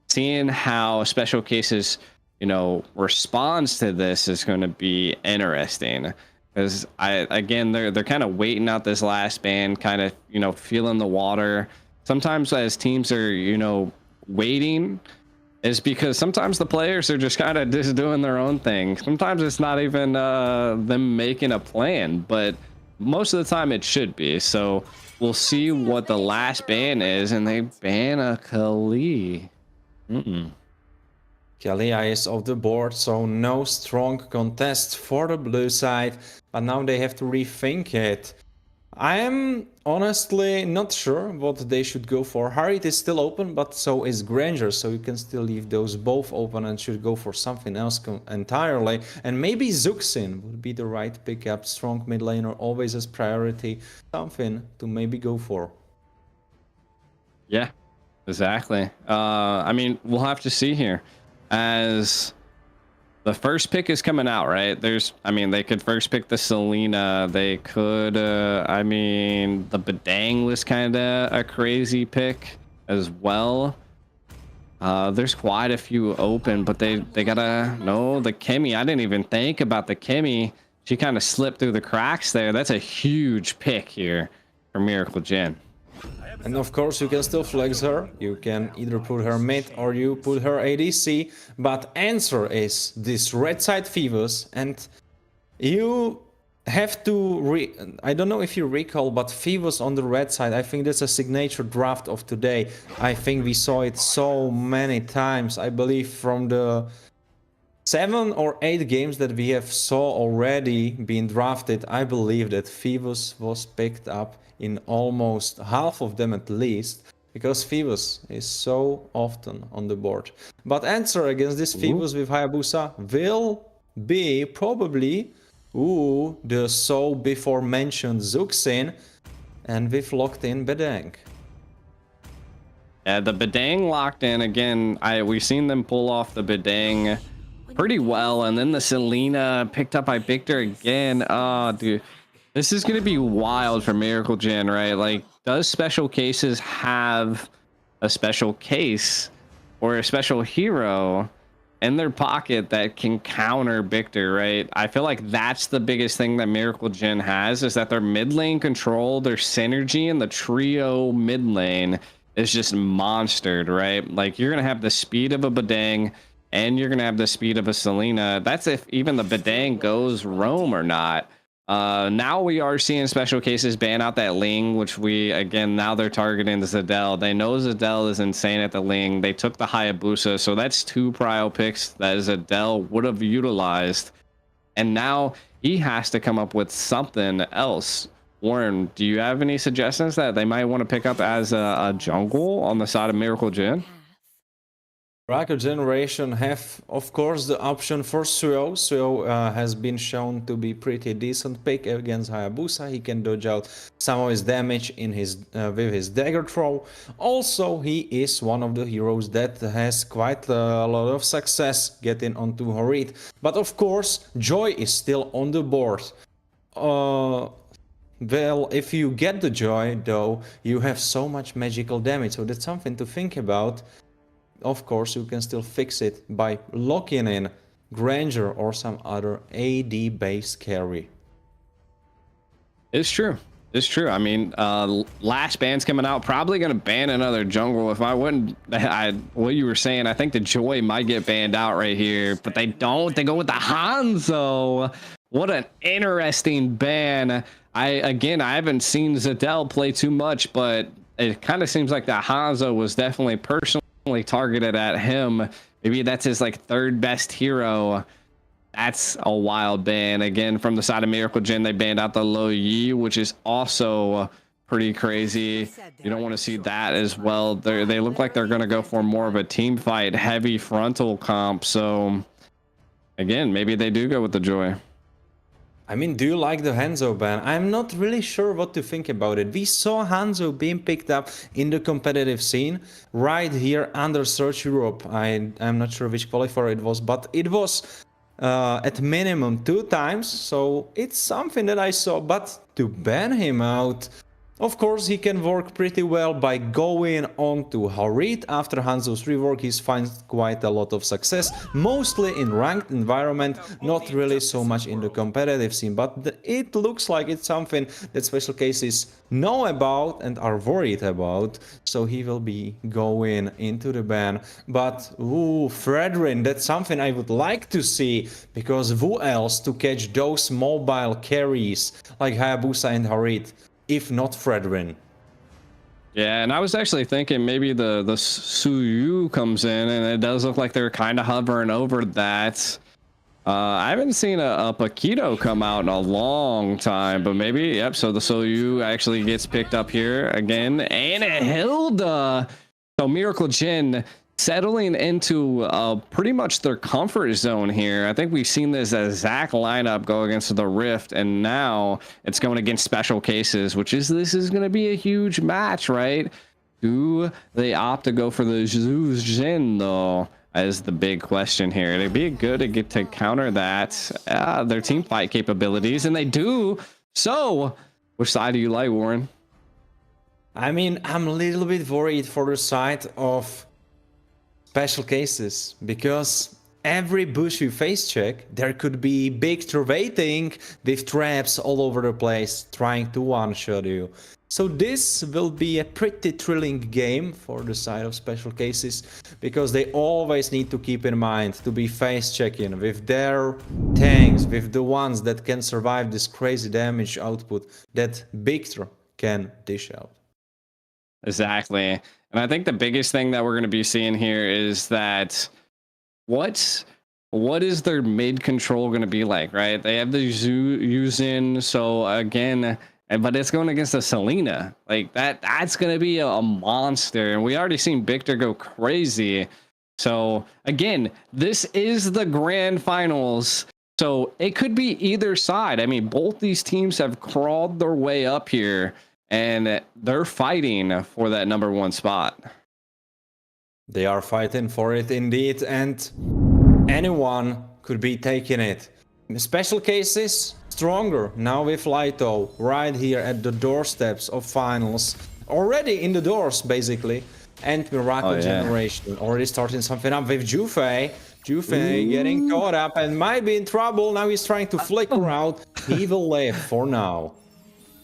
seeing how Special Cases, you know, responds to this is going to be interesting, because they're kind of waiting out this last ban, kind of, you know, feeling the water. Sometimes as teams are, you know, waiting, is because sometimes the players are just kind of just doing their own thing. Sometimes it's not even them making a plan, but most of the time it should be. So we'll see what the last ban is, and they ban a Kali.
Kalia is off the board, so no strong contest for the blue side, but now they have to rethink it. I am honestly not sure what they should go for. Harriet is still open, but so is Granger, so you can still leave those both open and should go for something else entirely. And maybe Zuxin would be the right pickup. Strong mid laner always as priority. Something to maybe go for.
Yeah, exactly. I mean, we'll have to see here. As the first pick is coming out, right? They could first pick the Selena. They could, the Bedang was kind of a crazy pick as well. There's quite a few open, but they gotta know the Kimmy. I didn't even think about the Kimmy. She kind of slipped through the cracks there. That's a huge pick here for Miracle Gen.
And of course you can still flex her, you can either put her mid or you put her ADC, but answer is this red side Phoebus, and you have to, I don't know if you recall, but Phoebus on the red side, I think that's a signature draft of today. I think we saw it so many times, I believe from the 7 or 8 games that we have saw already being drafted, I believe that Phoebus was picked up in almost half of them at least, because Phoebus is so often on the board. But answer against this Phoebus with Hayabusa will be probably the so before mentioned Zuxin, and with locked in Bedang.
Yeah, the Bedang locked in again. We've seen them pull off the Bedang pretty well, and then the Selena picked up by Victor again. Oh, dude. This is going to be wild for Miracle Gen, right? Like, does Special Cases have a special case or a special hero in their pocket that can counter Victor, right? I feel like that's the biggest thing that Miracle Gen has, is that their mid lane control, their synergy in the trio mid lane is just monstered, right? Like, you're going to have the speed of a Bedang and you're going to have the speed of a Selena. That's if even the Bedang goes roam or not. Now we are seeing Special Cases ban out that Ling, which now they're targeting the Zadel. They know Zadel is insane at the Ling. They took the Hayabusa, so that's 2 prio picks that Zadel would have utilized. And now he has to come up with something else. Warren, do you have any suggestions that they might want to pick up as a jungle on the side of Miracle Gen?
Rocket Generation have, of course, the option for Suyo. Suyo has been shown to be pretty decent pick against Hayabusa. He can dodge out some of his damage in his with his dagger throw. Also, he is one of the heroes that has quite a lot of success getting onto Harit. But of course, Joy is still on the board. Well, if you get the Joy, though, you have so much magical damage, so that's something to think about. Of course, you can still fix it by locking in Granger or some other AD-based carry.
It's true. It's true. I mean, last ban's coming out, probably going to ban another jungle. If I wouldn't, what you were saying, I think the Joy might get banned out right here, but they don't. They go with the Hanzo. What an interesting ban. I haven't seen Zadel play too much, but it kind of seems like that Hanzo was definitely personally targeted at him. Maybe that's his like third best hero. That's a wild ban. Again, from the side of Miracle Gen, they banned out the Lo Yi, which is also pretty crazy. You don't want to see that as well. They look like they're going to go for more of a team fight, heavy frontal comp. So again, maybe they do go with the Joy.
I mean, do you like the Hanzo ban? I'm not really sure what to think about it. We saw Hanzo being picked up in the competitive scene right here under Search Europe. I'm not sure which qualifier it was, but it was at minimum 2 times, so it's something that I saw. But to ban him out, of course, he can work pretty well by going on to Harit. After Hanzo's rework, he finds quite a lot of success, mostly in ranked environment, not really so much in the competitive scene. But it looks like it's something that special cases know about and are worried about, so he will be going into the ban. But ooh, Fredrin, that's something I would like to see, because who else to catch those mobile carries like Hayabusa and Harit if not Fredrin?
Yeah, and I was actually thinking maybe the Suyu comes in, and it does look like they're kind of hovering over that. I haven't seen a Paquito come out in a long time, but maybe, yep, so the Suyu actually gets picked up here again. And a Hilda! So Miracle Gen settling into pretty much their comfort zone here. I think we've seen this as Zach lineup go against the Rift, and now it's going against special cases, which is, this is going to be a huge match, right? Do they opt to go for the Zeus Jin though? As the big question here. It'd be good to get to counter that their team fight capabilities, and they do. So which side do you like, Warren?
I mean, I'm a little bit worried for the side of special cases, because every bush you face check, there could be Victor waiting with traps all over the place trying to one-shot you. So this will be a pretty thrilling game for the side of special cases, because they always need to keep in mind to be face checking with their tanks, with the ones that can survive this crazy damage output that Victor can dish out.
Exactly. And I think the biggest thing that we're going to be seeing here is that what is their mid control going to be like, right? They have the Yuzin, so again, but it's going against a Selena. Like that's going to be a monster. And we already seen Victor go crazy. So again, this is the grand finals. So it could be either side. I mean, both these teams have crawled their way up here, and they're fighting for that #1 spot.
They are fighting for it indeed, and anyone could be taking it. In special cases, stronger now with Lito right here at the doorsteps of finals. Already in the doors, basically. And Miracle Generation already starting something up with Juve. Juve getting caught up and might be in trouble. Now he's trying to flicker out. He will live for now.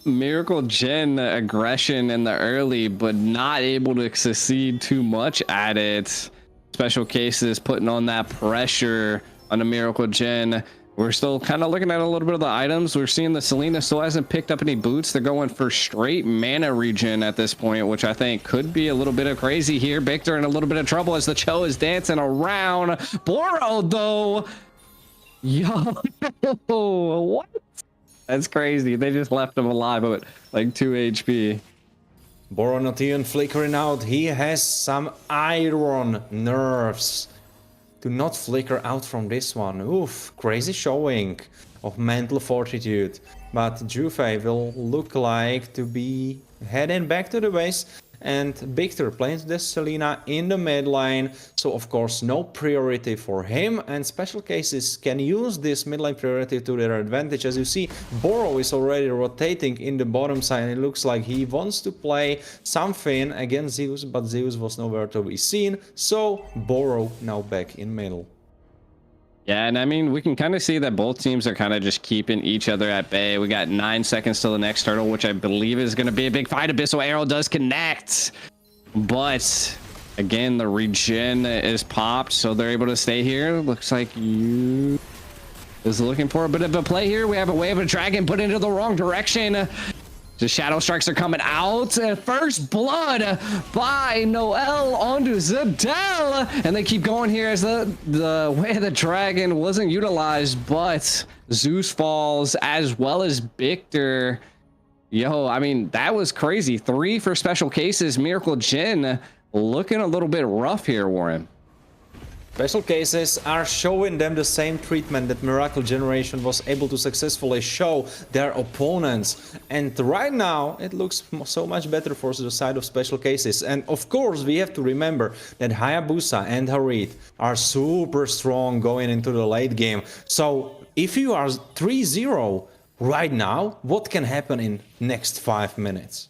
Miracle Gen aggression in the early, but not able to succeed too much at it. Special cases putting on that pressure on the Miracle Gen. We're still kind of looking at a little bit of the items. We're seeing the Selena still hasn't picked up any boots. They're going for straight mana regen at this point, which I think could be a little bit of crazy here. Victor in a little bit of trouble as the Cho is dancing around. Boro though, yo, what? That's crazy. They just left him alive with like 2 HP.
Boro not even flickering out. He has some iron nerves to not flicker out from this one. Oof, crazy showing of mental fortitude. But Juve will look like to be heading back to the base. And Victor playing the Selena in the mid lane, so of course no priority for him, and Special Cases can use this mid lane priority to their advantage. As you see, Boro is already rotating in the bottom side, and it looks like he wants to play something against Zeus, but Zeus was nowhere to be seen, so Boro now back in middle.
Yeah, and I mean, we can kind of see that both teams are kind of just keeping each other at bay. We got 9 seconds till the next turtle, which I believe is going to be a big fight. Abyssal Arrow does connect, but again, the regen is popped, so they're able to stay here. Looks like you is looking for a bit of a play here. We have a Wave of Dragon put into the wrong direction. The Shadow Strikes are coming out. First blood by Noel onto Zadel. And they keep going here as the Way of the Dragon wasn't utilized, but Zeus falls as well as Victor. Yo, I mean, that was crazy. 3 for Special Cases. Miracle Jin looking a little bit rough here, Warren.
Special Cases are showing them the same treatment that Miracle Generation was able to successfully show their opponents. And right now, it looks so much better for the side of Special Cases. And of course, we have to remember that Hayabusa and Harit are super strong going into the late game. So if you are 3-0 right now, what can happen in next 5 minutes?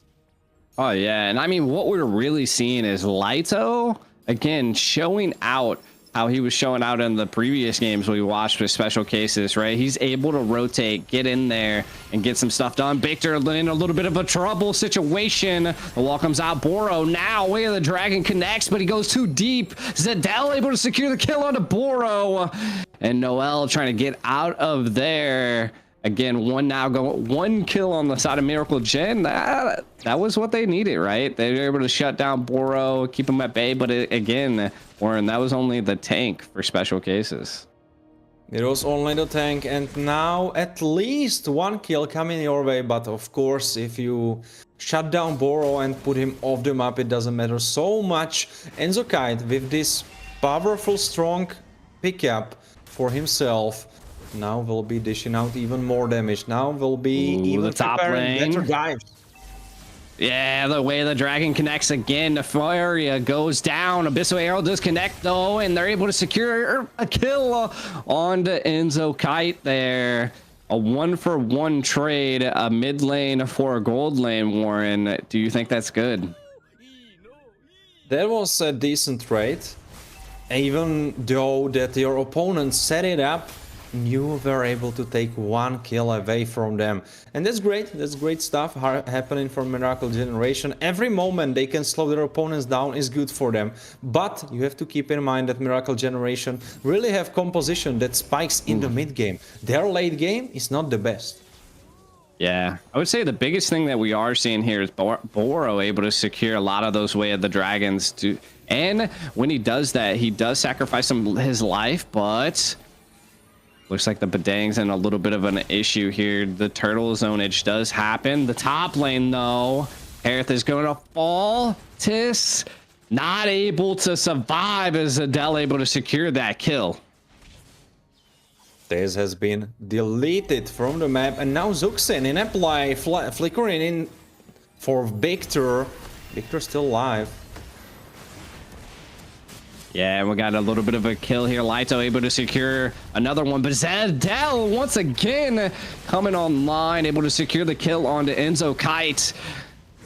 Oh, yeah. And I mean, what we're really seeing is Lito, again, showing out how he was showing out in the previous games we watched with Special Cases, right? He's able to rotate, get in there, and get some stuff done. Victor in a little bit of a trouble situation. The wall comes out. Boro now, Way of the Dragon connects, but he goes too deep. Zadel able to secure the kill onto Boro. And Noel trying to get out of there. Again, one kill on the side of Miracle Gen. That was what they needed, right? They were able to shut down Boro, keep him at bay, but again, Warren, that was only the tank for Special Cases.
It was only the tank, and now at least 1 kill coming your way, but of course, if you shut down Boro and put him off the map, it doesn't matter so much. Enzo Kite with this powerful, strong pickup for himself now will be dishing out even more damage. Now will be even
the top lane.
Better dives.
Yeah, the Way of the Dragon connects again. The Furia goes down. Abyssal Arrow does connect though, and they're able to secure a kill onto Enzo Kite there. A 1-for-1 trade, a mid lane for a gold lane, Warren. Do you think that's good?
That was a decent trade, even though that your opponent set it up. You were able to take 1 kill away from them, and that's great stuff happening for Miracle Generation. Every moment they can slow their opponents down is good for them, but you have to keep in mind that Miracle Generation really have composition that spikes in the mid game. Their late game is not the best.
Yeah, I would say the biggest thing that we are seeing here is Boro able to secure a lot of those Way of the Dragons and when he does that, he does sacrifice his life, but looks like the Badang's in a little bit of an issue here. The turtle zonage does happen. The top lane, though, Aerith is going to fall. Tis not able to survive as Adele able to secure that kill.
This has been deleted from the map, and now Zuxin in apply, flickering in for Victor. Victor still alive.
Yeah, we got a little bit of a kill here. Lito able to secure another one, but Zadel once again coming online, able to secure the kill onto Enzo Kite.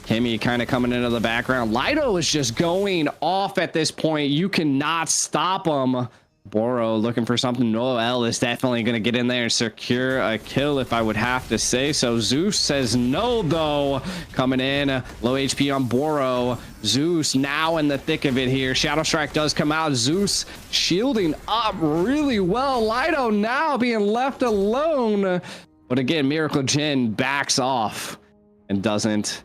Kimmy kind of coming into the background. Lito is just going off at this point. You cannot stop him. Boro looking for something. Noel is definitely going to get in there and secure a kill, if I would have to say so. Zeus says no, though. Coming in, low HP on Boro. Zeus now in the thick of it here. Shadow Strike does come out. Zeus shielding up really well. Lito now being left alone. But again, Miracle Jin backs off and doesn't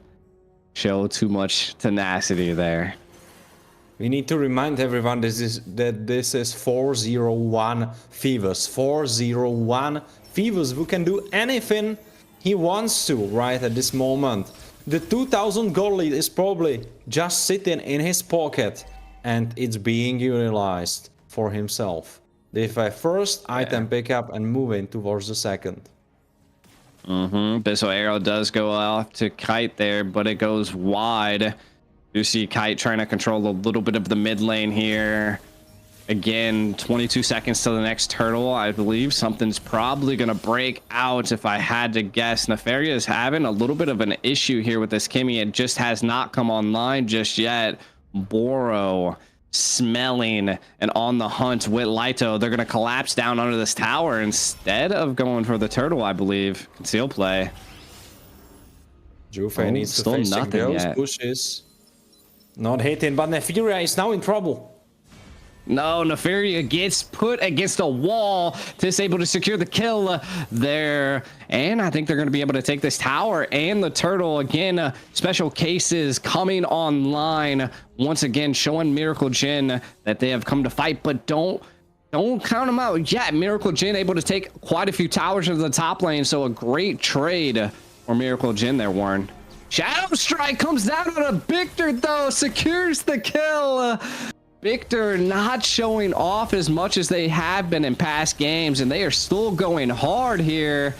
show too much tenacity there.
We need to remind everyone that this is 401 Phoebus. 401 Phoebus who can do anything he wants to right at this moment. the 2000 gold lead is probably just sitting in his pocket and it's being utilized for himself. If I first item pick up and move in towards the second.
Bissell arrow does go off to Kite there, but it goes wide. You see Kite trying to control a little bit of the mid lane here. Again, 22 seconds to the next turtle. I believe something's probably going to break out if I had to guess. Nefaria is having a little bit of an issue here with this Kimmy. It just has not come online just yet. Boro smelling and on the hunt with Lito. They're going to collapse down under this tower instead of going for the turtle, I believe. Conceal play.
Juve needs to face those pushes. Not hitting, but Nefaria is now in trouble.
No, Nefaria gets put against a wall. Tis able to secure the kill there. And I think they're going to be able to take this tower and the turtle. Again, special cases coming online. Once again, showing Miracle Jin that they have come to fight, but don't count them out yet. Miracle Jin able to take quite a few towers into the top lane. So a great trade for Miracle Jin there, Warren. Shadow Strike comes down on a Victor, though. Secures the kill. Victor not showing off as much as they have been in past games, and they are still going hard here.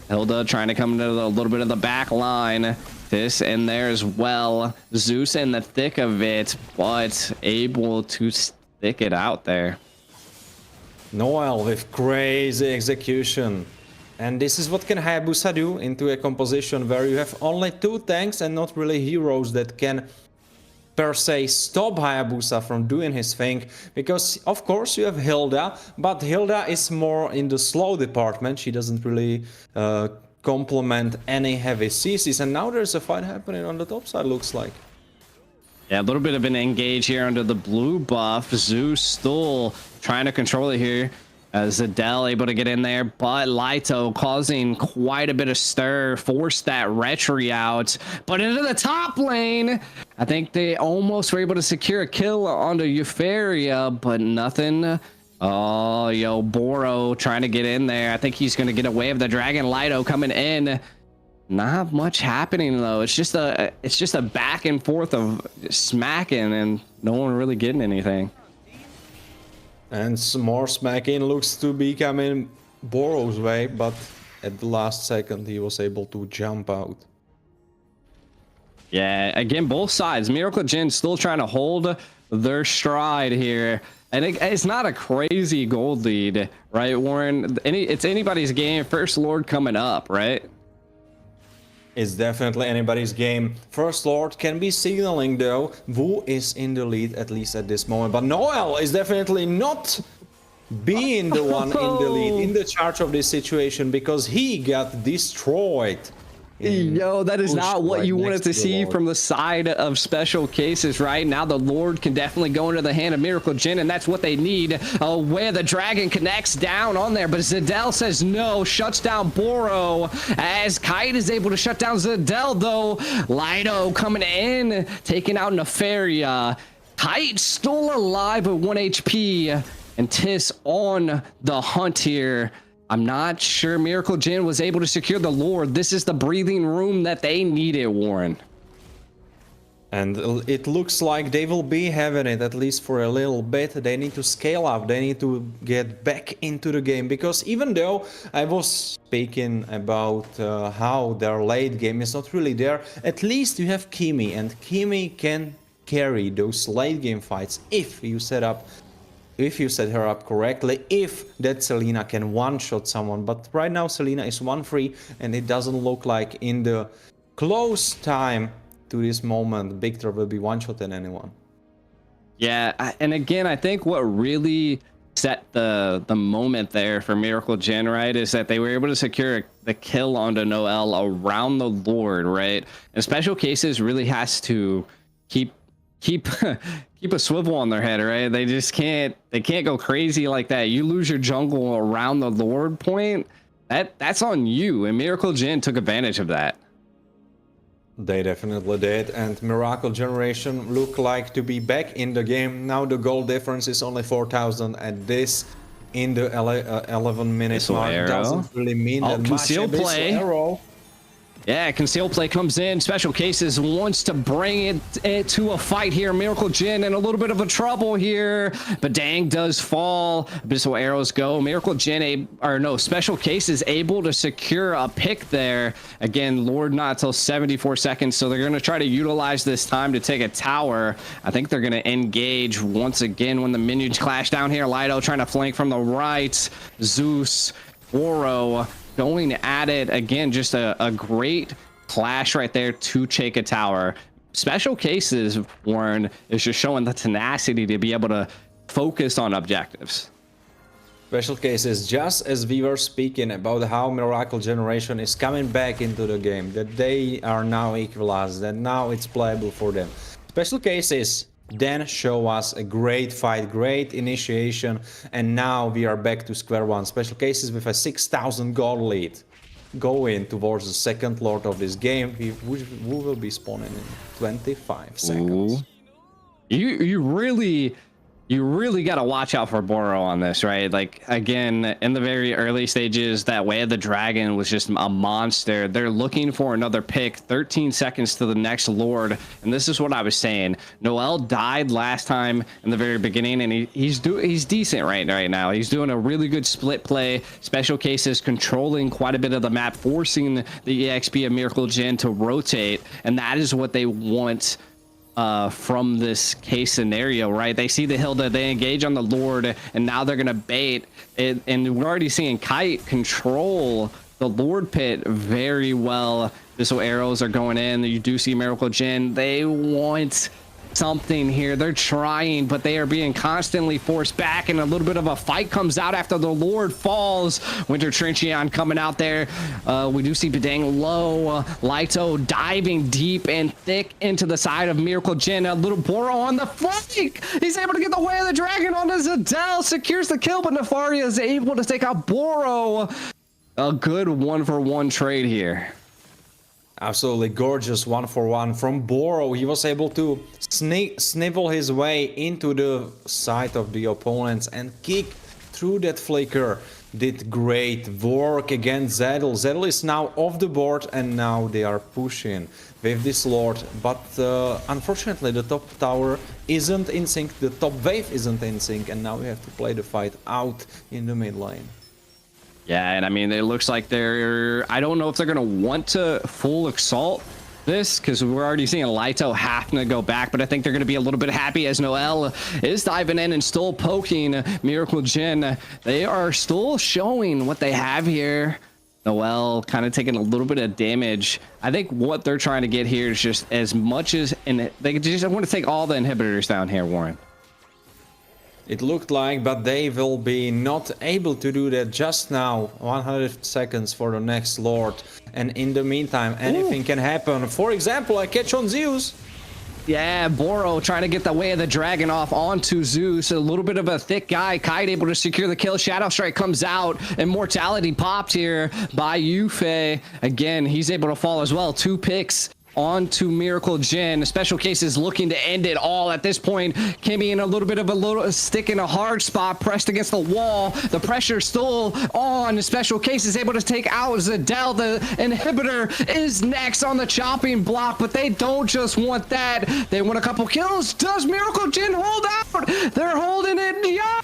Hilda trying to come into a little bit of the back line. This in there as well. Zeus in the thick of it, but able to stick it out there.
Noel with crazy execution. And this is what can Hayabusa do into a composition where you have only 2 tanks and not really heroes that can per se stop Hayabusa from doing his thing, because of course you have Hilda, but Hilda is more in the slow department. She doesn't really complement any heavy CCs, and now there's a fight happening on the top side, looks like.
Yeah, a little bit of an engage here under the blue buff. Zeus still trying to control it here. Zadel able to get in there, but Lito causing quite a bit of stir, forced that retry out, but into the top lane. I think they almost were able to secure a kill onto Euphoria, but nothing. Oh, yo, Boro trying to get in there. I think he's going to get away with the dragon. Lito coming in. Not much happening though. It's just a back and forth of smacking and no one really getting anything.
And some more smacking looks to be coming Boro's way, but at the last second he was able to jump out.
Yeah, again, both sides. Miracle Jin still trying to hold their stride here. And it's not a crazy gold lead, right, Warren? It's anybody's game. First Lord coming up, right?
It's definitely anybody's game. First Lord can be signaling though. Wu is in the lead, at least at this moment. But Noel is definitely not being the one in the lead, in the charge of this situation, because he got destroyed.
Yo, that is not what you wanted to see from the side of special cases, right? Now the Lord can definitely go into the hand of Miracle Jin, and that's what they need. Where the dragon connects down on there, but Zadel says no, shuts down Boro, as Kite is able to shut down Zadel, though. Lito coming in, taking out Nefaria. Kite still alive with 1 HP, and Tis on the hunt here. I'm not sure Miracle Jin was able to secure the Lord. This is the breathing room that they needed, Warren.
And it looks like they will be having it, at least for a little bit. They need to scale up. They need to get back into the game. Because even though I was speaking about how their late game is not really there, at least you have Kimi. And Kimi can carry those late game fights if you set her up correctly, if that Selena can one-shot someone. But right now Selena is 1-3, and it doesn't look like in the close time to this moment Victor will be one-shotting anyone.
Yeah, and again, I think what really set the moment there for Miracle Jin, right, is that they were able to secure the kill onto Noel around the Lord, right? And special cases really has to keep a swivel on their head, right? They just can't go crazy like that. You lose your jungle around the Lord point, that's on you, and Miracle Jin took advantage of that.
They definitely did, and Miracle Generation look like to be back in the game. Now the goal difference is only 4,000, and this in the 11-minute mark doesn't really mean that much.
Conceal play.
Arrow.
Yeah, concealed play comes in. Special Cases wants to bring it to a fight here. Miracle Jin in a little bit of a trouble here. But Dang does fall. Abyssal Arrows go. Miracle Jin, Special Cases able to secure a pick there. Again, Lord not until 74 seconds. So they're going to try to utilize this time to take a tower. I think they're going to engage once again when the minions clash down here. Lido trying to flank from the right. Zeus, Oro going at it again. Just a great clash right there to take a tower. Special Cases, Warren, is just showing the tenacity to be able to focus on objectives.
Special Cases, just as we were speaking about how Miracle Generation is coming back into the game, that they are now equalized, that now it's playable for them. Special Cases then show us a great fight, great initiation, and now we are back to square one. Special Cases with a 6,000 gold lead, going towards the second lord of this game, who will be spawning in 25 seconds.
Ooh. You really got to watch out for Boro on this, right? Like, again, in the very early stages, that Way of the Dragon was just a monster. They're looking for another pick, 13 seconds to the next Lord. And this is what I was saying. Noel died last time in the very beginning, and he's decent right now. He's doing a really good split play. Special Cases controlling quite a bit of the map, forcing the EXP of Miracle Jin to rotate. And that is what they want from this case scenario, right? They see the Hilda, they engage on the Lord, and now they're gonna bait it. And we're already seeing Kite control the Lord pit very well. Missile arrows are going in. You do see Miracle Jin. They want something here. They're trying, but they are being constantly forced back, and a little bit of a fight comes out after the Lord falls. Winter Trenchion coming out there. We do see Bedang low. Lito diving deep and thick into the side of Miracle Jin. A little Boro on the flank. He's able to get the Way of the Dragon onto Zadel. Secures the kill, but Nefaria is able to take out Boro. A good 1-for-1 trade here.
Absolutely gorgeous 1-for-1 from Boro. He was able to snivel his way into the side of the opponents and kick through that flicker. Did great work against Zedel. Zedel is now off the board, and now they are pushing with this Lord. But unfortunately, the top tower isn't in sync. The top wave isn't in sync, and now we have to play the fight out in the mid lane.
Yeah, and I mean, it looks like I don't know if they're going to want to full assault this, because we're already seeing Lito having to go back, but I think they're going to be a little bit happy as Noel is diving in and still poking Miracle Jin. They are still showing what they have here. Noel kind of taking a little bit of damage. I think what they're trying to get here is just as much as, and they just want to take all the inhibitors down here, Warren.
It looked like, but they will be not able to do that just now. 100 seconds for the next Lord. And in the meantime, anything can happen. For example, a catch on Zeus.
Yeah, Boro trying to get the Way of the Dragon off onto Zeus. A little bit of a thick guy. Kite able to secure the kill. Shadow Strike comes out. Immortality popped here by Yufei. Again, he's able to fall as well. 2 picks onto Miracle Jin. Special Cases looking to end it all at this point. Kimmy in a little bit of a stick in a hard spot, pressed against the wall. The pressure still on. Special Cases able to take out Zadel. The inhibitor is next on the chopping block, but they don't just want that. They want a couple kills. Does Miracle Jin hold out? They're holding it. Yeah.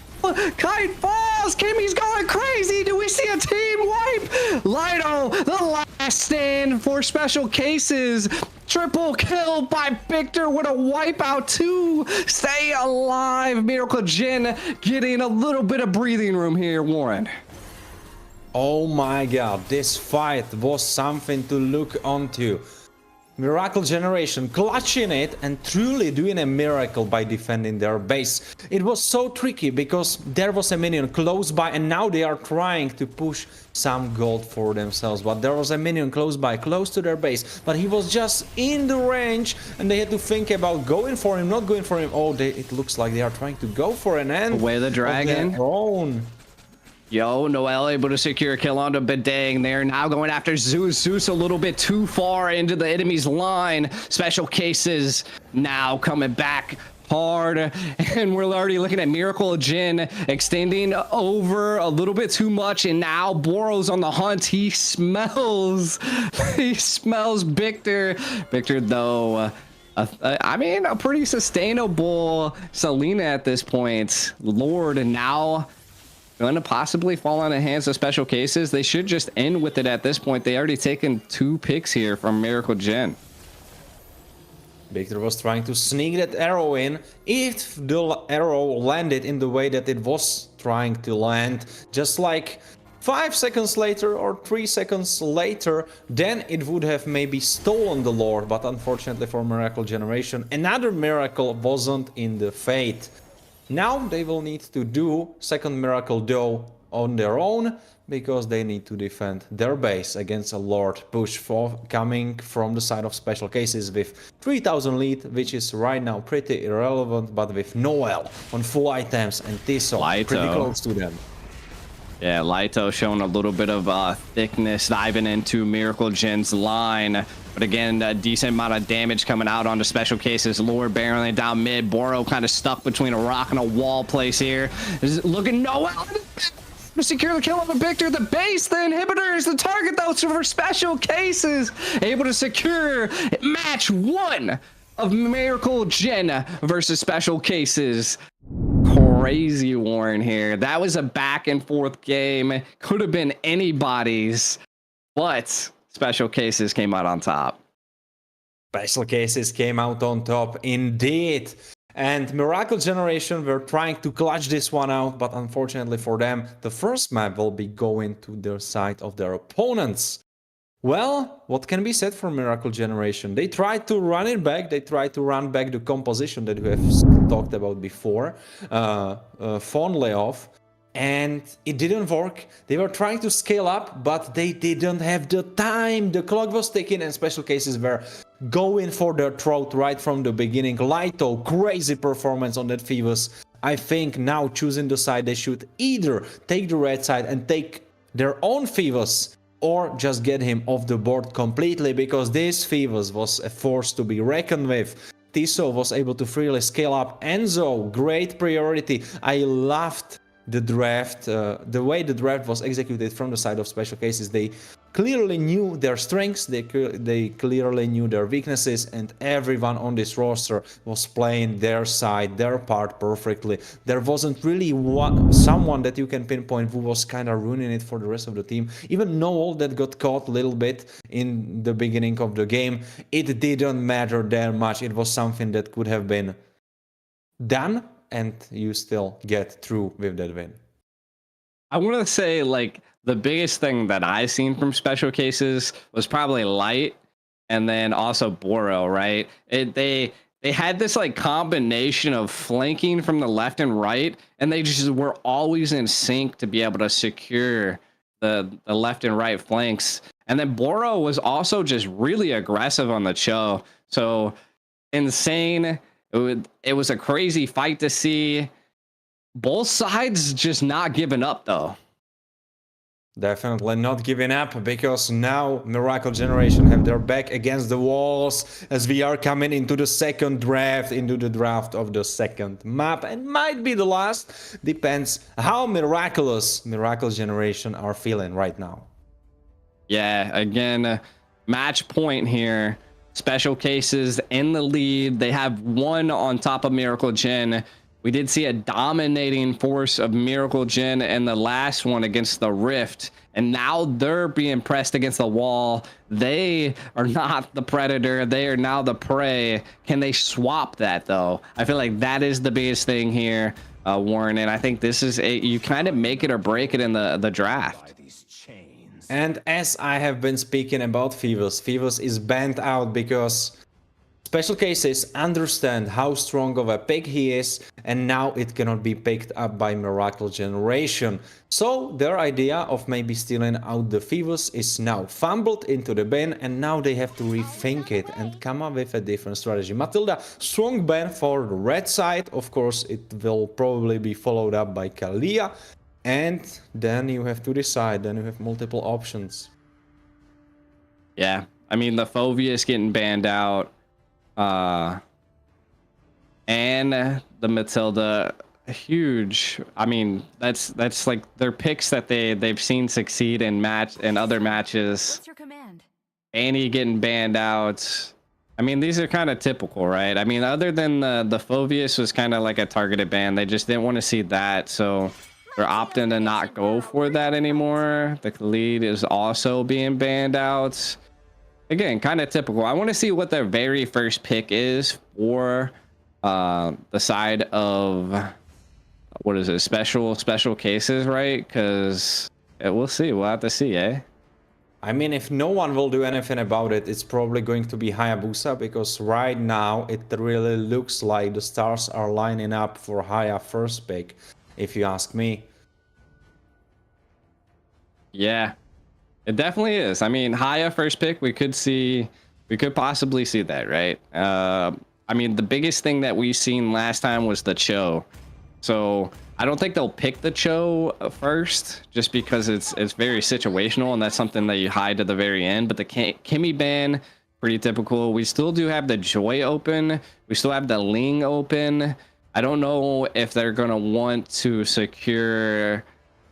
Kite falls. Kimmy's going crazy. Do we see a team wipe? Lido, the last stand for Special Cases. Triple kill by Victor with a wipeout to stay alive. Miracle Jin getting a little bit of breathing room here, Warren.
Oh my god, this fight was something to look onto. Miracle Generation clutching it and truly doing a miracle by defending their base. It was so tricky because there was a minion close by, and now they are trying to push some gold for themselves. But there was a minion close by, close to their base, but he was just in the range, and they had to think about going for him, not going for him. Oh, it looks like they are trying to go for an end.
Way of the Dragon.
Of their own.
Yo, Noel able to secure a kill onto Bedang. They're now going after Zeus. Zeus a little bit too far into the enemy's line. Special Cases now coming back hard, and we're already looking at Miracle Jin extending over a little bit too much, and now Boro's on the hunt. He smells Victor. Victor, though, I mean, a pretty sustainable Selena at this point. Lord, and now going to possibly fall on the hands of Special Cases. They should just end with it at this point. They already taken 2 picks here from Miracle Jin.
Victor was trying to sneak that arrow in. If the arrow landed in the way that it was trying to land, just like 5 seconds later or 3 seconds later, then it would have maybe stolen the Lord. But unfortunately for Miracle Generation, another miracle wasn't in the fate. Now they will need to do second miracle though on their own, because they need to defend their base against a Lord push coming from the side of Special Cases with 3000 lead, which is right now pretty irrelevant, but with Noel on full items and Tiso pretty close to them.
Yeah, Lito showing a little bit of thickness diving into Miracle Jin's line. But again, a decent amount of damage coming out onto Special Cases. Lord barreling down mid. Boro kind of stuck between a rock and a wall place here. Looking Noel to secure the kill of Victor. The base, the inhibitor is the target though, so for Special Cases, able to secure match 1 of Miracle Jin versus Special Cases. Crazy Warren here. That was a back and forth game. Could have been anybody's, but Special Cases came out on top.
Special Cases came out on top indeed. And Miracle Generation were trying to clutch this one out, but unfortunately for them, the first map will be going to the side of their opponents. Well, what can be said for Miracle Generation? They tried to run it back, they tried to run back the composition that we have talked about before, fondly of, and it didn't work. They were trying to scale up, but they didn't have the time. The clock was ticking and Special Cases were going for their throat right from the beginning. Lito, crazy performance on that Phoebus. I think now choosing the side, they should either take the red side and take their own Phoebus, or just get him off the board completely, because this Phoebus was a force to be reckoned with. Tiso was able to freely scale up. Enzo, great priority. I loved the draft, the way the draft was executed from the side of Special Cases. They clearly knew their strengths, they clearly knew their weaknesses, and everyone on this roster was playing their side, their part perfectly. There wasn't really someone that you can pinpoint who was kind of ruining it for the rest of the team. Even Noel, that got caught a little bit in the beginning of the game, it didn't matter that much. It was something that could have been done, and you still get through with that win.
I want to say, like, the biggest thing that I've seen from Special Cases was probably Light, and then also Boro, right? They had this like combination of flanking from the left and right, and they just were always in sync to be able to secure the left and right flanks. And then Boro was also just really aggressive on the Cho. So insane. It was a crazy fight to see. Both sides just not giving up, though.
Definitely not giving up, because now Miracle Generation have their back against the walls as we are coming into the second draft, into the draft of the second map, and might be the last. Depends how miraculous Miracle Generation are feeling right now.
Yeah, again, match point here. Special Cases in the lead. They have 1 on top of Miracle Gen. We did see a dominating force of Miracle Gen in the last one against the Rift, and now they're being pressed against the wall. They are not the predator. They are now the prey. Can they swap that, though? I feel like that is the biggest thing here, Warren, and I think this is you kind of make it or break it in the draft.
And as I have been speaking about Phoebus, Phoebus is banned out because Special Cases understand how strong of a pick he is, and now it cannot be picked up by Miracle Generation. So their idea of maybe stealing out the Phoebus is now fumbled into the bin, and now they have to rethink it and come up with a different strategy. Matilda, strong ban for the red side. Of course, it will probably be followed up by Kalia. And then you have to decide, then you have multiple options.
Yeah, I mean, the Phoveus getting banned out. and the Matilda. Huge. I mean, that's like their picks that they've seen succeed in other matches.
What's your command?
Annie getting banned out. I mean, these are kind of typical, right? I mean, other than the Phobius was kind of like a targeted ban. They just didn't want to see that, so they're opting to not go for that anymore. The Khalid is also being banned out. Again, kind of typical. I want to see what their very first pick is for the side of what is it? Special cases, right? Because we'll see. We'll have to see, eh?
I mean, if no one will do anything about it, it's probably going to be Hayabusa, because right now it really looks like the stars are lining up for Haya first pick, if you ask me.
Yeah, it definitely is. I mean, Haya first pick, we could possibly see that, right? I mean, the biggest thing that we've seen last time was the Cho. So I don't think they'll pick the Cho first, just because it's very situational, and that's something that you hide to the very end. But the Kimmy ban, pretty typical. We still do have the Joy open. We still have the Ling open. I don't know if they're gonna want to secure,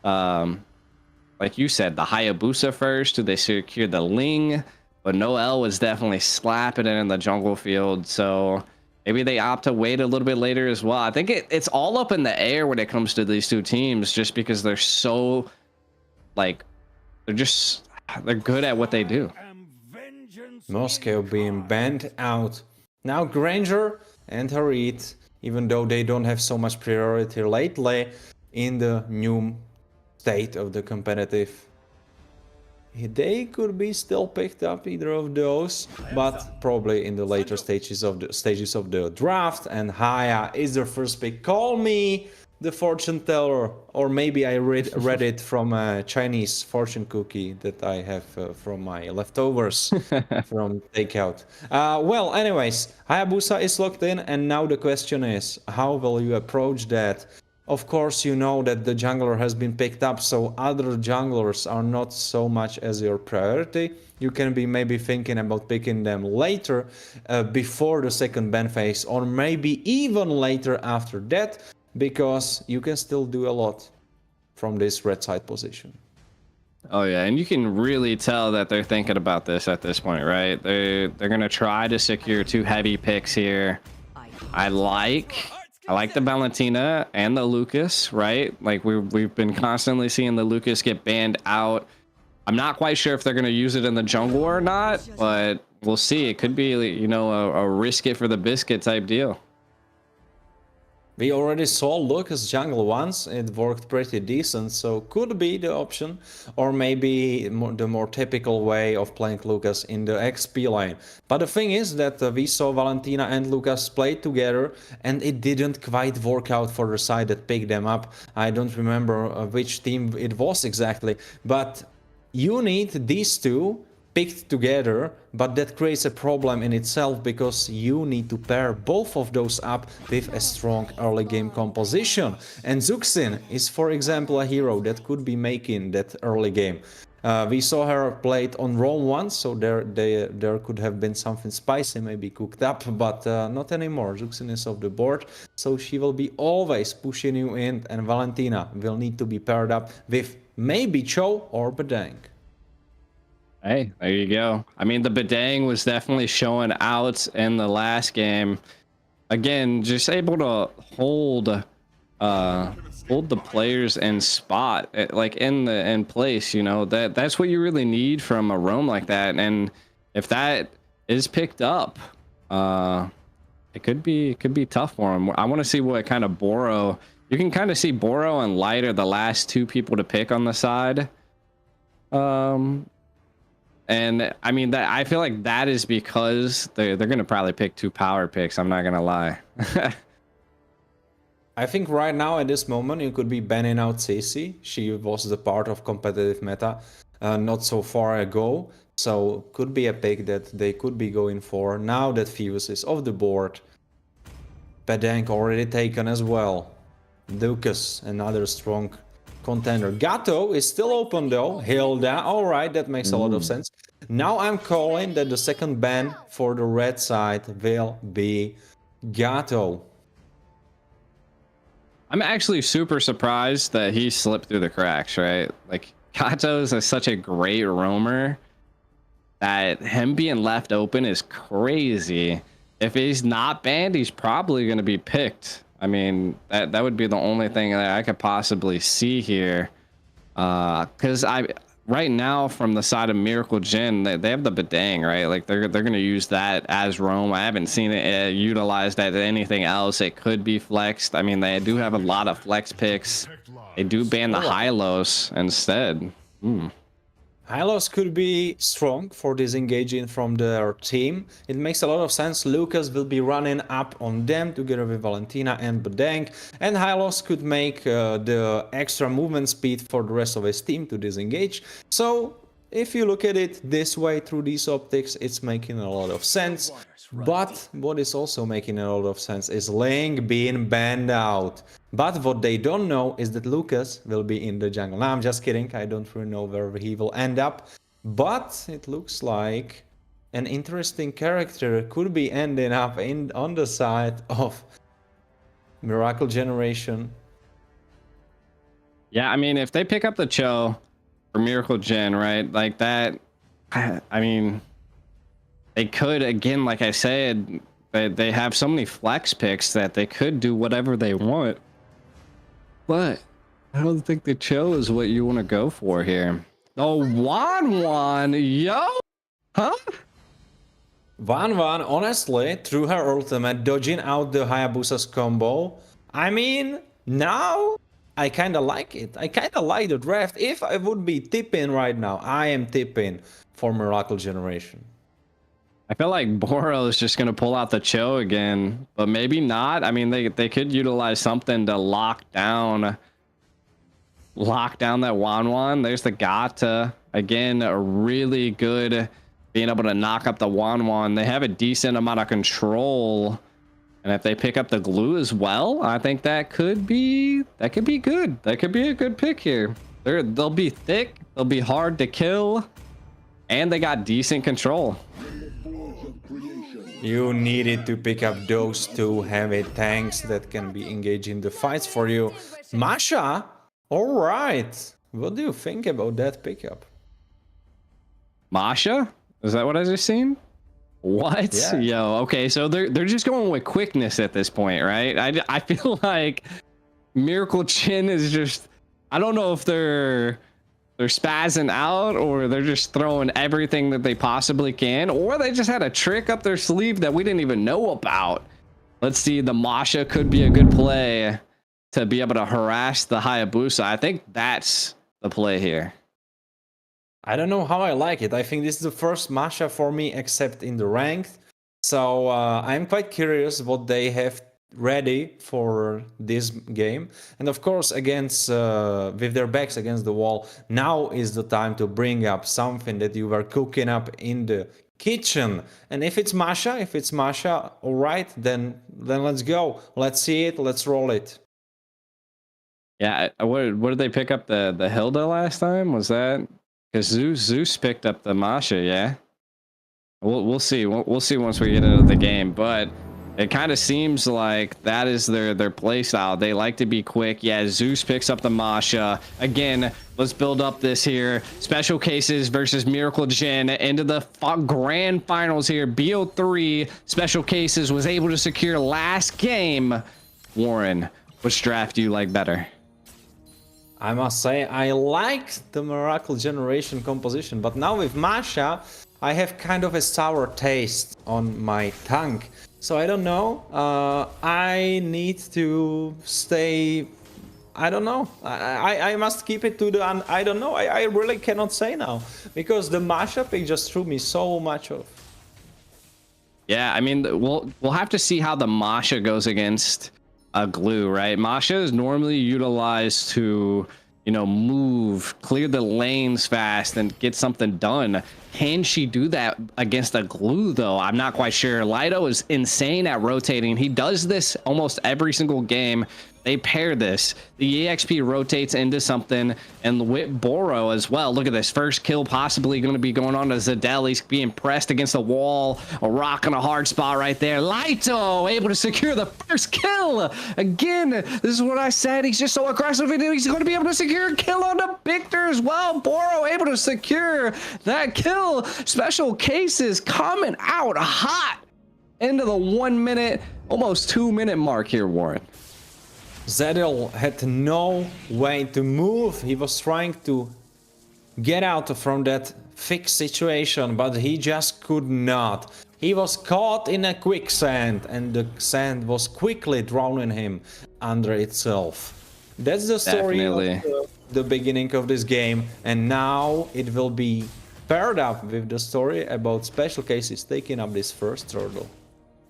like you said, the Hayabusa first. Do they secure the Ling? But Noelle was definitely slapping it in the jungle field, so maybe they opt to wait a little bit later as well. I think it's all up in the air when it comes to these two teams, just because they're so, like, they're good at what they do.
Moscow being banned out. Now Granger and Harit, even though they don't have so much priority lately in the new state of the competitive, they could be still picked up, either of those, but probably in the later stages of the draft. And Haya is their first pick. Call me the fortune teller, or maybe I read it from a Chinese fortune cookie that I have from my leftovers from takeout. Well, anyways, Hayabusa is locked in, and now the question is, how will you approach that? Of course, you know that the jungler has been picked up, so other junglers are not so much as your priority. You can be maybe thinking about picking them later, before the second ban phase, or maybe even later after that, because you can still do a lot from this red side position.
Oh yeah, and you can really tell that they're thinking about this at this point, right? They're gonna try to secure two heavy picks here. I like the Valentina and the Lucas, right? Like we've been constantly seeing the Lucas get banned out. I'm not quite sure if they're going to use it in the jungle or not, but we'll see. It could be, you know, a risk it for the biscuit type deal.
We already saw Lucas jungle once, it worked pretty decent, so could be the option, or maybe the more typical way of playing Lucas in the XP lane. But the thing is that we saw Valentina and Lucas play together, and it didn't quite work out for the side that picked them up. I don't remember which team it was exactly, but you need these two picked together, but that creates a problem in itself, because you need to pair both of those up with a strong early game composition. And Zuxin is, for example, a hero that could be making that early game. We saw her played on Rome once, so there could have been something spicy maybe cooked up, but not anymore. Zuxin is off the board, so she will be always pushing you in, and Valentina will need to be paired up with maybe Cho or Bedang.
Hey, there you go. I mean, the Bedang was definitely showing out in the last game. Again, just able to hold the players in spot, like in place. You know, that's what you really need from a roam like that. And if that is picked up, it could be tough for him. I want to see what kind of Boro. You can kind of see Boro and Light are the last two people to pick on the side. And I mean, that I feel like that is because they're gonna probably pick two power picks. I'm not gonna lie.
I think right now at this moment you could be banning out Ceci. She was the part of competitive meta not so far ago, so could be a pick that they could be going for now that Fuse is off the board. Bedang already taken as well. Lucas, another strong contender. Gato is still open though. Hilda, alright, that makes a lot of sense. Now I'm calling that the second ban for the red side will be Gato.
I'm actually super surprised that he slipped through the cracks, right? Like, Kato is such a great roamer that him being left open is crazy. If he's not banned, he's probably going to be picked. I mean, that would be the only thing that I could possibly see here. Because right now, from the side of Miracle Jin, they have the Bedang, right? Like they're gonna use that as roam. I haven't seen it utilized as anything else. It could be flexed. I mean, they do have a lot of flex picks. They do ban the Hylos instead.
Hylos could be strong for disengaging from their team. It makes a lot of sense. Lucas will be running up on them together with Valentina and Bedang, and Hylos could make the extra movement speed for the rest of his team to disengage. So if you look at it this way through these optics, it's making a lot of sense. But what is also making a lot of sense is Ling being banned out. But what they don't know is that Lucas will be in the jungle. Now, I'm just kidding. I don't really know where he will end up. But it looks like an interesting character could be ending up on the side of Miracle Generation.
Yeah, I mean, if they pick up the Cho or Miracle Gen, right? Like that, I mean, they could, again, like I said, they have so many flex picks that they could do whatever they want. But I don't think the Cho is what you want to go for here. Oh, Wan, yo, huh?
Wan, honestly, through her ultimate, dodging out the Hayabusa's combo. I mean, now I kind of like it. I kind of like the draft. If I would be tipping right now, I am tipping for Miracle Generation.
I feel like Boro is just going to pull out the Cho again, but maybe not. I mean, they could utilize something to lock down that Wan. There's the Gata. Again, a really good being able to knock up the Wan. They have a decent amount of control. And if they pick up the glue as well, I think that could be good. That could be a good pick here. They'll be thick, they'll be hard to kill, and they got decent control.
You needed to pick up those two heavy tanks that can be engaging the fights for you. Masha, all right. What do you think about that pickup?
Masha? Is that what I just seen? What?
Yeah.
Yo, okay, so they're just going with quickness at this point, right? I feel like Miracle Chin is just, I don't know if they're spazzing out or they're just throwing everything that they possibly can, or they just had a trick up their sleeve that we didn't even know about. Let's see, the Masha could be a good play to be able to harass the Hayabusa. I think that's the play here.
I don't know how I like it. I think this is the first Masha for me, except in the ranked. So I'm quite curious what they have ready for this game. And of course, against with their backs against the wall, now is the time to bring up something that you were cooking up in the kitchen. And if it's Masha, all right, then let's go. Let's see it. Let's roll it.
Yeah, what did they pick up the Hilda last time? Was that because Zeus picked up the Masha? Yeah, we'll see. We'll see once we get into the game, but it kind of seems like that is their play style. They like to be quick. Yeah, Zeus picks up the Masha. Again, let's build up this here. Special Cases versus Miracle Gen into the grand finals here. BO3 Special Cases was able to secure last game. Warren, which draft do you like better?
I must say, I liked the Miracle Generation composition, but now with Masha, I have kind of a sour taste on my tongue. So I don't know. I need to stay. I don't know. I must keep it to the. I don't know. I really cannot say now because the Masha pick just threw me so much off.
Yeah, I mean, we'll have to see how the Masha goes against a glue, right? Masha is normally utilized to, move, clear the lanes fast and get something done. Can she do that against a glue, though? I'm not quite sure. Lido is insane at rotating. He does this almost every single game. they pair this. The EXP rotates into something, and with Boro as well. Look at this. First kill possibly going to be going on to Zadel. He's being pressed against the wall. A rock on a hard spot right there. Lito able to secure the first kill. Again, this is what I said. He's just so aggressive, and he's going to be able to secure a kill on the Victor as well. Boro able to secure that kill. Special cases coming out hot into the 1 minute, almost 2 minute mark here, Warren.
Zadel had no way to move. He was trying to get out from that fixed situation, but he just could not. He was caught in a quicksand, and the sand was quickly drowning him under itself. That's the story
Definitely.
of the beginning of this game, and now it will be paired up with the story about special cases taking up this first turtle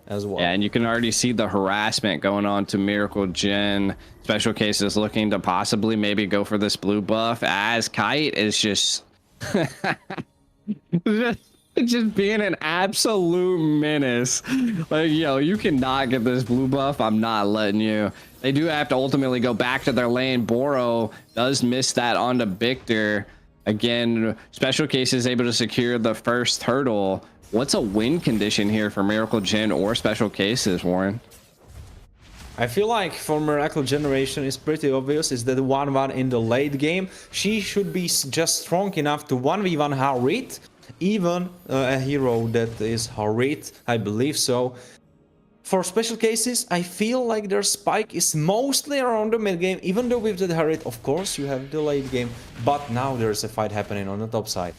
as well.
Yeah, and you can already see the harassment going on to Miracle Gen. Special cases looking to possibly maybe go for this blue buff, as Kite is just just being an absolute menace. Like, yo, you cannot get this blue buff. I'm not letting you. They do have to ultimately go back to their lane. Boro does miss that onto Victor. Again, special cases able to secure the first turtle. What's a win condition here for Miracle Gen or special cases, Warren?
I feel like for Miracle Generation is pretty obvious is that 1-1 in the late game. She should be just strong enough to 1v1 Harit, even a hero that is Harit, I believe so. For special cases, I feel like their spike is mostly around the mid game, even though with the Harit, of course, you have the late game, but now there's a fight happening on the top side.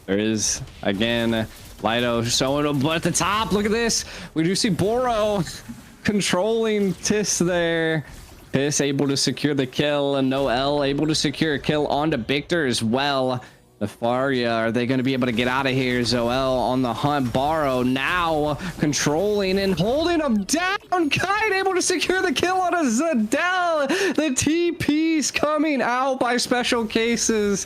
There is, again, Lido showing up at the top. Look at this. We do see Boro controlling Tis there. Tis able to secure the kill, and Noel able to secure a kill onto Victor as well. Nefaria, are they going to be able to get out of here? Zoel on the hunt. Baro now controlling and holding him down. Kite able to secure the kill on a Zadel. The TP's coming out by special cases.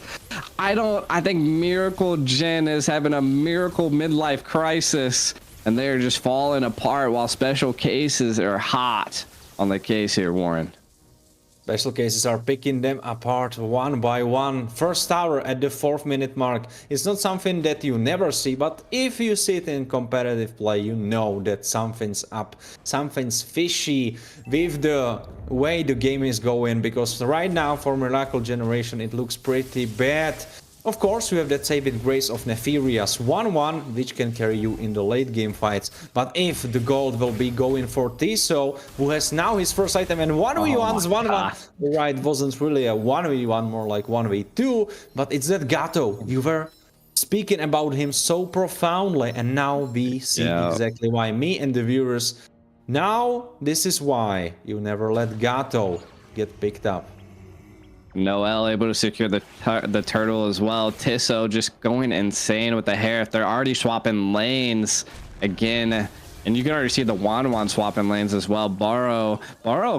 I think Miracle Gen is having a miracle midlife crisis, and they're just falling apart while special cases are hot on the case here, Warren.
Special cases are picking them apart one by one. First tower at the 4th minute mark. It's not something that you never see, but if you see it in competitive play, you know that something's up. Something's fishy with the way the game is going, because right now for Miracle Generation it looks pretty bad. Of course, you have that saving grace of Nefarious 1-1, which can carry you in the late game fights. But if the gold will be going for Tiso, who has now his first item and 1v1's 1-1. Right, wasn't really a 1v1, more like 1v2. But it's that Gato. You were speaking about him so profoundly, and now we see exactly why. Me and the viewers. Now, this is why you never let Gato get picked up.
Noel able to secure the turtle as well. Tiso just going insane with the hair. If they're already swapping lanes again, and you can already see the Wan swapping lanes as well. Baro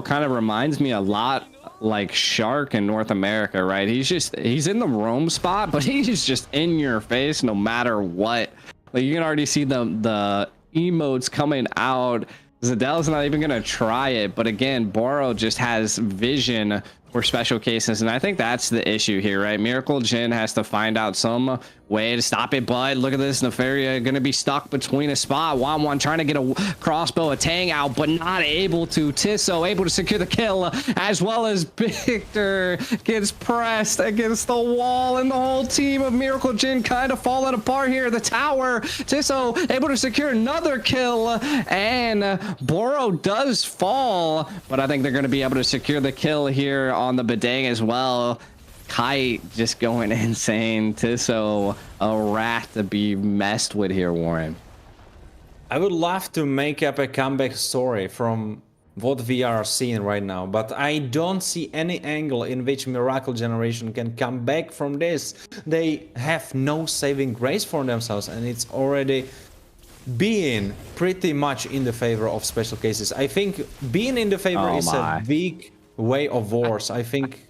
kind of reminds me a lot like Shark in North America, right? He's in the roam spot, but he's just in your face no matter what. Like, you can already see the emotes coming out. Zadel's not even gonna try it, but again, Boro just has vision for special cases, and I think that's the issue here, right? Miracle Gen has to find out some way to stop it, but look at this. Nefaria gonna be stuck between a spot. Wan trying to get a crossbow, a Tang out, but not able to. Tiso able to secure the kill, as well as Victor gets pressed against the wall, and the whole team of Miracle Gen kind of falling apart here. The tower, Tiso able to secure another kill, and Boro does fall, but I think they're gonna be able to secure the kill here on the Bedang as well. Kite just going insane. Tiso, a rat to be messed with here, Warren.
I would love to make up a comeback story from what we are seeing right now, but I don't see any angle in which Miracle Generation can come back from this. They have no saving grace for themselves, and it's already being pretty much in the favor of special cases. I think being in the favor is a weak way of wars. I think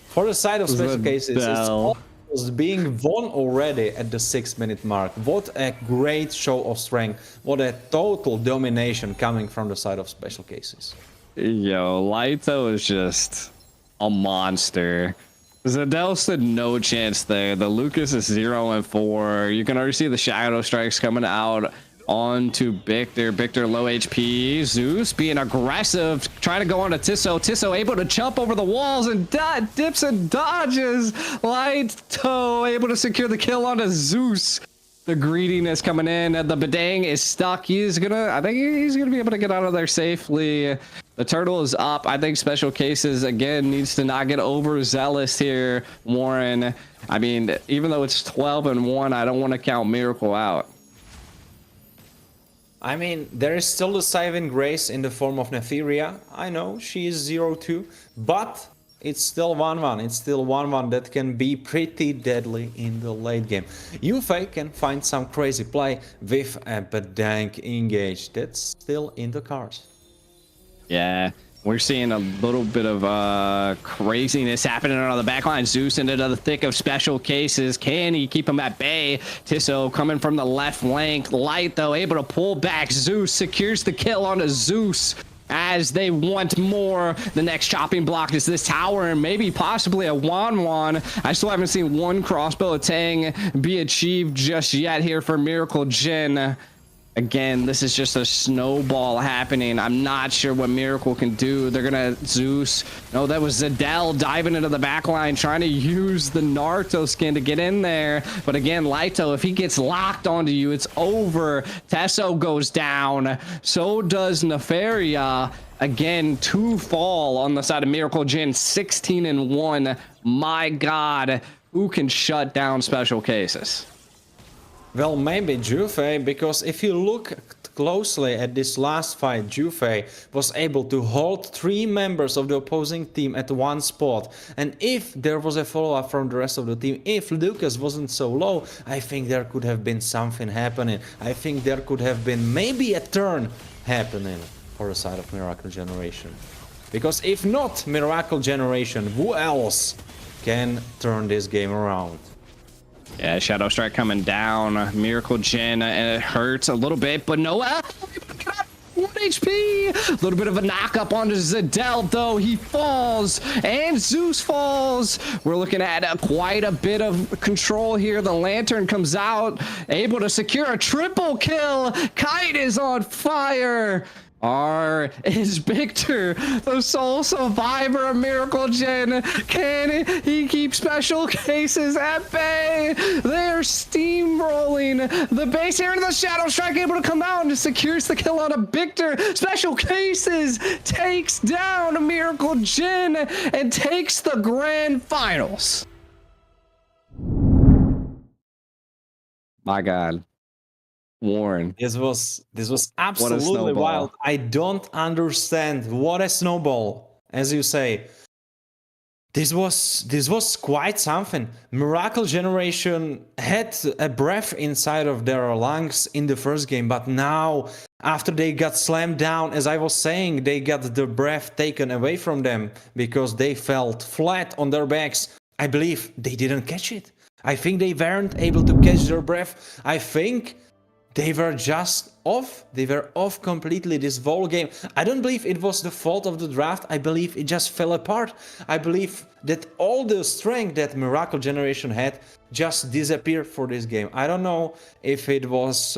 for the side of special cases, it's almost being won already at the 6th minute mark. What a great show of strength. What a total domination coming from the side of special cases.
Yo, Lito is just a monster. Zadell stood no chance there. The Lucas is 0-4. You can already see the shadow strikes coming out onto Victor. Victor low HP. Zeus being aggressive, trying to go on to Tisso. Tisso able to jump over the walls and dips and dodges. Lito able to secure the kill onto Zeus. The greediness coming in. The Bedang is stuck. I think he's gonna be able to get out of there safely. The turtle is up. I think special cases again needs to not get overzealous here, Warren. I mean, even though it's 12-1, I don't want to count Miracle out.
I mean, there is still the saving grace in the form of Netheria. I know she is 0-2, but it's still 1-1. It's still 1-1 that can be pretty deadly in the late game. Yuffie can find some crazy play with a Bedang engage. That's still in the cards.
Yeah, we're seeing a little bit of craziness happening on the backline. Zeus into the thick of special cases. Can he keep him at bay? Tisso coming from the left flank. Light, though, able to pull back. Zeus secures the kill onto Zeus as they want more. The next chopping block is this tower and maybe possibly a Wan. I still haven't seen one crossbow Tang be achieved just yet here for Miracle Jin. Again, this is just a snowball happening. I'm not sure what Miracle can do. They're gonna Zeus. No, that was Zadell diving into the back line, trying to use the Naruto skin to get in there. But again, Lito, if he gets locked onto you, it's over. Tesso goes down. So does Nefaria. Again, 2 fall on the side of Miracle Jin. 16-1. My God, who can shut down special cases?
Well, maybe Juve, because if you look closely at this last fight, Juve was able to hold 3 members of the opposing team at one spot. And if there was a follow-up from the rest of the team, if Lucas wasn't so low, I think there could have been something happening. I think there could have been maybe a turn happening for the side of Miracle Generation. Because if not Miracle Generation, who else can turn this game around?
Yeah, Shadow Strike coming down. Miracle Jin, and it hurts a little bit, but no. 1 HP. A little bit of a knock up onto Zadell, though. He falls, and Zeus falls. We're looking at quite a bit of control here. The Lantern comes out, able to secure a triple kill. Kite is on fire. Is Victor, the sole survivor of Miracle Jin. Can he keep special cases at bay? They're steamrolling the base here into the Shadow Strike, able to come out and secures the kill on a Victor. Special cases takes down Miracle Jin and takes the grand finals. My God. Warren,
this was absolutely wild. I don't understand. What a snowball, as you say. This was quite something. Miracle Generation had a breath inside of their lungs in the first game, but now after they got slammed down, as I was saying, they got the breath taken away from them because they felt flat on their backs. I believe they didn't catch it. I think they weren't able to catch their breath. I think they were just off. They were off completely this whole game. I don't believe it was the fault of the draft. I believe it just fell apart. I believe that all the strength that Miracle Generation had just disappeared for this game. I don't know if it was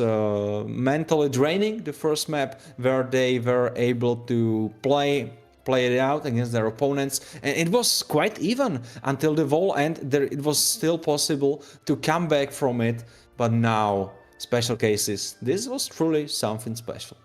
mentally draining, the first map, where they were able to play it out against their opponents, and it was quite even until the whole end. It was still possible to come back from it, but now special cases, this was truly something special.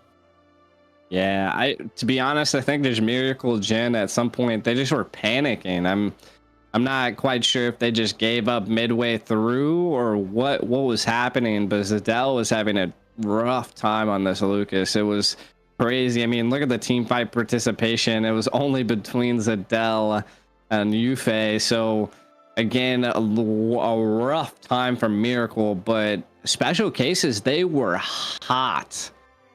Yeah, to be honest, I think there's Miracle Jin at some point they just were panicking. I'm not quite sure if they just gave up midway through or what was happening, but Zadell was having a rough time on this Lucas. It was crazy. I mean, look at the team fight participation. It was only between Zadell and Yuffie, so again, a rough time for Miracle, but special cases, they were hot.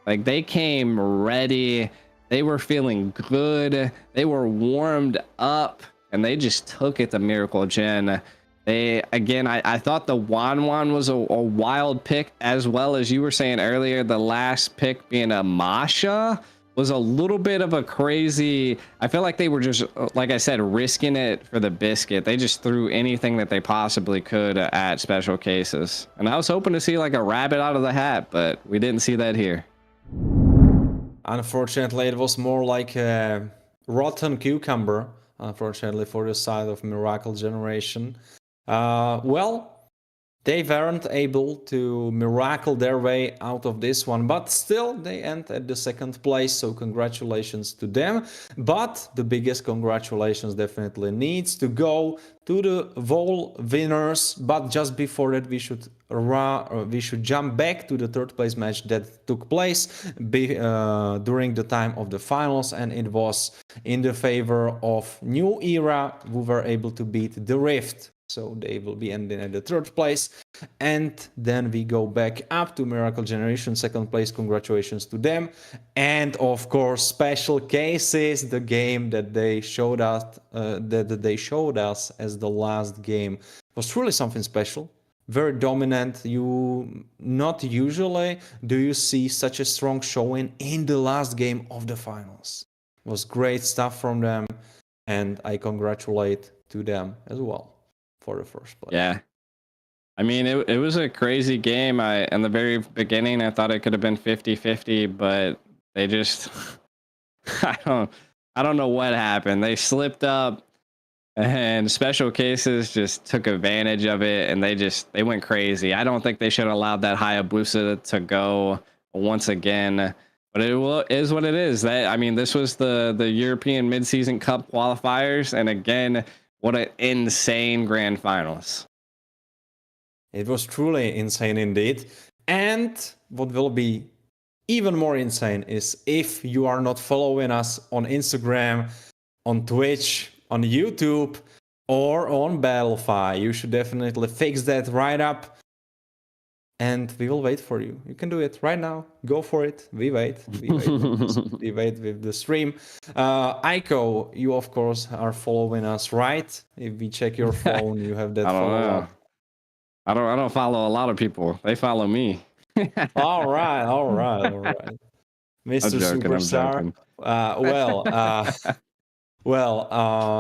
Like, they came ready. They were feeling good. They were warmed up, and they just took it to Miracle Jin. I thought the Wan was a wild pick, as well as you were saying earlier, the last pick being a Masha was a little bit of a crazy. I feel like they were just, like I said, risking it for the biscuit. They just threw anything that they possibly could at special cases. And I was hoping to see like a rabbit out of the hat, but we didn't see that here.
Unfortunately, it was more like a rotten cucumber, unfortunately, for the side of Miracle Generation. Well, they weren't able to miracle their way out of this one, but still they end at the second place, so congratulations to them. But the biggest congratulations definitely needs to go to the Vol winners. But just before that, we should jump back to the third place match that took place during the time of the finals, and it was in the favor of New Era, who were able to beat the Rift. So they will be ending at the third place. And then we go back up to Miracle Generation, second place. Congratulations to them. And of course, Special Cases, the game that they showed us, as the last game, was truly something special. Very dominant. You not usually do you see such a strong showing in the last game of the finals. It was great stuff from them, and I congratulate to them as well for the first place.
Yeah. I mean, it was a crazy game. In the very beginning, I thought it could have been 50-50, but they just, I don't know what happened. They slipped up, and Special Cases just took advantage of it, and they went crazy. I don't think they should have allowed that Hayabusa to go once again, but it is what it is. I mean, this was the European Mid-Season Cup qualifiers, and again, what an insane grand finals.
It was truly insane indeed. And what will be even more insane is if you are not following us on Instagram, on Twitch, on YouTube, or on Battlefy. You should definitely fix that right up. And we will wait for you. You can do it right now. Go for it. We wait. We wait with the stream. Aiko, you of course are following us, right? If we check your phone, you have that follow up.
I don't follow a lot of people. They follow me.
all right. Mr. Superstar.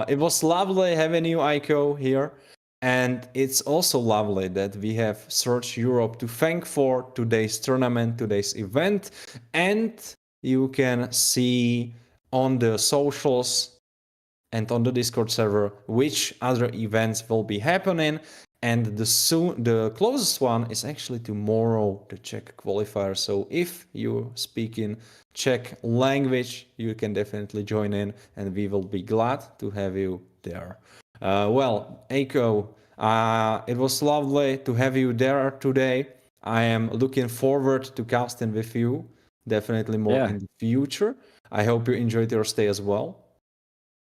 It was lovely having you, Aiko, here. And it's also lovely that we have Search Europe to thank for today's tournament, today's event. And you can see on the socials and on the Discord server which other events will be happening. And the closest one is actually tomorrow, the Czech qualifier. So if you speak in Czech language, you can definitely join in, and we will be glad to have you there. Aiko, it was lovely to have you there today. I am looking forward to casting with you, definitely more in the future. I hope you enjoyed your stay as well.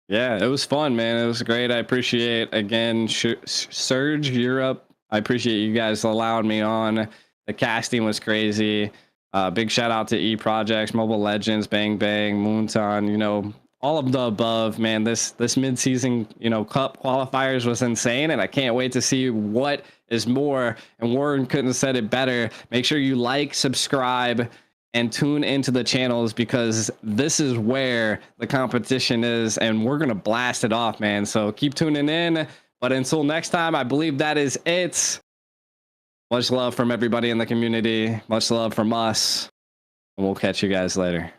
Yeah, it was fun, man. It was great. I appreciate, again, Surge Europe. I appreciate you guys allowing me on. The casting was crazy. Big shout out to E Projects, Mobile Legends, Bang Bang, Moonton, all of the above, man. This mid-season, cup qualifiers was insane, and I can't wait to see what is more. And Warren couldn't have said it better. Make sure you like, subscribe, and tune into the channels, because this is where the competition is, and we're gonna blast it off, man. So keep tuning in. But until next time, I believe that is it. Much love from everybody in the community. Much love from us, and we'll catch you guys later.